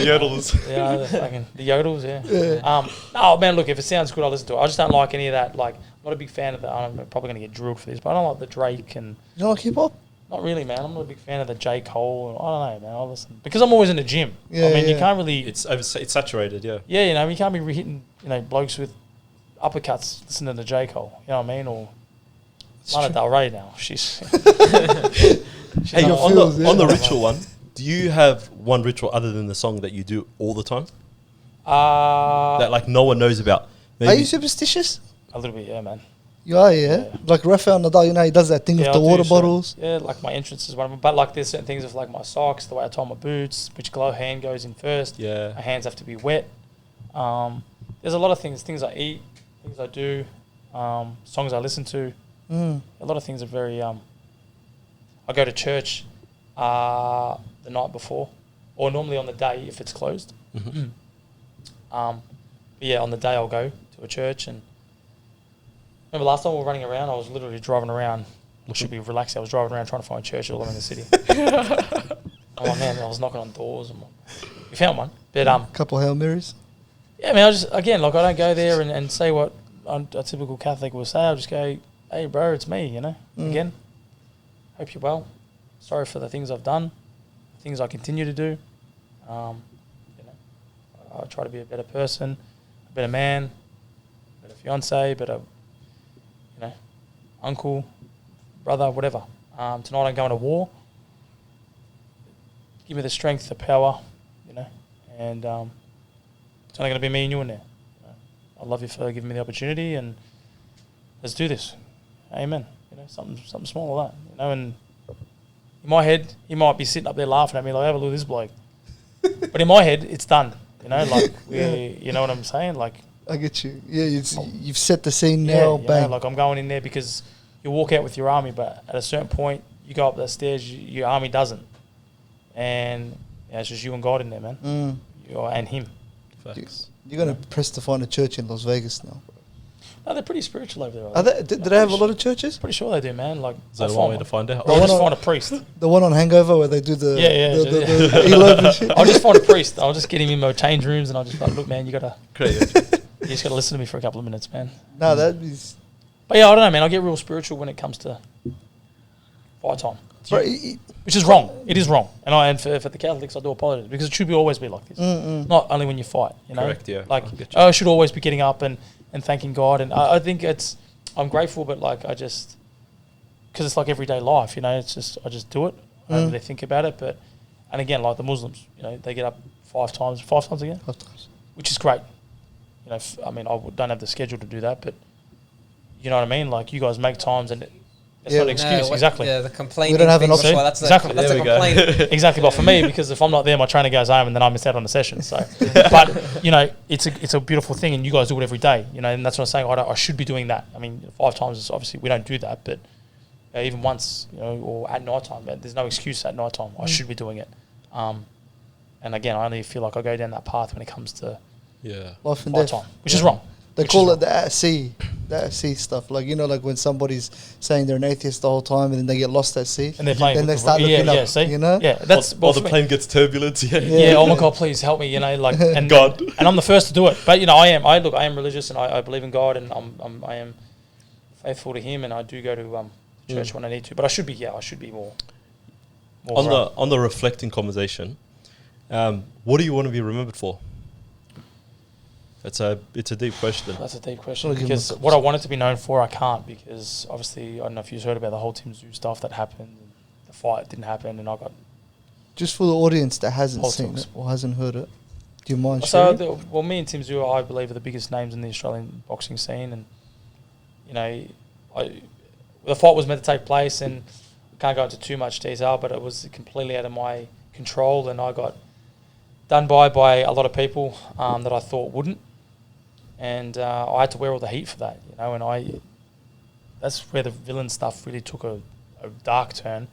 Speaker 5: yodels.
Speaker 2: Yeah, the yodels. Yeah. Oh man, look, if it sounds good, I'll listen to it. I just don't like any of that. Like, I'm not a big fan of that. I'm probably going to get drilled for this, but I don't like the Drake and.
Speaker 4: You don't like hip hop?
Speaker 2: Not really, man. I'm not a big fan of the J. Cole. I don't know, man. I listen because I'm always in the gym.
Speaker 4: Yeah,
Speaker 2: I mean, you
Speaker 4: yeah.
Speaker 2: can't really.
Speaker 5: It's saturated, yeah.
Speaker 2: Yeah, you know, you can't be hitting, you know, blokes with uppercuts listening to J. Cole. You know what I mean? Or Lana Del Rey now. She's
Speaker 5: Hey,
Speaker 2: not-
Speaker 5: on the ritual one, do you have one ritual other than the song that you do all the time that like no one knows about?
Speaker 4: Are you superstitious?
Speaker 2: a little bit, yeah, man.
Speaker 4: You are, yeah.
Speaker 2: Yeah.
Speaker 4: Like Rafael Nadal, you know, he does that thing
Speaker 2: Yeah,
Speaker 4: with the
Speaker 2: I'll do
Speaker 4: water
Speaker 2: certain-
Speaker 4: bottles.
Speaker 2: Yeah, like my entrance is one of them. But like there's certain things of like my socks, the way I tie my boots, which hand goes in first.
Speaker 5: Yeah.
Speaker 2: My hands have to be wet. There's a lot of things I eat, things I do, songs I listen to.
Speaker 4: Mm.
Speaker 2: A lot of things are very. I go to church the night before, or normally on the day if it's closed.
Speaker 5: Mhm.
Speaker 2: But yeah, on the day I'll go to a church and. Remember last time we were running around, I was literally driving around. I should be relaxing. I was driving around trying to find church all around the city. I'm like, man, I was knocking on doors. We found one. But
Speaker 4: Couple Hail Marys.
Speaker 2: yeah, I mean, I just, again, like I don't go there and say what a typical Catholic will say. I'll just go, hey, bro, it's me, you know.
Speaker 4: Mm.
Speaker 2: Again, hope you're well. Sorry for the things I've done, the things I continue to do. You know, I try to be a better person, a better man, a better fiance, better, you know, uncle, brother, whatever. Tonight I'm going to war. Give me the strength, the power, you know, and it's only going to be me and you in there. You know, I love you for giving me the opportunity, and let's do this. Amen. You know, something small like that. You know, and in my head, he might be sitting up there laughing at me like, "Have a look at this bloke," but in my head, it's done. You know, like you know what I'm saying, like.
Speaker 4: I get you. Yeah, you've set the scene
Speaker 2: Yeah,
Speaker 4: now.
Speaker 2: you
Speaker 4: Bang.
Speaker 2: know, like I'm going in there because you walk out with your army, but at a certain point, you go up the stairs, your army doesn't, and yeah, it's just you and God in there, man.
Speaker 4: Mm.
Speaker 2: And him.
Speaker 5: Facts.
Speaker 4: You're gonna press to find a church in Las Vegas now.
Speaker 2: No, they're pretty spiritual over there.
Speaker 4: Are they, do they have a lot of churches?
Speaker 2: Pretty sure they do, man. Like,
Speaker 5: Is that
Speaker 2: I'll
Speaker 5: one way
Speaker 2: find
Speaker 5: to find out?
Speaker 4: The
Speaker 2: I'll
Speaker 4: one
Speaker 2: just
Speaker 4: on-
Speaker 2: find a priest.
Speaker 4: The one on Hangover where they do the
Speaker 2: Yeah,
Speaker 4: the elope and shit.
Speaker 2: I'll just find a priest. I'll just get him in my change rooms, and I'll just like, look, man, you
Speaker 5: Crazy.
Speaker 2: just gotta listen to me for a couple of minutes, man.
Speaker 4: No, that'd be.
Speaker 2: But yeah, I don't know, man. I get real spiritual when it comes to fight time,
Speaker 4: Bro,
Speaker 2: which is wrong. It is wrong, and for the Catholics, I do apologize because it should be always be like this. Not only when you fight, you know.
Speaker 5: Correct, yeah.
Speaker 2: Like
Speaker 5: I get you.
Speaker 2: I should always be getting up and thanking God, and I think I'm grateful, but like I just because it's like everyday life, you know. It's just I just do it. I don't really think about it, but and again, like the Muslims, you know, they get up five times again, which is great. You know, I mean, don't have the schedule to do that, but you know what I mean. Like you guys make times, and it's
Speaker 4: Yeah.
Speaker 2: not an excuse. Exactly.
Speaker 1: Yeah, the complaining.
Speaker 4: We don't have an
Speaker 1: thing
Speaker 4: option.
Speaker 1: before, That's
Speaker 2: Exactly.
Speaker 1: That's
Speaker 5: There
Speaker 1: a
Speaker 5: we go.
Speaker 1: complaint.
Speaker 2: Exactly, but for me, because if I'm not there, my trainer goes home, and then I miss out on the session. So, but you know, it's a beautiful thing, and you guys do it every day. You know, and that's what I'm saying. I should be doing that. I mean, 5 times is obviously we don't do that, but even once, you know, or at night time, there's no excuse at night time. I should be doing it. And again, I only feel like I go down that path when it comes to
Speaker 5: Yeah.
Speaker 4: Life and
Speaker 2: fight
Speaker 4: death.
Speaker 2: time, which is wrong.
Speaker 4: They
Speaker 2: Which
Speaker 4: call
Speaker 2: is
Speaker 4: it the at sea stuff. Like, you know, like when somebody's saying they're an atheist the whole time and then they get lost at sea.
Speaker 2: And they're playing.
Speaker 4: Then they
Speaker 2: with
Speaker 4: start looking
Speaker 2: yeah,
Speaker 4: up,
Speaker 2: see?
Speaker 4: you know?
Speaker 2: Yeah, that's
Speaker 5: While
Speaker 2: for
Speaker 5: the
Speaker 2: me.
Speaker 5: plane gets turbulence, yeah.
Speaker 2: Yeah, oh my God, please help me, you know, like, and
Speaker 5: God.
Speaker 2: and I'm the first to do it. But, you know, I am religious, and I believe in God, and I am faithful to him, and I do go to church when I need to. But I should be more
Speaker 5: On the reflecting conversation, what do you want to be remembered for? It's a deep question.
Speaker 2: That's a deep question,
Speaker 4: I'll give him
Speaker 2: because
Speaker 4: a-
Speaker 2: what I wanted to be known for, I can't, because obviously, I don't know if you've heard about the whole Tim Zoo stuff that happened, and the fight didn't happen, and I got...
Speaker 4: Just for the audience that hasn't
Speaker 2: Politics.
Speaker 4: seen it or hasn't heard it, do you mind
Speaker 2: So,
Speaker 4: sharing?
Speaker 2: me and Tim Zoo, I believe, are the biggest names in the Australian boxing scene, and, you know, the fight was meant to take place, and I can't go into too much detail, but it was completely out of my control, and I got done by a lot of people that I thought wouldn't, and I had to wear all the heat for that, you know, and that's where the villain stuff really took a dark turn,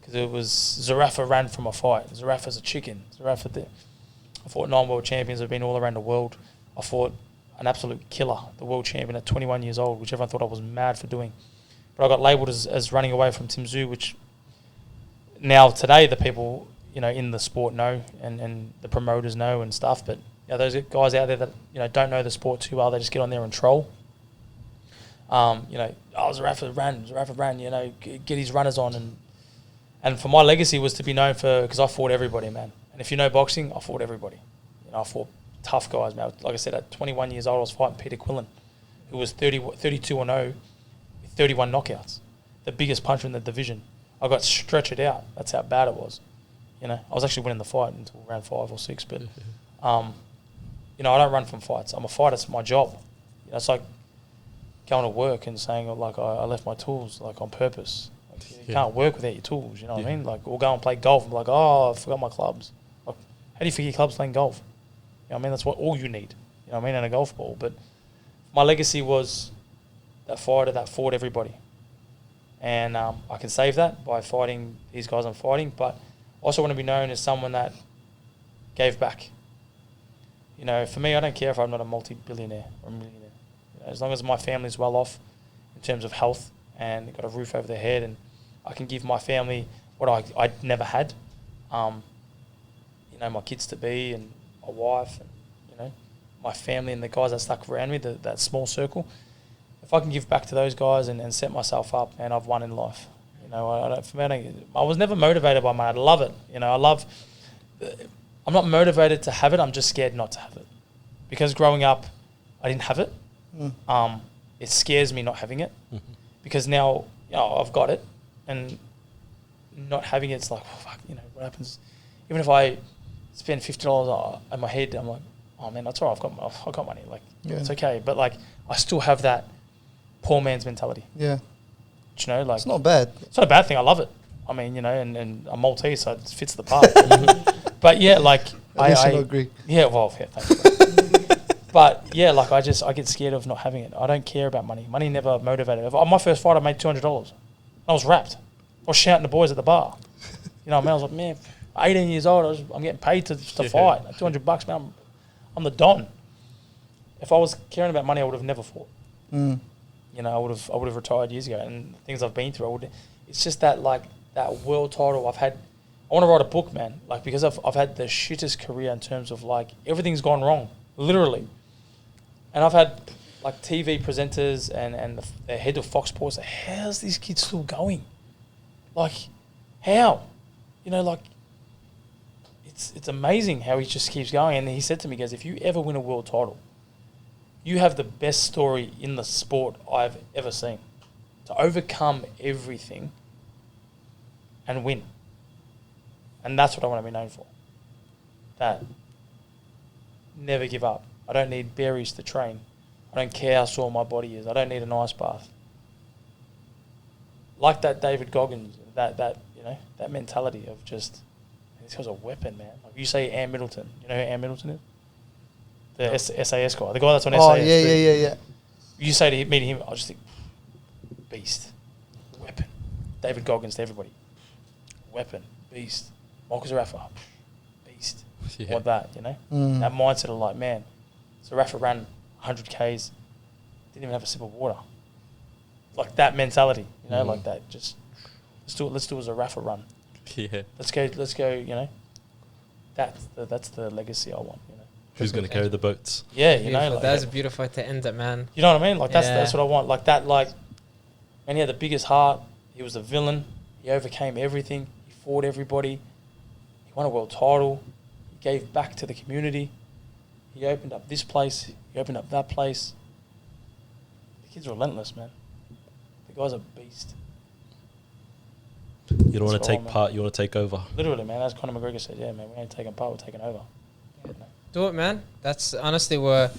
Speaker 2: because it was Zerafa ran from a fight. Zerafa's a chicken. I fought 9 world champions. I've been all around the world. I fought an absolute killer, the world champion at 21 years old, which everyone thought I was mad for doing. But I got labelled as running away from Tim Zoo, which now today the people, you know, in the sport know, and the promoters know and stuff. But you know, those guys out there that, you know, don't know the sport too well, they just get on there and troll. You know, Zerafa ran, you know, get his runners on, and And for my legacy was to be known for, because I fought everybody, man. And if you know boxing, I fought everybody. You know, I fought tough guys, man. Like I said, at 21 years old, I was fighting Peter Quillen, who was 32-0 with 31 knockouts, the biggest puncher in the division. I got stretchered out. That's how bad it was. You know, I was actually winning the fight until round 5 or 6. But, you know, I don't run from fights. I'm a fighter. It's my job. You know, it's like going to work and saying, like, I left my tools, like, on purpose. Like, you can't work without your tools, you know what I mean? Like, we'll go and play golf and be like, oh, I forgot my clubs. Like, how do you forget your clubs playing golf? You know what I mean? That's what all you need, you know what I mean, and a golf ball. But my legacy was that fighter that fought everybody. And I can save that by fighting these guys I'm fighting, but I also want to be known as someone that gave back. You know, for me, I don't care if I'm not a multi-billionaire or a millionaire. You know, as long as my family's well off in terms of health and got a roof over their head, and I can give my family what I never had. You know, my kids to be and my wife and, you know, my family and the guys that stuck around me, that small circle. If I can give back to those guys and set myself up, man, I've won in life. You know, I was never motivated by money. I love it. You know, I'm not motivated to have it. I'm just scared not to have it. Because growing up, I didn't have it. It scares me not having it. Because now, you know, I've got it. And not having it's like, oh, fuck, you know, what happens? Even if I spend $50 in my head, I'm like, oh, man, that's all right. I've got money. Like, it's okay. But, like, I still have that poor man's mentality.
Speaker 4: Yeah.
Speaker 2: You know, like,
Speaker 4: it's not bad.
Speaker 2: It's not a bad thing. I love it. I mean, you know, and I'm Maltese, so it fits the part. But yeah, like I
Speaker 4: agree.
Speaker 2: Yeah, well, yeah, thanks. But yeah, like I get scared of not having it. I don't care about money. Money never motivated. My first fight, I made $200. I was wrapped. I was shouting to boys at the bar. You know what I mean? I was like, man, 18 years old, I'm getting paid to fight. Like $200, man. I'm the Don. If I was caring about money, I would have never fought. You know, I would have retired years ago. And the things I've been through, it's just that, like, that world title I've had. I want to write a book, man. Like, because I've had the shittest career in terms of, like, everything's gone wrong, literally. And I've had, like, TV presenters and the head of Fox Sports. How's these kids still going? Like, how? You know, like, it's amazing how he just keeps going. And he said to me, he goes, if you ever win a world title, you have the best story in the sport I've ever seen. To overcome everything and win. And that's what I want to be known for. That. Never give up. I don't need berries to train. I don't care how sore my body is. I don't need an ice bath. Like that David Goggins, that you know, that mentality of just, this guy's a weapon, man. Like you say Ann Middleton. You know who Ann Middleton is? The SAS guy. The guy that's on SAS.
Speaker 4: Oh, yeah.
Speaker 2: You say to me to him, I just think, beast. Weapon. David Goggins to everybody. Weapon. Beast. Michael Zerafa. Beast. Yeah. Like that, you know? That mindset of like, man, Zerafa ran 100 Ks, didn't even have a sip of water. Like that mentality, you know, like that. Just, let's do a Zerafa run.
Speaker 5: Yeah.
Speaker 2: Let's go, you know? That's the legacy I want, you know?
Speaker 5: Who's going to carry the boats?
Speaker 2: Yeah, you know. Like,
Speaker 1: that's a beautiful way to end it, man.
Speaker 2: You know what I mean? Like, that's what I want. Like, that, like, and he had the biggest heart. He was a villain. He overcame everything. He fought everybody. He won a world title. He gave back to the community. He opened up this place. He opened up that place. The kid's relentless, man. The guy's a beast.
Speaker 5: You don't want to take part, you want to take over.
Speaker 2: Literally, man. As Conor McGregor said, yeah, man, we ain't taking part, we're taking over.
Speaker 1: Yeah. Do it, man. That's honestly, we're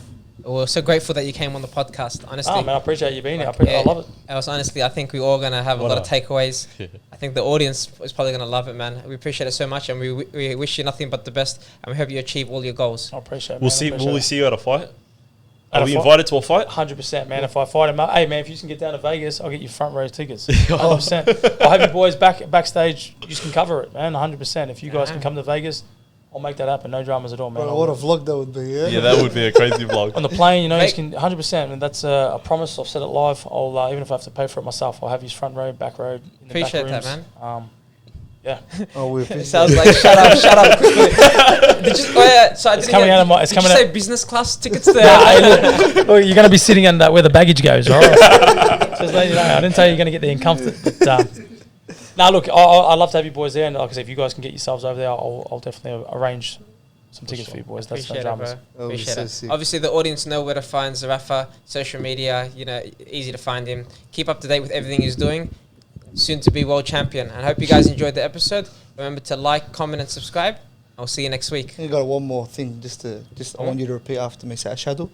Speaker 1: so grateful that you came on the podcast. Honestly,
Speaker 2: man, I appreciate you being here. I love it.
Speaker 1: I think we're all gonna have a lot of takeaways. I think the audience is probably gonna love it, man. We appreciate it so much, and we wish you nothing but the best, and we hope you achieve all your goals.
Speaker 2: I appreciate it.
Speaker 5: Will we see you at a fight? Are we invited to a fight?
Speaker 2: 100%, man. If I fight him, hey, man, if you can get down to Vegas, I'll get you front row tickets. 100%. I'll have you boys backstage. You can cover it, man. 100%. If you guys can come to Vegas, I'll make that happen. No dramas at all, man.
Speaker 4: Bro, what a vlog that would be, yeah?
Speaker 5: Yeah, that would be a crazy vlog.
Speaker 2: On the plane, you know, you can 100%. And that's a promise. I've said it live. I'll even if I have to pay for it myself, I'll have you front row, back row. In
Speaker 1: appreciate
Speaker 2: the back
Speaker 1: that,
Speaker 2: rooms.
Speaker 1: man.
Speaker 2: Yeah.
Speaker 4: Oh, we appreciate
Speaker 1: it. Sounds like shut up quickly. So
Speaker 2: it's coming out of my. It's
Speaker 1: did
Speaker 2: coming
Speaker 1: you
Speaker 2: out.
Speaker 1: say business class tickets there?
Speaker 2: Look, you're going to be sitting under where the baggage goes, all right? Just letting you know, I didn't tell you you're going to get there in comfort. But, Now, look, I'd love to have you boys there, and like I said, if you guys can get yourselves over there, I'll definitely arrange some tickets for you boys. That's no
Speaker 1: Appreciate it,
Speaker 2: dramas.
Speaker 1: bro.
Speaker 4: That'll be
Speaker 1: Appreciate
Speaker 4: so
Speaker 1: it.
Speaker 4: sick.
Speaker 1: Obviously, the audience know where to find Zerafa, social media, easy to find him. Keep up to date with everything he's doing. Soon to be world champion. And I hope you guys enjoyed the episode. Remember to like, comment, and subscribe. I'll see you next week.
Speaker 4: I got one more thing. I want you to repeat after me. Say ashhadu.